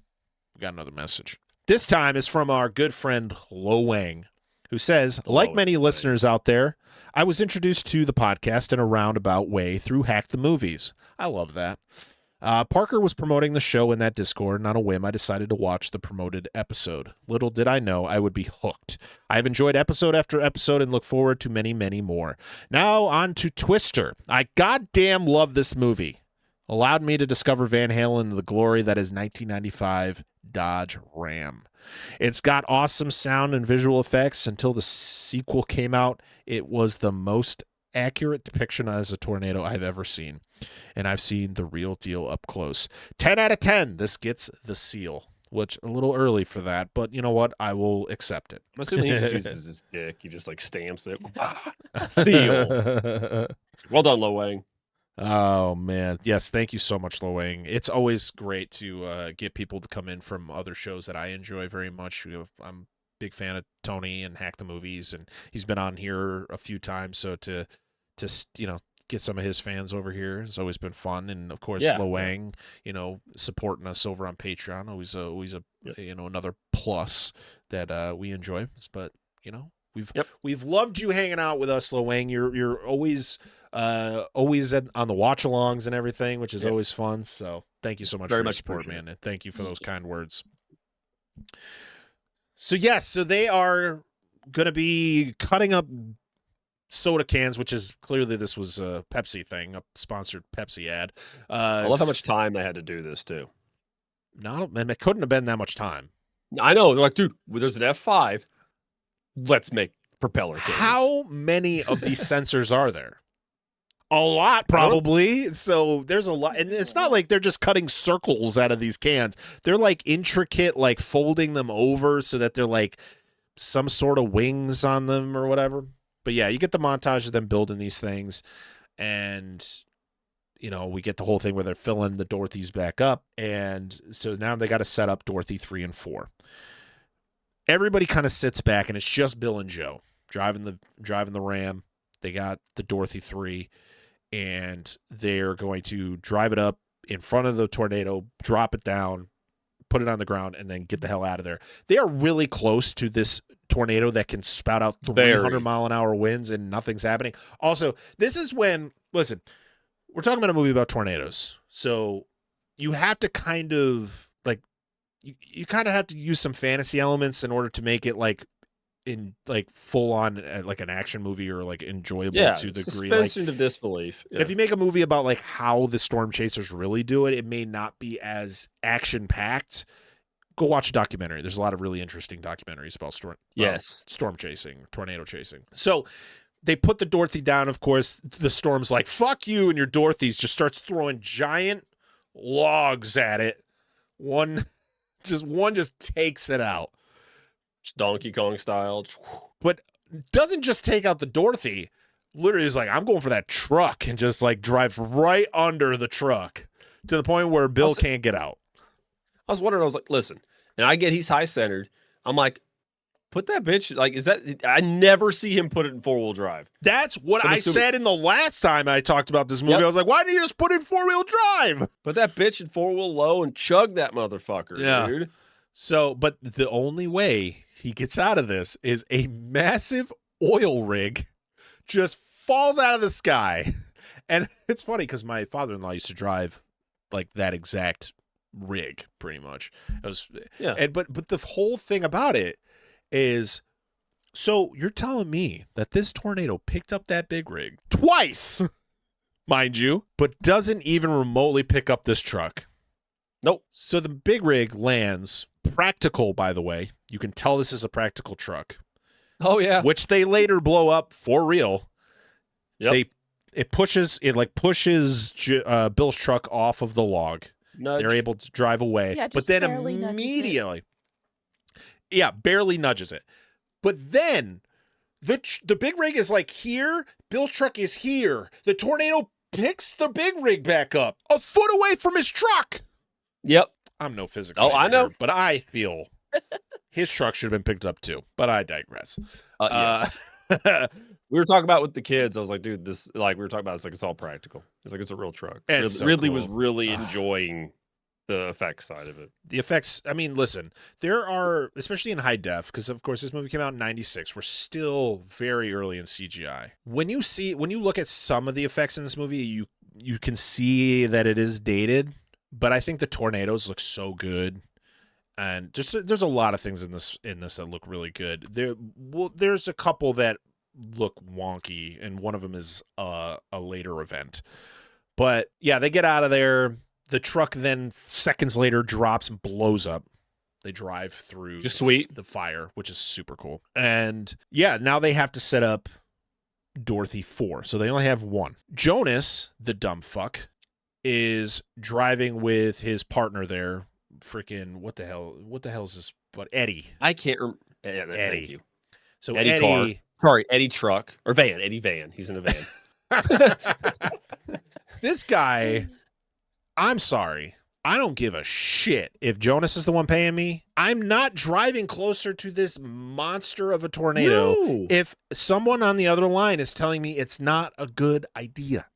we got another message. This time is from our good friend Lo Wang, who says, like many listeners out there, I was introduced to the podcast in a roundabout way through Hack the Movies. I love that. Parker was promoting the show in that Discord, and on a whim, I decided to watch the promoted episode. Little did I know I would be hooked. I have enjoyed episode after episode and look forward to many, many more. Now on to Twister. I goddamn love this movie. Allowed me to discover Van Halen and the glory that is 1995 Dodge Ram. It's got awesome sound and visual effects. Until the sequel came out, it was the most accurate depiction as a tornado I've ever seen. And I've seen the real deal up close. 10 out of 10. This gets the seal, which a little early for that, but you know what? I will accept it. I'm assuming he just uses his dick. He just like stamps it. Seal. Well done, Lo Wang. Oh, man. Yes, thank you so much, Lo Wang. It's always great to get people to come in from other shows that I enjoy very much. I'm a big fan of Tony and Hack the Movies, and he's been on here a few times, so to get some of his fans over here has always been fun. And, of course, Lo Wang, supporting us over on Patreon, always a another plus that we enjoy. But, we've loved you hanging out with us, Lo Wang. You're always on the watch-alongs and everything, which is always fun. So thank you so much for your support, man, and thank you for those kind words. So yes, so they are going to be cutting up soda cans, which is clearly this was a Pepsi thing, a sponsored Pepsi ad. I love how much time they had to do this too. And it couldn't have been that much time. I know. They're like, dude, there's an F5. Let's make propeller cans. How many of these sensors are there? A lot, probably. So there's a lot. And it's not like they're just cutting circles out of these cans. They're like intricate, like folding them over so that they're like some sort of wings on them or whatever. But yeah, you get the montage of them building these things. And, we get the whole thing where they're filling the Dorothys back up. And so now they got to set up Dorothy 3 and 4. Everybody kind of sits back, and it's just Bill and Joe driving the Ram. They got the Dorothy 3, and they're going to drive it up in front of the tornado, drop it down, put it on the ground, and then get the hell out of there. They are really close to this tornado that can spout out 300-mile-an-hour winds, and nothing's happening. Also, this is when, listen, we're talking about a movie about tornadoes, so you have to kind of, like, you kind of have to use some fantasy elements in order to make it, like, in like full on like an action movie or like enjoyable to the degree. Suspension of disbelief. If you make a movie about like how the storm chasers really do it, it may not be as action packed. Go watch a documentary. There's a lot of really interesting documentaries about storm chasing, tornado chasing. So they put the Dorothy down. Of course, the storm's like, fuck you and your Dorothy's, just starts throwing giant logs at it. One just takes it out. Donkey Kong style. But doesn't just take out the Dorothy. Literally is like, I'm going for that truck, and just like drive right under the truck to the point where Bill can't get out. I was wondering, I was like, listen, and I get he's high centered. I'm like, put that bitch, like, is that, I never see him put it in 4-wheel drive. That's what I said in the last time I talked about this movie. I was like, why didn't you just put it in 4-wheel drive? Put that bitch in 4-wheel low and chug that motherfucker, dude. So, but the only way he gets out of this is a massive oil rig just falls out of the sky. And it's funny because my father-in-law used to drive like that exact rig pretty much. It was, but the whole thing about it is, so you're telling me that this tornado picked up that big rig twice, mind you, but doesn't even remotely pick up this truck. Nope. So the big rig lands, practical, by the way. You can tell this is a practical truck. Oh yeah. Which they later blow up for real. Yep. It pushes Bill's truck off of the log. Nudge. They're able to drive away. Yeah, but then barely immediately Yeah, barely nudges it. But then the big rig is like here. Bill's truck is here. The tornado picks the big rig back up a foot away from his truck. Yep. I'm no physics. Oh, I know. But I feel his truck should have been picked up too. But I digress. Yes. We were talking about with the kids. I was like, dude, this, like, we were talking about, it's like, it's all practical. It's like, it's a real truck. Ridley was really enjoying the effects side of it. The effects, I mean, listen, there are, especially in high def, because of course this movie came out in 96. We're still very early in CGI. When you look at some of the effects in this movie, you can see that it is dated, but I think the tornadoes look so good. And just there's a lot of things in this that look really good. There's a couple that look wonky, and one of them is a later event. But yeah, they get out of there. The truck then seconds later drops and blows up. They drive through the fire, which is super cool. And yeah, now they have to set up Dorothy 4. So they only have one. Jonas, the dumb fuck, is driving with his partner there. Freaking what the hell is this? But Eddie. I can't remember. Eddie. Thank you. So Eddie car. Sorry, Eddie truck or van. Eddie van. He's in a van. This guy, I'm sorry. I don't give a shit if Jonas is the one paying me. I'm not driving closer to this monster of a tornado if someone on the other line is telling me it's not a good idea.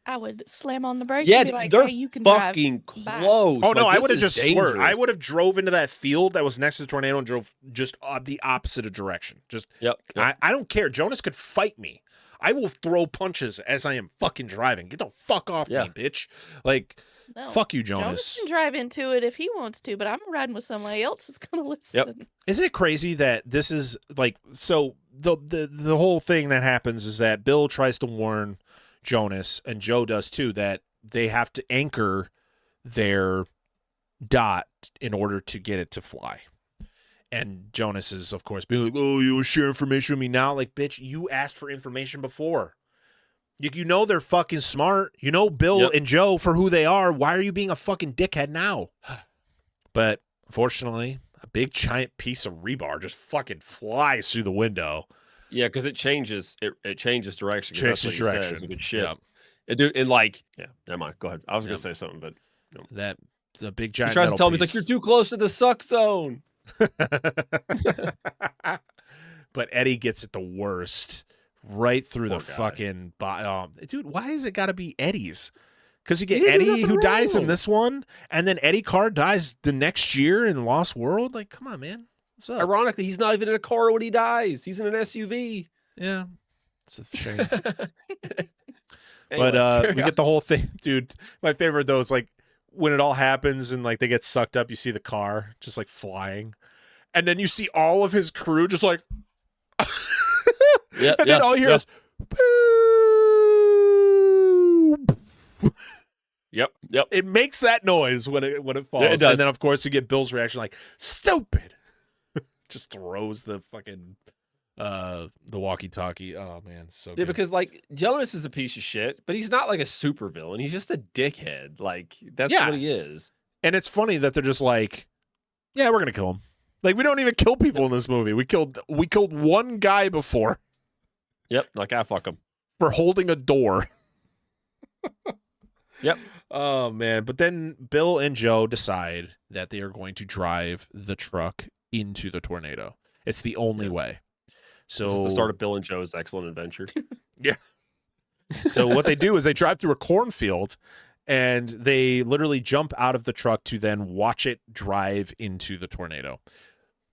I would slam on the brakes Yeah, and be like, they're hey, you can fucking drive close. Oh, no, Like, I would have just dangerous. swerved. I would have drove into that field that was next to the tornado and drove just the opposite of direction. Yep. I don't care. Jonas could fight me. I will throw punches as I am fucking driving. Get the fuck off me, bitch. Like, No, fuck you, Jonas. Jonas can drive into it if he wants to, but I'm riding with somebody else that's going to listen. Yep. Isn't it crazy that this is like, so the whole thing that happens is that Bill tries to warn Jonas, and Joe does too, that they have to anchor their dot in order to get it to fly. And Jonas is, of course, being like, oh, you will share information with me now? Like, bitch, you asked for information before. You know they're fucking smart. You know Bill and Joe for who they are. Why are you being a fucking dickhead now? But unfortunately, a big giant piece of rebar just fucking flies through the window. Yeah, because it changes. It changes direction. Changes direction. Says. Good shit. Yep. And like, yeah, never mind. Go ahead. I was gonna say something, but no. That the big giant. He tries to tell me, piece. he's like, you're too close to the suck zone. But Eddie gets it the worst, right through Poor the guy. fucking bottom. Dude, why has it got to be Eddie's? Because you get Eddie who dies in this one, and then Eddie Carr dies the next year in Lost World. Like, come on, man. What's up? Ironically, he's not even in a car when he dies. He's in an SUV. Yeah, it's a shame. Anyway, But we get the whole thing, dude. My favorite though is like when it all happens and like they get sucked up. You see the car just like flying, and then you see all of his crew just like, and then all you hear is, Yep. it makes that noise when it falls. Yeah, it does. And then of course you get Bill's reaction like, stupid. Just throws the fucking the walkie-talkie. Oh man, so Yeah, good. because like Jonas is a piece of shit, but he's not like a super villain. He's just a dickhead. Like that's Yeah. what he is. And it's funny that they're just like, yeah, we're gonna kill him. Like we don't even kill people in this movie. We killed one guy before Yep. Like fuck him. for holding a door. Yep. Oh man, but then Bill and Joe decide that they are going to drive the truck into the tornado. It's the only way. So This is the start of Bill and Joe's excellent adventure. Yeah. So what they do is they drive through a cornfield and they literally jump out of the truck to then watch it drive into the tornado.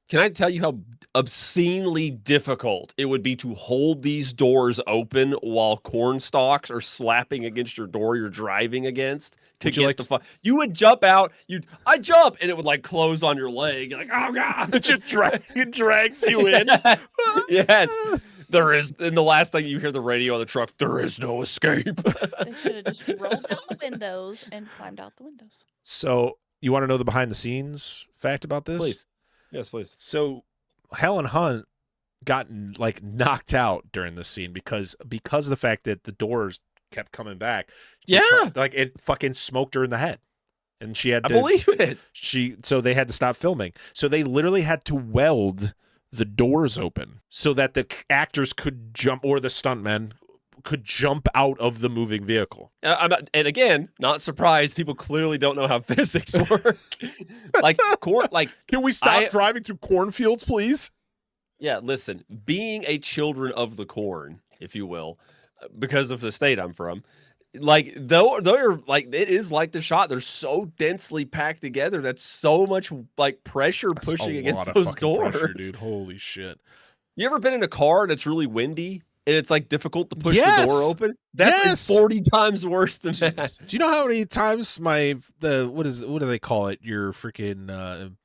Can I tell you how obscenely difficult it would be to hold these doors open while corn stalks are slapping against your door you're driving against to Would you get like the You would jump out, I jump, and it would like close on your leg. You're like, oh god. It just drags you in. Yes. There is, and the last thing you hear the radio on the truck, there is no escape. They should have just rolled down the windows and climbed out the windows. So you want to know the behind the scenes fact about this? Please. Yes, please. So Helen Hunt got like knocked out during this scene because of the fact that the doors kept coming back. Yeah. Like it fucking smoked her in the head. and she had I to. believe it. So they had to stop filming. So they literally had to weld the doors open so that the actors could jump, or the stuntmen could jump out of the moving vehicle. And again, not surprised. People clearly don't know how physics work. Can we stop driving through cornfields, please? Yeah, listen, being a children of the corn, if you will, because of the state I'm from, like they're like, it is like the shot. They're so densely packed together. That's so much like pressure pushing against those doors, pressure, dude. Holy shit! You ever been in a car that's really windy and it's like difficult to push the door open? That's like 40 times worse than that. Do you know how many times what do they call it? Your freaking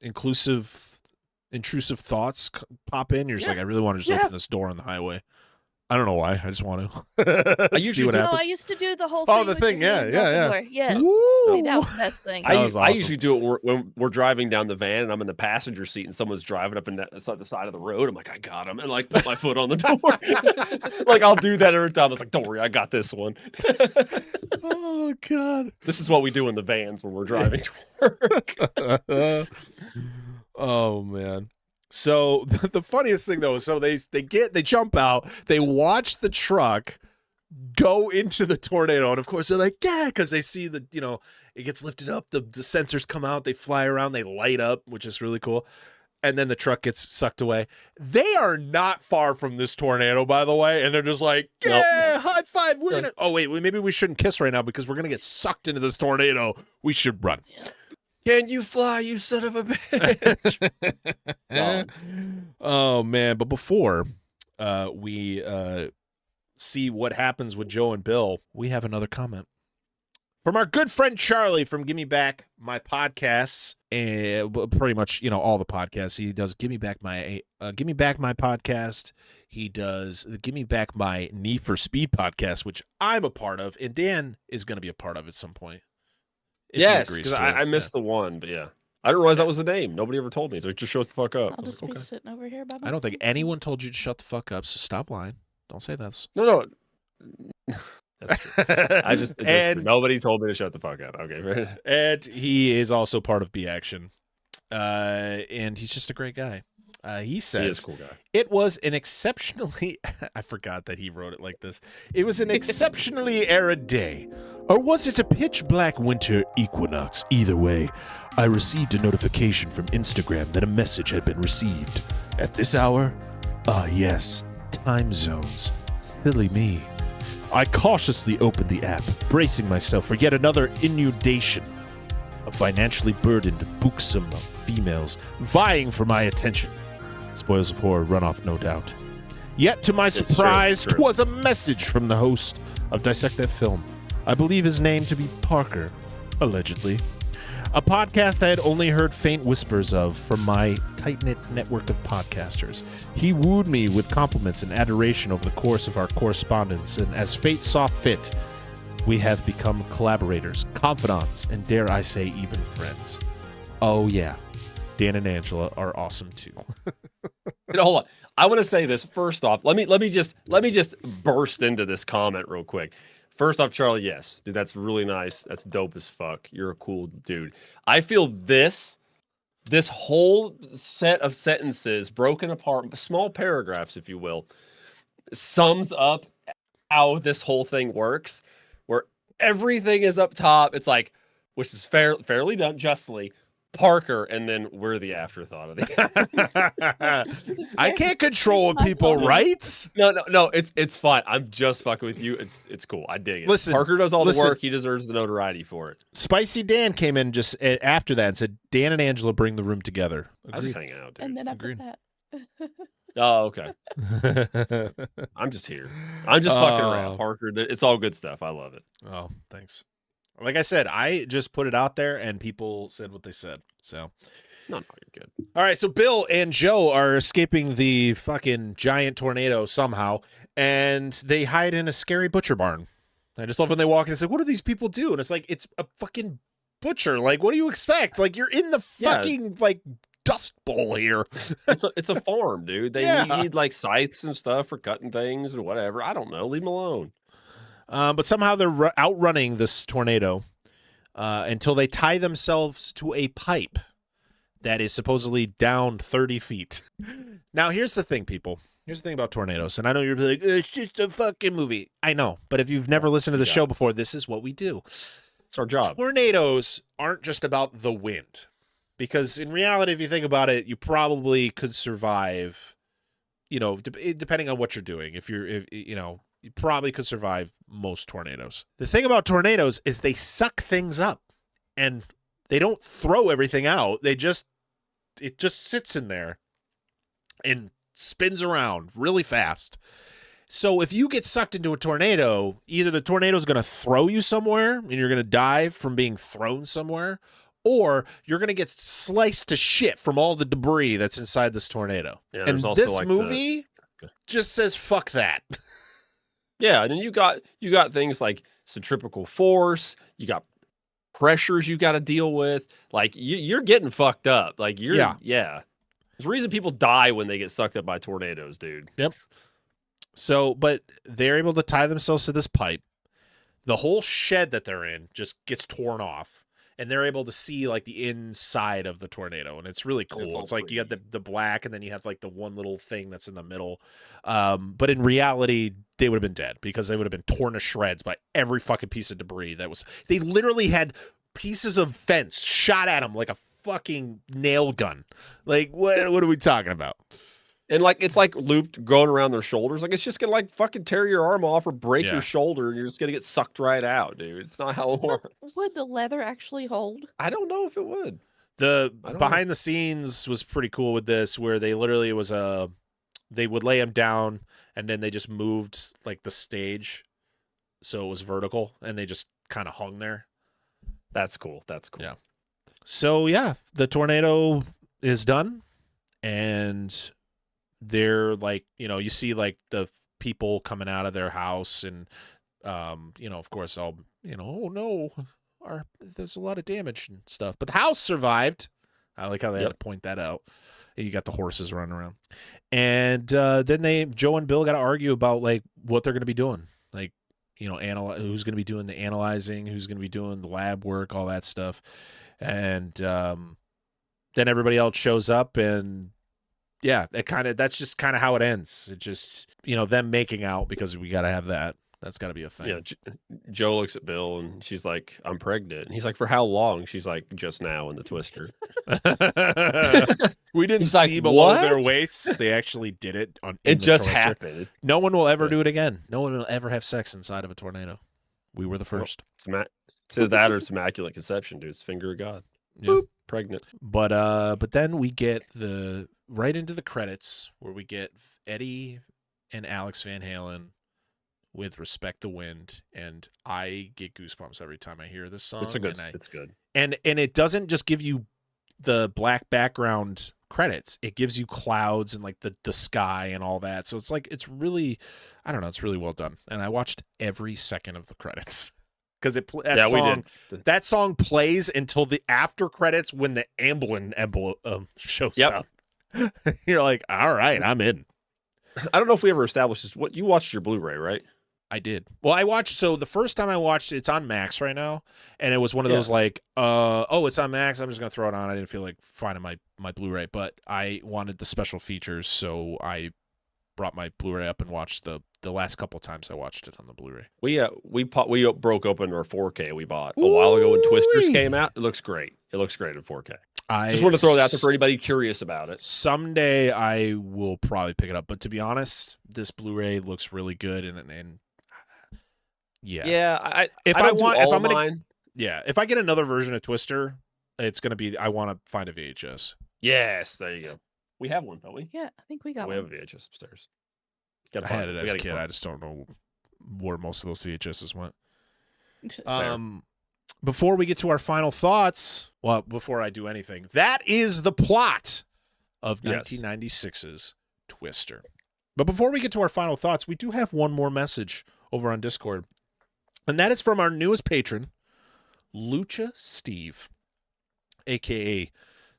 intrusive thoughts pop in. You're just like, I really want to just open this door on the highway. I don't know why. I just want to. I used to do the whole thing. Oh, the thing. Yeah. Yeah. Woo! See, that was the best thing. I usually do it when we're driving down the van and I'm in the passenger seat and someone's driving up the side of the road. I'm like, I got him, and like put my foot on the door. Like I'll do that every time. I was like, don't worry, I got this one. Oh God! This is what we do in the vans when we're driving to work. Oh man. So the funniest thing though is, so they jump out, they watch the truck go into the tornado, and of course they're like, yeah, because they see it gets lifted up, the sensors come out, they fly around, they light up, which is really cool, and then the truck gets sucked away. They are not far from this tornado, by the way, and they're just like, yeah, high five, we're gonna. Oh wait, maybe we shouldn't kiss right now because we're gonna get sucked into this tornado. We should run. Can you fly, you son of a bitch? Oh man, but before we see what happens with Joe and Bill, we have another comment from our good friend Charlie from Gimme Back My Podcasts, and pretty much all the podcasts. He does Gimme Back My Podcast. He does the Gimme Back My Need for Speed podcast, which I'm a part of, and Dan is going to be a part of at some point. Yes, because I missed the one, but yeah. I didn't realize that was the name. Nobody ever told me. So just shut the fuck up. I'll just be sitting over here by myself. I don't think anyone told you to shut the fuck up, so stop lying. Don't say this. No. That's true. Nobody told me to shut the fuck up. Okay. And he is also part of B Action. And he's just a great guy. He says, he is a cool guy. It was an exceptionally, I forgot that he wrote it like this. It was an exceptionally arid day. Or was it a pitch black winter equinox? Either way, I received a notification from Instagram that a message had been received. At this hour? Ah, yes. Time zones. Silly me. I cautiously opened the app, bracing myself for yet another inundation of financially burdened buxom females vying for my attention. Spoils of horror runoff, no doubt. Yet, to my surprise, 'twas a message from the host of Dissect That Film. I believe his name to be Parker, allegedly. A podcast I had only heard faint whispers of from my tight-knit network of podcasters. He wooed me with compliments and adoration over the course of our correspondence, and as fate saw fit, we have become collaborators, confidants, and dare I say, even friends. Oh yeah, Dan and Angela are awesome too. Hold on. I want to say this first off. Let me just burst into this comment real quick. First off, Charlie, yes, dude, that's really nice. That's dope as fuck. You're a cool dude. I feel this whole set of sentences broken apart, small paragraphs, if you will, sums up how this whole thing works, where everything is up top. It's like, which is fairly done justly, Parker, and then we're the afterthought of the I can't control what people write. No, it's fine. I'm just fucking with you. It's cool. I dig it. Listen, Parker does all the work. He deserves the notoriety for it. Spicy Dan came in just after that and said, Dan and Angela bring the room together. I'm just hanging out, dude. And then I put that. Oh, okay. I'm just here. I'm just fucking around, Parker. It's all good stuff. I love it. Oh, thanks. Like I said, I just put it out there and people said what they said. So, no, you're good. All right, so Bill and Joe are escaping the fucking giant tornado somehow, and they hide in a scary butcher barn. I just love when they walk in and say, "What do these people do?" And it's like, it's a fucking butcher. Like, what do you expect? Like, you're in the fucking like dust bowl here. It's a farm, dude. They need like scythes and stuff for cutting things or whatever. I don't know. Leave them alone. But somehow they're outrunning this tornado. until they tie themselves to a pipe that is supposedly down 30 feet. Now, here's the thing, people. Here's the thing about tornadoes. And I know you're like, it's just a fucking movie. I know. But if you've never listened to the show before, this is what we do. It's our job. Tornadoes aren't just about the wind. Because in reality, if you think about it, you probably could survive, depending on what you're doing. You probably could survive most tornadoes. The thing about tornadoes is they suck things up. And they don't throw everything out. It just sits in there and spins around really fast. So if you get sucked into a tornado, either the tornado is going to throw you somewhere and you're going to die from being thrown somewhere, or you're going to get sliced to shit from all the debris that's inside this tornado. Yeah, and this movie just says fuck that. Yeah, and then you got things like centrifugal force, you got pressures you got to deal with. Like you're getting fucked up. Like yeah. There's a reason people die when they get sucked up by tornadoes, dude. Yep. So, but they're able to tie themselves to this pipe. The whole shed that they're in just gets torn off, and they're able to see like the inside of the tornado, and it's really cool. It's like you got the black, and then you have like the one little thing that's in the middle. But in reality, they would have been dead because they would have been torn to shreds by every fucking piece of debris that was. They literally had pieces of fence shot at them like a fucking nail gun. Like what are we talking about? And like it's like looped going around their shoulders. Like it's just gonna like fucking tear your arm off or break your shoulder, and you're just gonna get sucked right out, dude. It's not how it works. Would the leather actually hold? I don't know if it would. The behind the scenes was pretty cool with this, where they literally they would lay him down and then they just moved like the stage so it was vertical and they just kind of hung there. That's cool. Yeah. So yeah, the tornado is done, and they're like, you see like the people coming out of their house, and of course oh no, there's a lot of damage and stuff, but the house survived. I like how they had to point that out. You got the horses running around, and then Joe and Bill got to argue about like what they're going to be doing, like who's going to be doing the analyzing, who's going to be doing the lab work, all that stuff. And then everybody else shows up, and that's just kind of how it ends. It just, them making out, because we got to have that. That's got to be a thing. Yeah. Joe looks at Bill and she's like, I'm pregnant. And he's like, for how long? She's like, just now in the twister. We didn't see below their waists. They actually did it it just happened. No one will ever do it again. No one will ever have sex inside of a tornado. We were the first. To that, or it's immaculate conception, dude. It's finger of God. Yeah. Boop, pregnant. But then we get right into the credits, where we get Eddie and Alex Van Halen with Respect the Wind, and I get goosebumps every time I hear this song. It's good. And it doesn't just give you the black background credits. It gives you clouds and like the sky and all that. So it's like, it's really, I don't know, it's really well done. And I watched every second of the credits. Because that song plays until the after credits when the Amblin shows up. You're like, all right, I'm in. I don't know if we ever established this. What you watched your Blu-ray, right? I did. Well, I watched. So the first time I watched it's on Max right now, and it was one of those like, it's on Max. I'm just gonna throw it on. I didn't feel like finding my Blu-ray, but I wanted the special features, so I brought my Blu-ray up and watched the last couple times I watched it on the Blu-ray. We broke open our 4K we bought a while ago when Twisters came out. It looks great. It looks great in 4K. I just want to throw that out there for anybody curious about it. Someday I will probably pick it up, but to be honest, this Blu-ray looks really good, and yeah. If I get another version of Twister, it's gonna be, I want to find a VHS. Yes, there you go. We have one, don't we? Yeah, I think we got one. one. We have a VHS upstairs. I had it as a kid. I just don't know where most of those VHSs went. Before we get to our final thoughts, well, before I do anything, that is the plot of 1996's Twister. But before we get to our final thoughts, we do have one more message over on Discord. And that is from our newest patron, Lucha Steve, a.k.a.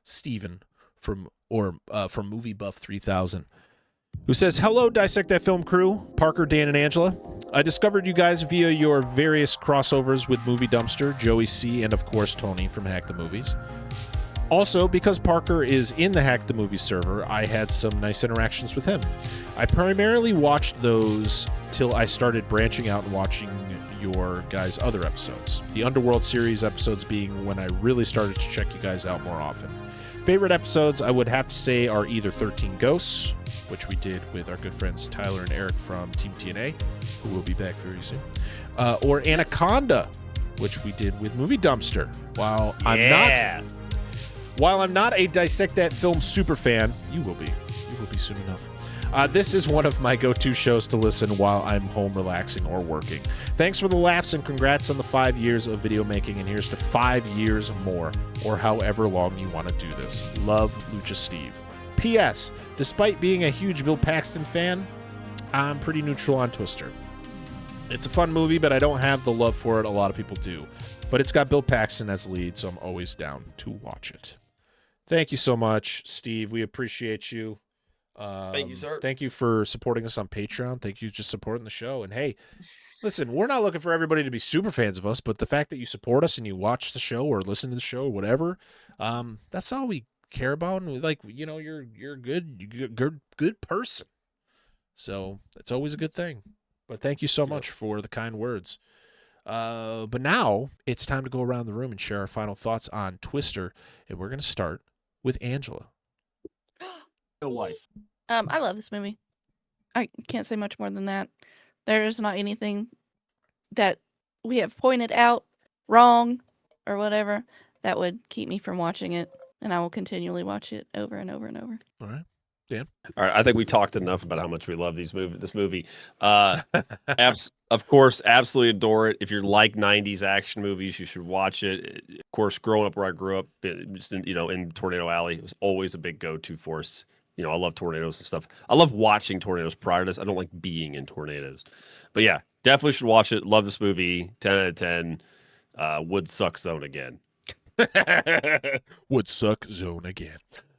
Steven from Movie Buff 3000, who says, "Hello, Dissect That Film crew, Parker, Dan, and Angela. I discovered you guys via your various crossovers with Movie Dumpster, Joey C., and of course Tony from Hack the Movies. Also, because Parker is in the Hack the Movies server, I had some nice interactions with him. I primarily watched those till I started branching out and watching your guys' other episodes. The Underworld series episodes being when I really started to check you guys out more often. Favorite episodes, I would have to say, are either 13 Ghosts, which we did with our good friends Tyler and Eric from Team TNA, who will be back very soon, or Anaconda, which we did with Movie Dumpster. While I'm not a Dissect That Film super fan, you will be soon enough. This is one of my go-to shows to listen while I'm home relaxing or working. Thanks for the laughs and congrats on the 5 years of video making, and here's to 5 years more, or however long you want to do this. Love, Lucha Steve. P.S. Despite being a huge BillPaxton fan, I'm pretty neutral on Twister. It's a fun movie, but I don't have the love for it a lot of people do. But it's got BillPaxton as lead, so I'm always down to watch it. Thank you so much, Steve. We appreciate you. Thank you, sir. Thank you for supporting us on Patreon. Thank you for just supporting the show. And hey, listen, we're not looking for everybody to be super fans of us, but the fact that you support us and you watch the show or listen to the show or whatever, that's all we care about. And like, you know, you're a good person. So it's always a good thing. But thank you so much for the kind words. But now it's time to go around the room and share our final thoughts on Twister. And we're going to start with Angela. No wife. I love this movie. I can't say much more than that. There is not anything that we have pointed out wrong or whatever that would keep me from watching it, and I will continually watch it over and over and over. All right. Dan? All right, I think we talked enough about how much we love this movie. Of course, absolutely adore it. If you like 90s action movies, you should watch it. Of course, growing up where I grew up, just in Tornado Alley, it was always a big go-to for us. You know, I love tornadoes and stuff. I love watching tornadoes prior to this. I don't like being in tornadoes. But yeah, definitely should watch it. Love this movie. 10 out of 10. Would suck zone again. Would suck zone again.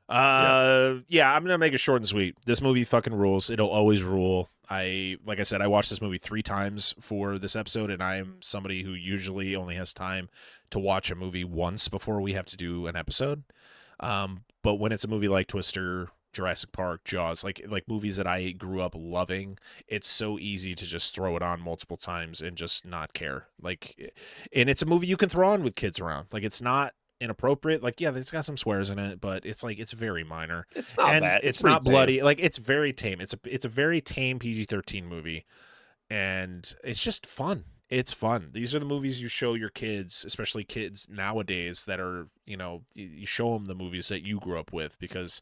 Yeah, I'm gonna make it short and sweet. This movie fucking rules. It'll always rule. Like I said, I watched this movie 3 times for this episode, and I am somebody who usually only has time to watch a movie once before we have to do an episode. But when it's a movie like Twister, Jurassic Park, Jaws, like movies that I grew up loving, it's so easy to just throw it on multiple times and just not care. And it's a movie you can throw on with kids around. Like, it's not inappropriate. Like, yeah, it's got some swears in it, but it's like, it's very minor. It's not and bad. It's not bloody. Tame. Like, it's very tame. It's a very tame PG-13 movie, and it's just fun. It's fun. These are the movies you show your kids, especially kids nowadays that are, you know, you show them the movies that you grew up with, because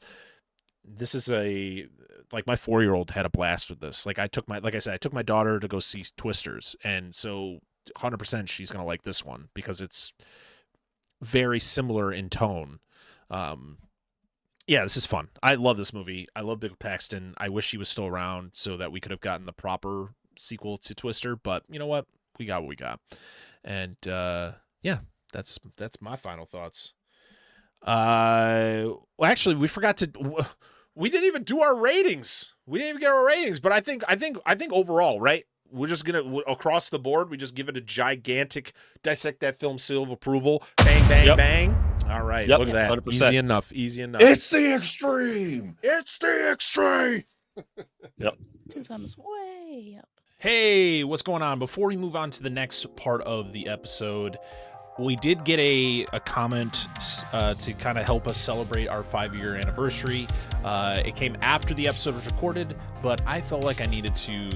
this is my 4-year-old had a blast with this. Like I took my daughter to go see Twisters, and so 100% she's going to like this one because it's very similar in tone. Yeah, this is fun. I love this movie. I love BillPaxton. I wish he was still around so that we could have gotten the proper sequel to Twister, but you know what? We got what we got. And yeah, that's my final thoughts. Well, actually, we didn't even do our ratings. We didn't even get our ratings, but I think overall, right? We're just gonna across the board. We just give it a gigantic Dissect That Film seal of approval. Bang, bang, bang. All right, look at that. 100%. Easy enough. It's the extreme. Yep. 2 thumbs way up. Hey, what's going on? Before we move on to the next part of the episode, we did get a comment to kind of help us celebrate our 5-year anniversary. It came after the episode was recorded, but I felt like I needed to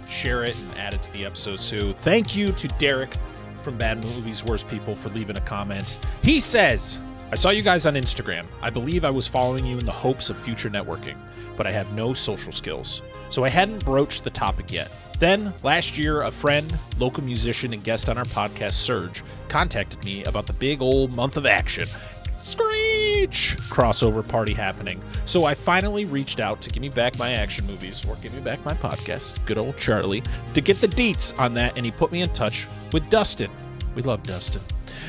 share it and add it to the episode. So thank you to Derek from Bad Movies Worst People for leaving a comment. He says, I saw you guys on Instagram. I believe I was following you in the hopes of future networking, but I have no social skills, so I hadn't broached the topic yet. Then, last year, a friend, local musician, and guest on our podcast, Surge, contacted me about the big old month of action, Screech, crossover party happening. So I finally reached out to Give Me Back My Action Movies, or Give Me Back My Podcast, good old Charlie, to get the deets on that, and he put me in touch with Dustin. We love Dustin.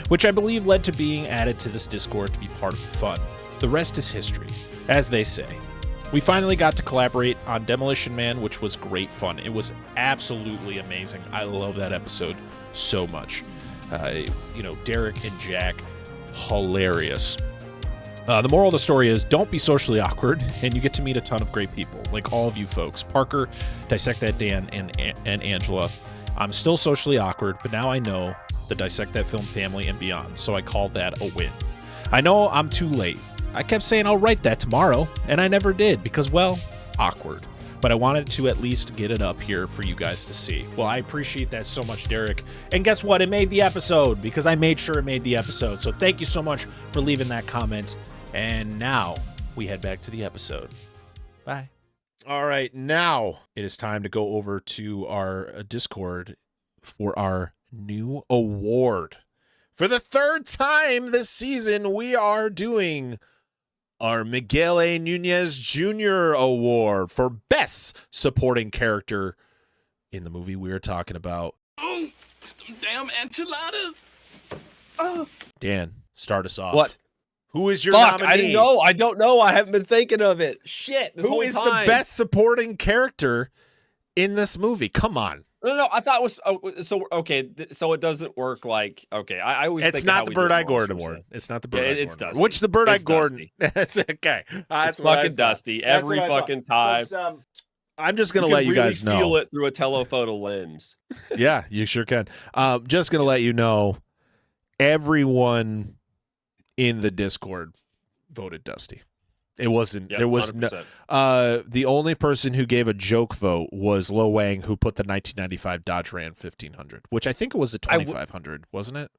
Which I believe led to being added to this Discord to be part of the fun. The rest is history, as they say. We finally got to collaborate on Demolition Man, which was great fun. It was absolutely amazing. I love that episode so much. Derek and Jack, hilarious. The moral of the story is don't be socially awkward, and you get to meet a ton of great people, like all of you folks. Parker, Dissect That Dan, and Angela. I'm still socially awkward, but now I know the Dissect That Film family and beyond, so I call that a win. I know I'm too late. I kept saying I'll write that tomorrow, and I never did because, well, awkward. But I wanted to at least get it up here for you guys to see. Well, I appreciate that so much, Derek. And guess what? It made the episode because I made sure it made the episode. So thank you so much for leaving that comment. And now we head back to the episode. Bye. All right, now it is time to go over to our Discord for our new award. For the third time this season, we are doing our Miguel A. Nunez Jr. Award for Best Supporting Character in the movie we are talking about. Oh, some damn enchiladas. Dan, start us off. What? Who is your Fuck, nominee? I didn't know. I don't know. I haven't been thinking of it. Shit. This Who whole is time. the best supporting character in this movie? Come on. No. I thought it was so it doesn't work like okay. I always It's think not the Bird Eye Gordon Award. It's not the Bird Eye Gordon it's Award. Dusty. Which the Bird Eye It's Gordon? Dusty. That's okay. That's It's what I fucking thought. Dusty That's every what I fucking time. I'm just gonna You let can you really guys know. feel it through a telephoto lens. Yeah, you sure can. Just gonna let you know, everyone in the Discord voted Dusty. It wasn't. Yep, there was 100%. no. The only person who gave a joke vote was Lo Wang, who put the 1995 Dodge Ram 1500, which I think it was the 2500, wasn't it?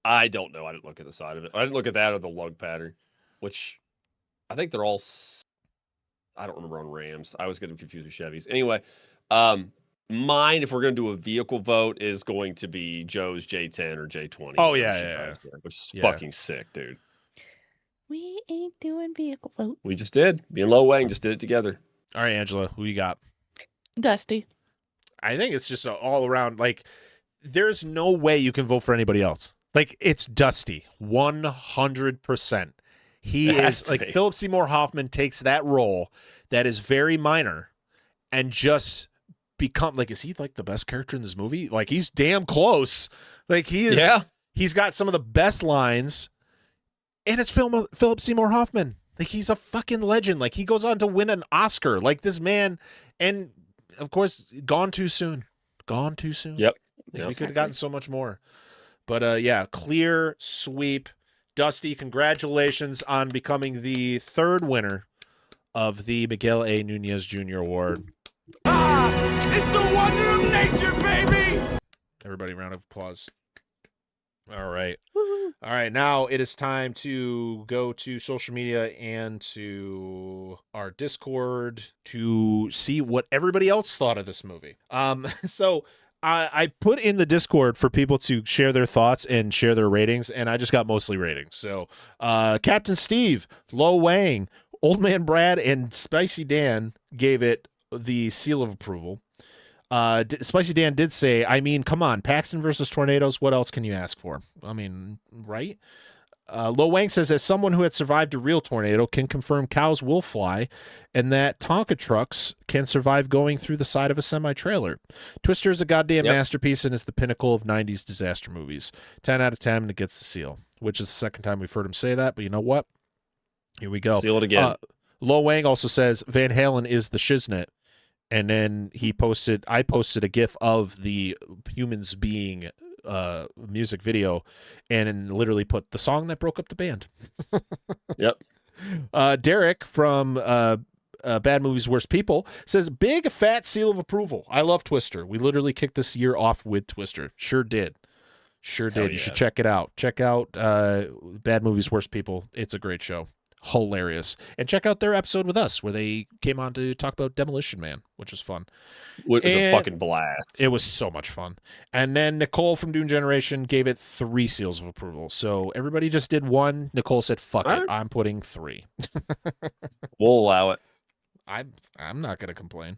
I don't know. I didn't look at the side of it. I didn't look at that or the lug pattern, which I think they're all. I don't remember on Rams. I always get them confused with Chevys. Anyway, mine, if we're going to do a vehicle vote, is going to be Joe's J10 or J20. Oh, yeah. Which is Yeah. fucking sick, dude. We ain't doing vehicle vote. We just did. Me and Lo Wang just did it together. All right, Angela, who you got? Dusty. I think it's just all around. Like, there's no way you can vote for anybody else. Like, it's Dusty, 100%. He It has is to like be. Philip Seymour Hoffman takes that role that is very minor and just become like, is he like the best character in this movie? Like, he's damn close. Like, he is. Yeah. He's got some of the best lines, and it's Philip Seymour Hoffman. Like, he's a fucking legend. Like, he goes on to win an Oscar. Like, this man, and of course, gone too soon. Gone too soon. Yep. Like, Yep. we could have gotten so much more. But yeah, clear sweep. Dusty, congratulations on becoming the third winner of the Miguel A. Nunez Jr. Award. It's the wonder of nature, baby. Everybody, round of applause. All right. All right, now it is time to go to social media and to our Discord to see what everybody else thought of this movie. So I put in the Discord for people to share their thoughts and share their ratings, and I just got mostly ratings. So Captain Steve, Lo Wang, Old Man Brad, and Spicy Dan gave it the seal of approval. Spicy Dan did say, I mean, come on, Paxton versus Tornadoes, what else can you ask for? I mean, right? Lo Wang says, as someone who had survived a real tornado, can confirm cows will fly, and that Tonka trucks can survive going through the side of a semi-trailer. Twister is a goddamn masterpiece and is the pinnacle of 90s disaster movies. 10 out of 10, and it gets the seal, which is the second time we've heard him say that, but you know what? Here we go. Seal it again. Lo Wang also says, Van Halen is the shiznit. And then I posted a GIF of the Humans Being music video and literally put the song that broke up the band. Yep. Derek from Bad Movies, Worst People says, big fat seal of approval. I love Twister. We literally kicked this year off with Twister. Sure did. Sure did. Hell You yeah. should check it out. Check out Bad Movies, Worst People. It's a great show. Hilarious. And check out their episode with us where they came on to talk about Demolition Man, which was fun. It was a And fucking blast. It was so much fun. And then Nicole from Dune Generation gave it 3 seals of approval. So everybody just did 1. Nicole said, fuck All it. right. I'm putting 3. We'll allow it. I'm not going to complain.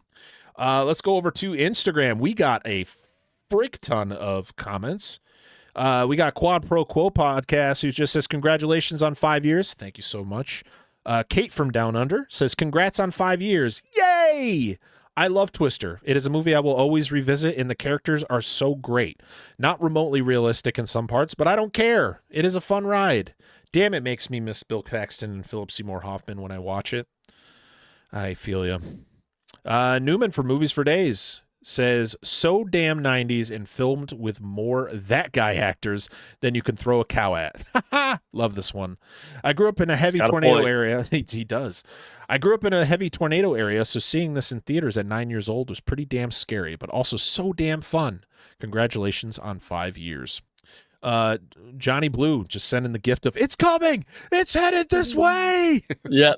Let's go over to Instagram. We got a frick ton of comments. We got Quad Pro Quo Podcast, who just says, congratulations on 5 years. Thank you so much. Kate from Down Under says, congrats on 5 years. Yay! I love Twister. It is a movie I will always revisit, and the characters are so great. Not remotely realistic in some parts, but I don't care. It is a fun ride. Damn, it makes me miss Bill Paxton and Philip Seymour Hoffman when I watch it. I feel you. Newman from Movies for Days says, so damn 90s and filmed with more that guy actors than you can throw a cow at. Love this one. I grew up in a heavy tornado area. He does. I grew up in a heavy tornado area, so seeing this in theaters at 9 years old was pretty damn scary, but also so damn fun. Congratulations on 5 years. Johnny Blue just sending the gift of, it's coming, it's headed this way. Yeah.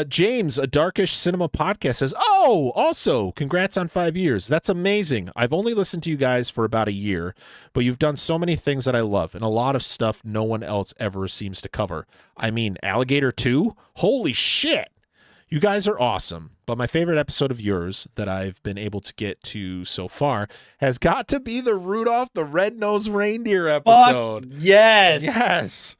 James, a Darkish Cinema Podcast says, oh, also congrats on 5 years. That's amazing. I've only listened to you guys for about a year, but you've done so many things that I love and a lot of stuff no one else ever seems to cover. I mean, Alligator 2? Holy shit. You guys are awesome, but my favorite episode of yours that I've been able to get to so far has got to be the Rudolph the Red-Nosed Reindeer episode. Fuck yes. Yes.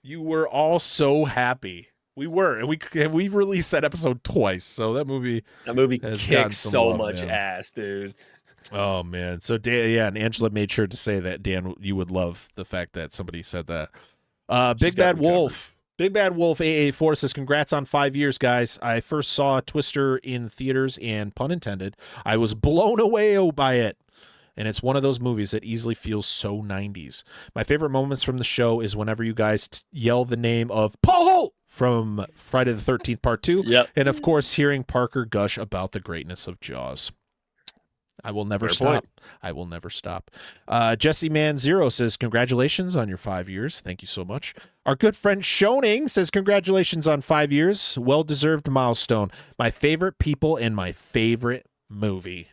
You were all so happy. We were, and we've released that episode twice, so that movie has kicks so love, much man. ass, dude. Oh man. So Dan, yeah, and Angela made sure to say that, Dan, you would love the fact that somebody said that. Big Bad Wolf. Big Bad Wolf AA4 says, congrats on 5 years, guys. I first saw Twister in theaters, and pun intended, I was blown away by it. And it's one of those movies that easily feels so 90s. My favorite moments from the show is whenever you guys yell the name of Paul Holt from Friday the 13th Part 2. Yep. And, of course, hearing Parker gush about the greatness of Jaws. I will never stop. I will never stop. Jesse Man Zero says, congratulations on your 5 years. Thank you so much. Our good friend Shoning says, congratulations on 5 years. Well-deserved milestone. My favorite people and my favorite movie.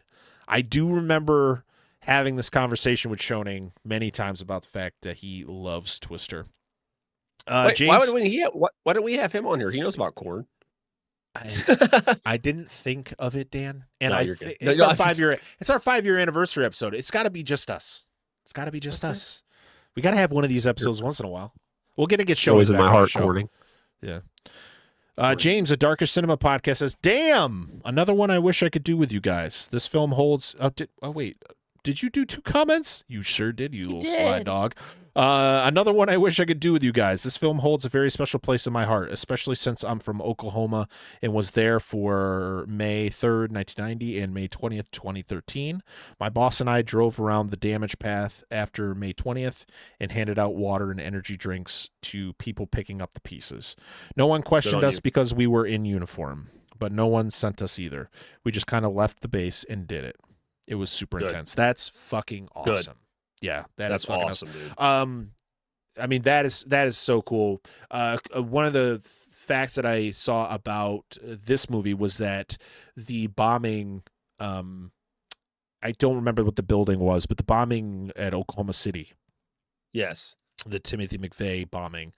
I do remember having this conversation with Shoning many times about the fact that he loves Twister. Wait, James, why don't we have him on here? He knows about corn. I didn't think of it, Dan. And No, I you're good. it's No, our 5 year it's our 5 year anniversary episode. It's got to be just us. It's got to be just us. We got to have one of these episodes once in a while. We're gonna get Shoning Always in back my on the heart, show. corning. Yeah. James, a Darkish Cinema Podcast says, damn, another one I wish I could do with you guys. This film holds wait. Did you do 2 comments? You sure did, you little sly dog. Another one I wish I could do with you guys. This film holds a very special place in my heart, especially since I'm from Oklahoma and was there for May 3rd, 1990 and May 20th, 2013. My boss and I drove around the damage path after May 20th and handed out water and energy drinks to people picking up the pieces. No one questioned us because we were in uniform, but no one sent us either. We just kind of left the base and did it. It was super intense. That's fucking awesome. Yeah, that's fucking awesome, dude. I mean, that is so cool. One of the facts that I saw about this movie was that the bombing, I don't remember what the building was, but the bombing at Oklahoma City, Yes. the Timothy McVeigh bombing,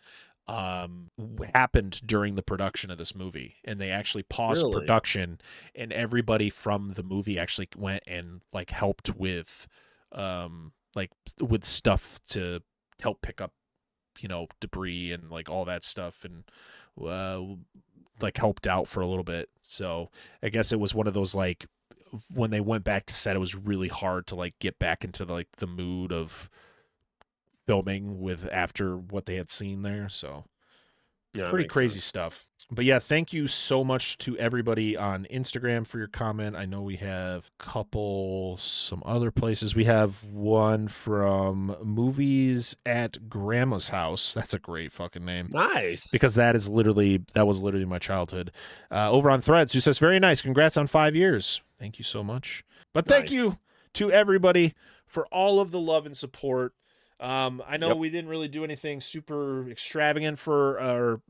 happened during the production of this movie, and they actually paused production, and everybody from the movie actually went and like helped with with stuff to help pick up debris and like all that stuff, and like helped out for a little bit. So I guess it was one of those, like, when they went back to set, it was really hard to like get back into the mood of filming with after what they had seen there. So Yeah, pretty crazy sense. stuff. But yeah, thank you so much to everybody on Instagram for your comment. I know we have some other places. We have one from Movies at Grandma's House. That's a great fucking name. Nice. Because that was literally my childhood. Over on Threads, who says, very nice. Congrats on 5 years. Thank you so much. But thank you to everybody for all of the love and support. I know we didn't really do anything super extravagant for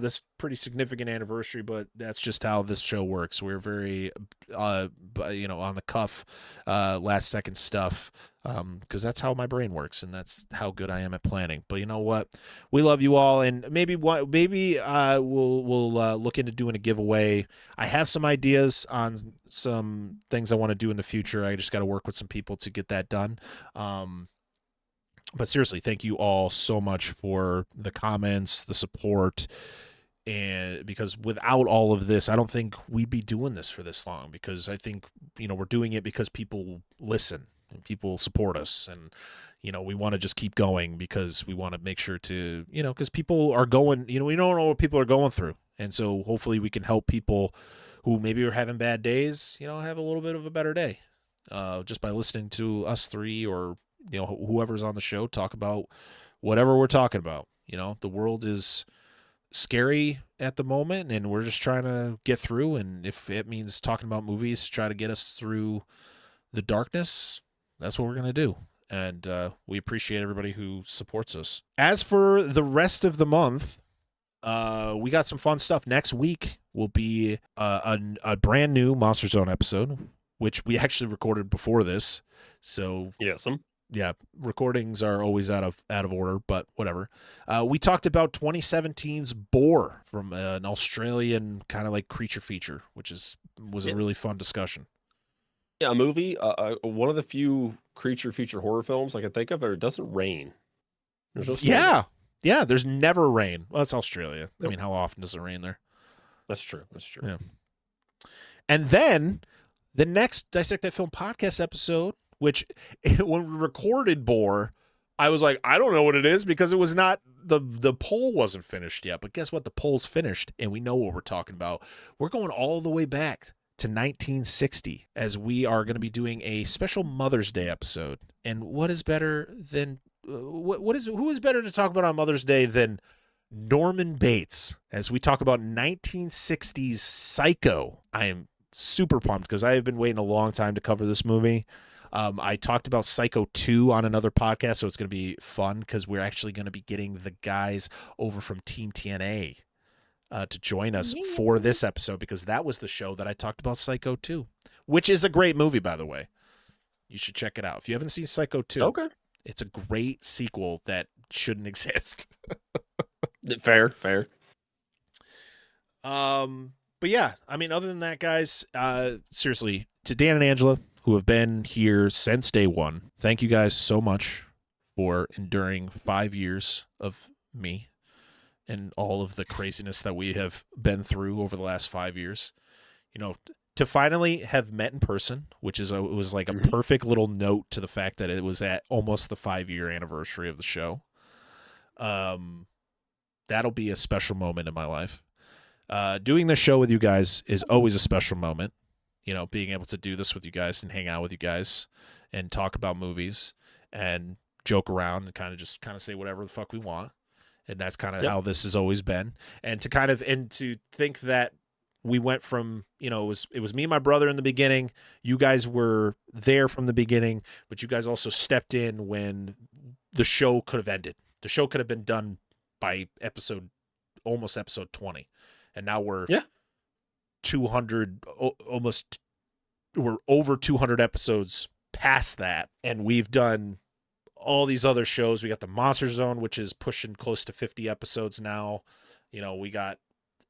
this pretty significant anniversary, but that's just how this show works. We're very, on the cuff, last second stuff, because that's how my brain works, and that's how good I am at planning. But you know what? We love you all, and maybe we'll look into doing a giveaway. I have some ideas on some things I want to do in the future. I just got to work with some people to get that done. But seriously, thank you all so much for the comments, the support. And because without all of this, I don't think we'd be doing this for this long, because I think, we're doing it because people listen and people support us. And, we want to just keep going because we want to make sure to, because people are going, we don't know what people are going through. And so hopefully we can help people who maybe are having bad days, have a little bit of a better day, just by listening to us three or, whoever's on the show talk about whatever we're talking about. The world is scary at the moment, and we're just trying to get through. And if it means talking about movies to try to get us through the darkness, that's what we're going to do. And we appreciate everybody who supports us. As for the rest of the month, we got some fun stuff. Next week will be a brand new Monster Zone episode, which we actually recorded before this. So yeah, recordings are always out of order, but whatever. We talked about 2017's Boar from an Australian kind of like creature feature, which was a really fun discussion. Yeah, a movie, one of the few creature feature horror films I can think of, it doesn't rain. There's no snow. Yeah, there's never rain. Well, it's Australia. I mean, how often does it rain there? That's true. Yeah. And then the next Dissect That Film podcast episode, which when we recorded Boar, I was like, I don't know what it is, because it was not, the poll wasn't finished yet. But guess what? The poll's finished, and we know what we're talking about. We're going all the way back to 1960, as we are going to be doing a special Mother's Day episode. And what is better than who is better to talk about on Mother's Day than Norman Bates, as we talk about 1960s Psycho. I am super pumped because I have been waiting a long time to cover this movie. I talked about Psycho 2 on another podcast, so it's going to be fun because we're actually going to be getting the guys over from Team TNA to join us for this episode, because that was the show that I talked about Psycho 2, which is a great movie, by the way. You should check it out. If you haven't seen Psycho 2, okay, it's a great sequel that shouldn't exist. Fair. But yeah, I mean, other than that, guys, seriously, to Dan and Angela, who have been here since day one, thank you guys so much for enduring 5 years of me and all of the craziness that we have been through over the last 5 years. To finally have met in person, which is it was like a perfect little note to the fact that it was at almost the 5-year anniversary of the show. That'll be a special moment in my life. Doing this show with you guys is always a special moment. Being able to do this with you guys and hang out with you guys and talk about movies and joke around and kind of say whatever the fuck we want. And that's kind of how this has always been. And to think that we went from, it was me and my brother in the beginning. You guys were there from the beginning, but you guys also stepped in when the show could have ended. The show could have been done by almost episode 20. And now we're 200, we're over 200 episodes past that. And we've done all these other shows. We got the Monster Zone, which is pushing close to 50 episodes now. We got,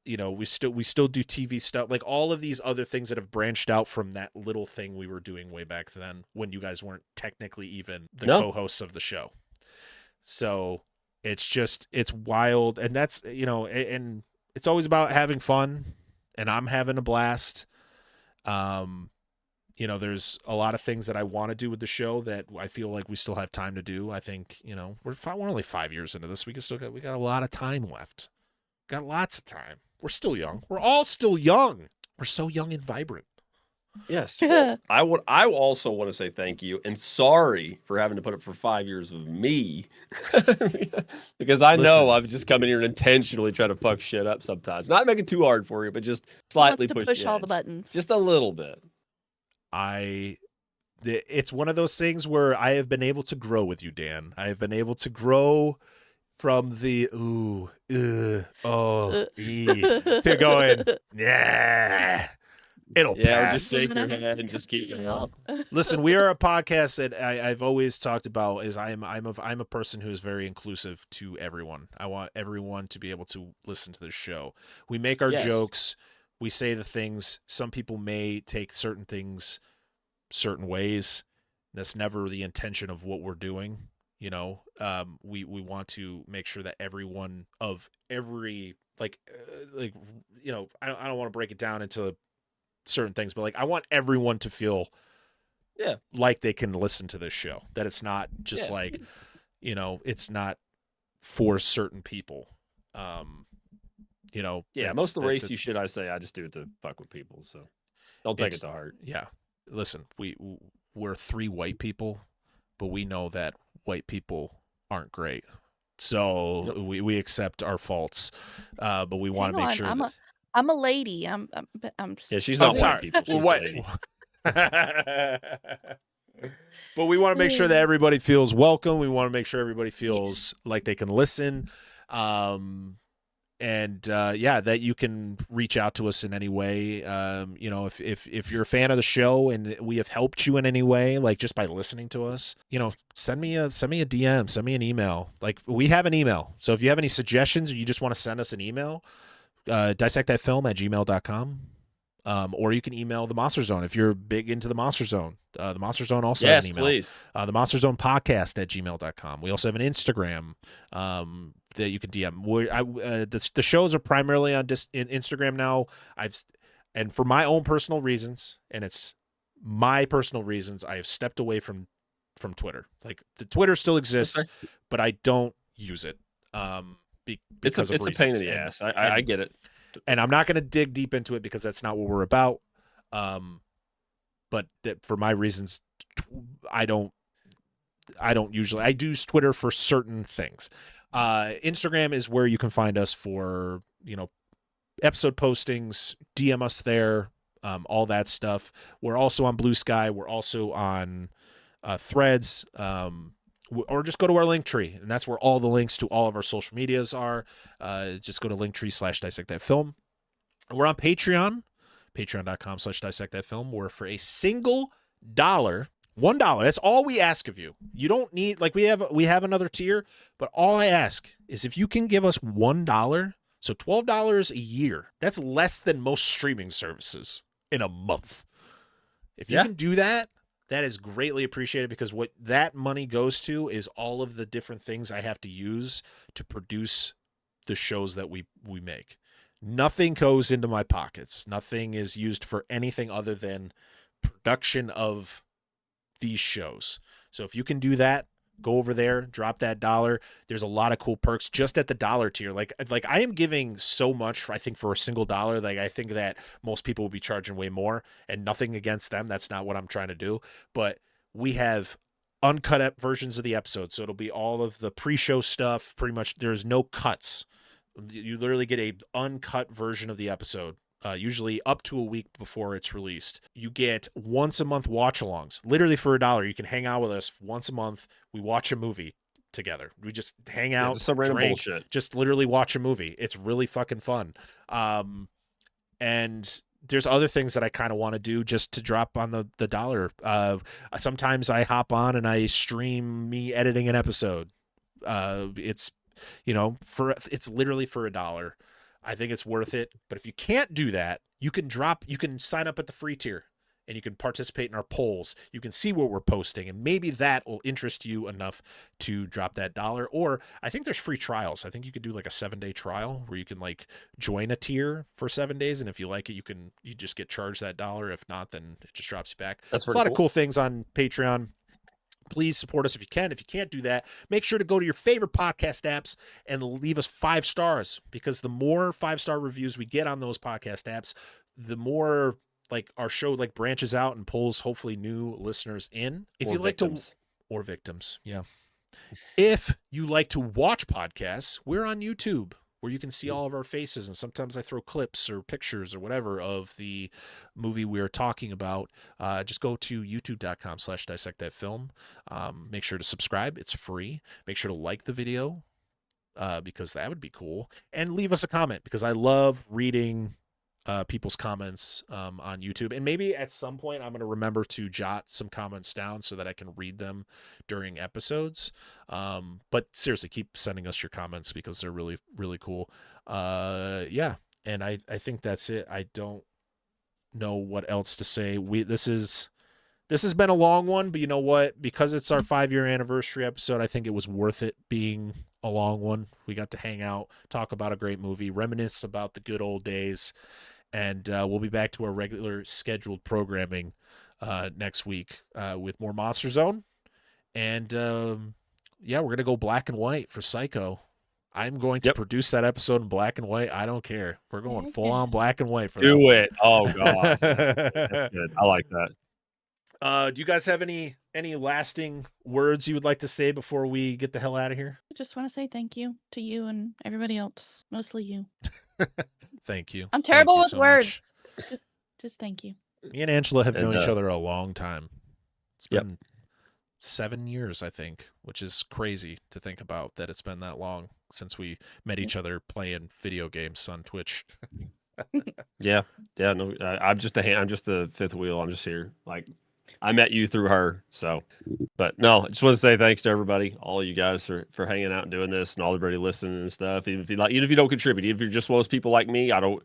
we still do TV stuff, like all of these other things that have branched out from that little thing we were doing way back then when you guys weren't technically even the co-hosts of the show. So it's wild. And that's, and it's always about having fun, and I'm having a blast. There's a lot of things that I want to do with the show that I feel like we still have time to do. I think, we're only 5 years into this. We got a lot of time left. Got lots of time. We're still young. We're all still young. We're so young and vibrant. Yes. Well, I also want to say thank you and sorry for having to put up for 5 years of me, because I know I've just come in here and intentionally try to fuck shit up sometimes. Not make it too hard for you, but just slightly push all the buttons. Just a little bit. It's one of those things where I have been able to grow with you, Dan. I have been able to grow from the to going, yeah, it'll pass. Just shake your head and just keep going up. Listen, we are a podcast that I've always talked about is I'm a person who is very inclusive to everyone. I want everyone to be able to listen to this show. We make our jokes. We say the things. Some people may take certain things certain ways. That's never the intention of what we're doing. You know, we want to make sure that everyone of every you know, I don't want to break it down into certain things, but like I want everyone to feel like they can listen to this show, that it's not just like, you know, it's not for certain people. You know, most of the race you should, I say, I just do it to fuck with people, so don't take it to heart. Yeah, listen, we're 3 white people, but we know that white people aren't great, so we accept our faults, but we want to make sure I'm a lady. I'm yeah, she's not white people. She's what? But we want to make sure that everybody feels welcome. We want to make sure everybody feels like they can listen. That you can reach out to us in any way. You know, if you're a fan of the show and we have helped you in any way, like just by listening to us, you know, send me a DM, send me an email. Like we have an email. So if you have any suggestions or you just want to send us an email, dissectthatfilm@gmail.com. Or you can email the Monster Zone if you're big into the Monster Zone. The Monster Zone also has an email. Please. The Monster Zone Podcast @gmail.com. We also have an Instagram that you can DM. The shows are primarily on Instagram now. And for my own personal reasons, and it's my personal reasons, I have stepped away from Twitter. Like the Twitter still exists, but I don't use it. Because it's a pain in the ass. I get it. And I'm not going to dig deep into it because that's not what we're about. But for my reasons, I don't usually. I use Twitter for certain things. Instagram is where you can find us for, you know, episode postings. DM us there, all that stuff. We're also on Blue Sky. We're also on Threads. Or just go to our LINKTREE, and that's where all the links to all of our social medias are. Just go to LINKTREE/Dissect That Film. We're on Patreon, patreon.com/DissectThatFilm, where for a single $1, that's all we ask of you. You don't need, like we have another tier, but all I ask is if you can give us $1, so $12 a year, that's less than most streaming services in a month. If you can do that, that is greatly appreciated, because what that money goes to is all of the different things I have to use to produce the shows that we make. Nothing goes into my pockets. Nothing is used for anything other than production of these shows. So if you can do that, go over there, drop that $1. There's a lot of cool perks just at the $1 tier. Like I am giving so much, I think, for a single $1. Like I think that most people will be charging way more, and nothing against them. That's not what I'm trying to do. But we have uncut versions of the episode. So it'll be all of the pre-show stuff. Pretty much there's no cuts. You literally get a uncut version of the episode. Usually up to a week before it's released. You get once a month watch-alongs. Literally for $1, you can hang out with us once a month. We watch a movie together. We just hang out, just some random drink, bullshit. just literally watch a movie. It's really fucking fun. And there's other things that I kind of want to do just to drop on the $1. Sometimes I hop on and I stream me editing an episode. It's, you know, it's literally for $1. I think it's worth it. But if you can't do that, you can sign up at the free tier and you can participate in our polls. You can see what we're posting, and maybe that will interest you enough to drop that $1. Or I think there's free trials. I think you could do like a 7-day trial where you can like join a tier for 7 days. And if you like it, you just get charged that $1. If not, then it just drops you back. That's a lot of cool things on Patreon. Please support us if you can. If you can't do that, make sure to go to your favorite podcast apps and leave us 5 stars, because the more 5-star reviews we get on those podcast apps, the more like our show like branches out and pulls hopefully new listeners in. If you like to, or victims, yeah. If you like to watch podcasts, we're on YouTube, where you can see all of our faces, and sometimes I throw clips or pictures or whatever of the movie we're talking about. Just go to youtube.com/Dissect That Film. Make sure to subscribe. It's free. Make sure to like the video, because that would be cool. And leave us a comment, because I love reading people's comments on YouTube. And maybe at some point I'm going to remember to jot some comments down so that I can read them during episodes. But seriously, keep sending us your comments, because they're really, really cool. Yeah. And I think that's it. I don't know what else to say. This is This has been a long one, but you know what? Because it's our 5-year anniversary episode, I think it was worth it being a long one. We got to hang out, talk about a great movie, reminisce about the good old days, and we'll be back to our regular scheduled programming next week with more Monster Zone. And we're going to go black and white for Psycho. I'm going to produce that episode in black and white. I don't care. We're going full on black and white for that. Do it. Oh, God. That's good. I like that. Do you guys have any lasting words you would like to say before we get the hell out of here? I just want to say thank you to you and everybody else, mostly you. Thank you. I'm terrible Thank you with so words. much. Just thank you. Me and Angela have known each other a long time. It's been 7 years, I think, which is crazy to think about that it's been that long since we met each other playing video games on Twitch. Yeah. No, I'm just the fifth wheel. I'm just here. Like, I met you through her. So, but no, I just want to say thanks to everybody, all of you guys for hanging out and doing this, and all everybody listening and stuff. Even if you don't contribute, even if you're just one of those people like me, I don't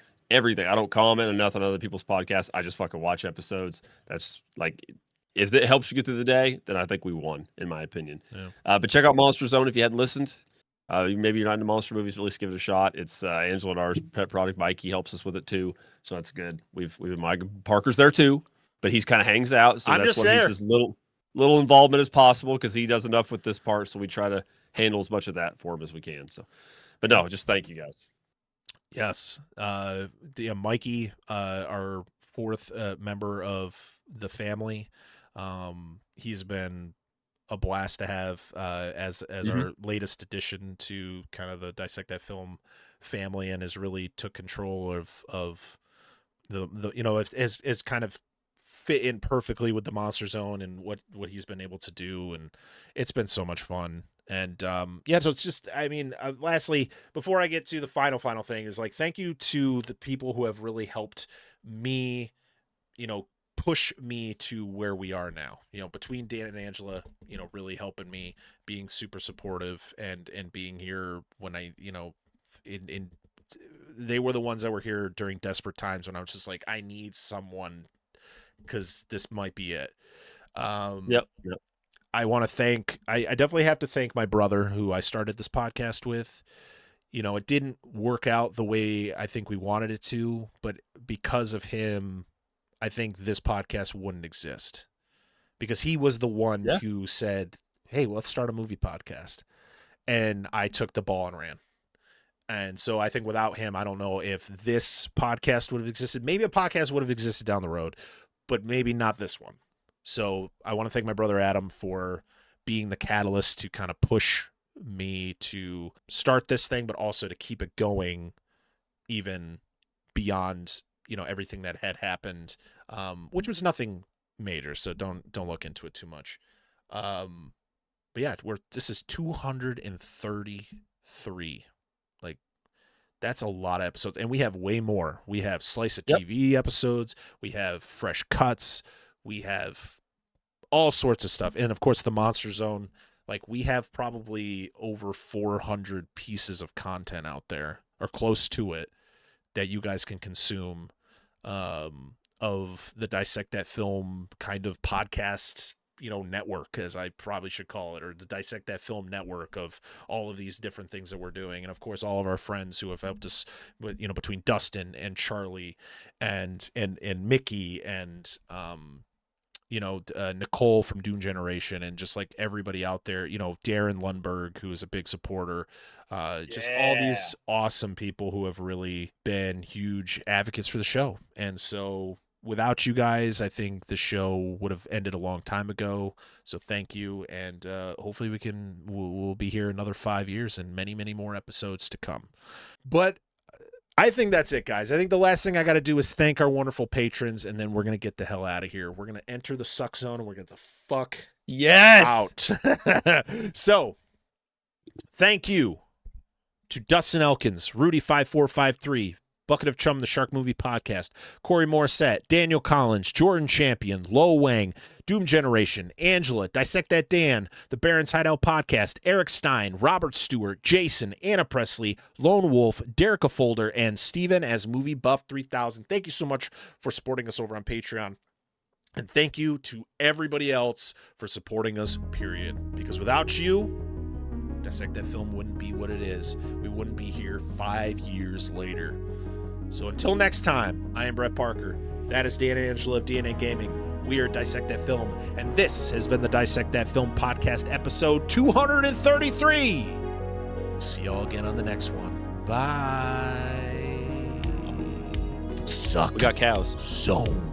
comment on nothing on other people's podcasts. I just fucking watch episodes. That's like, if it helps you get through the day, then I think we won, in my opinion. Yeah. But check out Monster Zone if you hadn't listened. Maybe you're not into monster movies, but at least give it a shot. It's Angela and ours pet product. Mikey helps us with it too, so that's good. We've been Parker's there too, but he's kind of hangs out. So I'm that's just why there. he's as little involvement as possible because he does enough with this part. So we try to handle as much of that for him as we can. So, but no, just thank you guys. Yes. Mikey, our fourth member of the family, he's been a blast to have as our latest addition to kind of the Dissect That Film family, and has really took control of the is kind of fit in perfectly with the Monster Zone and what he's been able to do, and it's been so much fun. And so it's just, I mean, lastly, before I get to the final thing, is like, thank you to the people who have really helped me, push me to where we are now, between Dan and Angela, really helping me, being super supportive and being here when I, they were the ones that were here during desperate times when I was just like, I need someone, because this might be it. Yep. I want to thank, I definitely have to thank my brother who I started this podcast with. It didn't work out the way I think we wanted it to, but because of him, I think this podcast wouldn't exist, because he was the one who said, hey, let's start a movie podcast. And I took the ball and ran. And so I think without him, I don't know if this podcast would have existed. Maybe a podcast would have existed down the road, but maybe not this one. So I want to thank my brother Adam for being the catalyst to kind of push me to start this thing, but also to keep it going even beyond, everything that had happened, which was nothing major. So don't look into it too much. But yeah, this is 233. Like, that's a lot of episodes, and we have way more. We have Slice of TV episodes. We have Fresh Cuts. We have all sorts of stuff. And of course, the Monster Zone, like, we have probably over 400 pieces of content out there, or close to it, that you guys can consume, of the Dissect That Film kind of podcast, network, as I probably should call it, or the Dissect That Film network of all of these different things that we're doing. And of course, all of our friends who have helped us with, between Dustin and Charlie and Mickey and, Nicole from Dune Generation, and just like everybody out there, Darren Lundberg, who is a big supporter, just all these awesome people who have really been huge advocates for the show. And so without you guys, I think the show would have ended a long time ago. So thank you. And hopefully we'll be here another 5 years and many, many more episodes to come. But I think that's it, guys. I think the last thing I got to do is thank our wonderful patrons, and then we're going to get the hell out of here. We're going to enter the suck zone, and we're going to get the fuck out. So, thank you to Dustin Elkins, Rudy5453, Bucket of Chum, the Shark Movie Podcast, Corey Morissette, Daniel Collins, Jordan Champion, Lo Wang, Doom Generation, Angela, Dissect That Dan, the Baron's Hideout Podcast, Eric Stein, Robert Stewart, Jason, Anna Presley, Lone Wolf, Derica Folder, and Steven as Movie Buff 3000. Thank you so much for supporting us over on Patreon. And thank you to everybody else for supporting us, period. Because without you, Dissect That Film wouldn't be what it is. We wouldn't be here 5 years later. So until next time, I am Brett Parker. That is Dan Angela of DNA Gaming. We are Dissect That Film. And this has been the Dissect That Film Podcast, episode 233. We'll see y'all again on the next one. Bye. Suck. We got cows. Zone.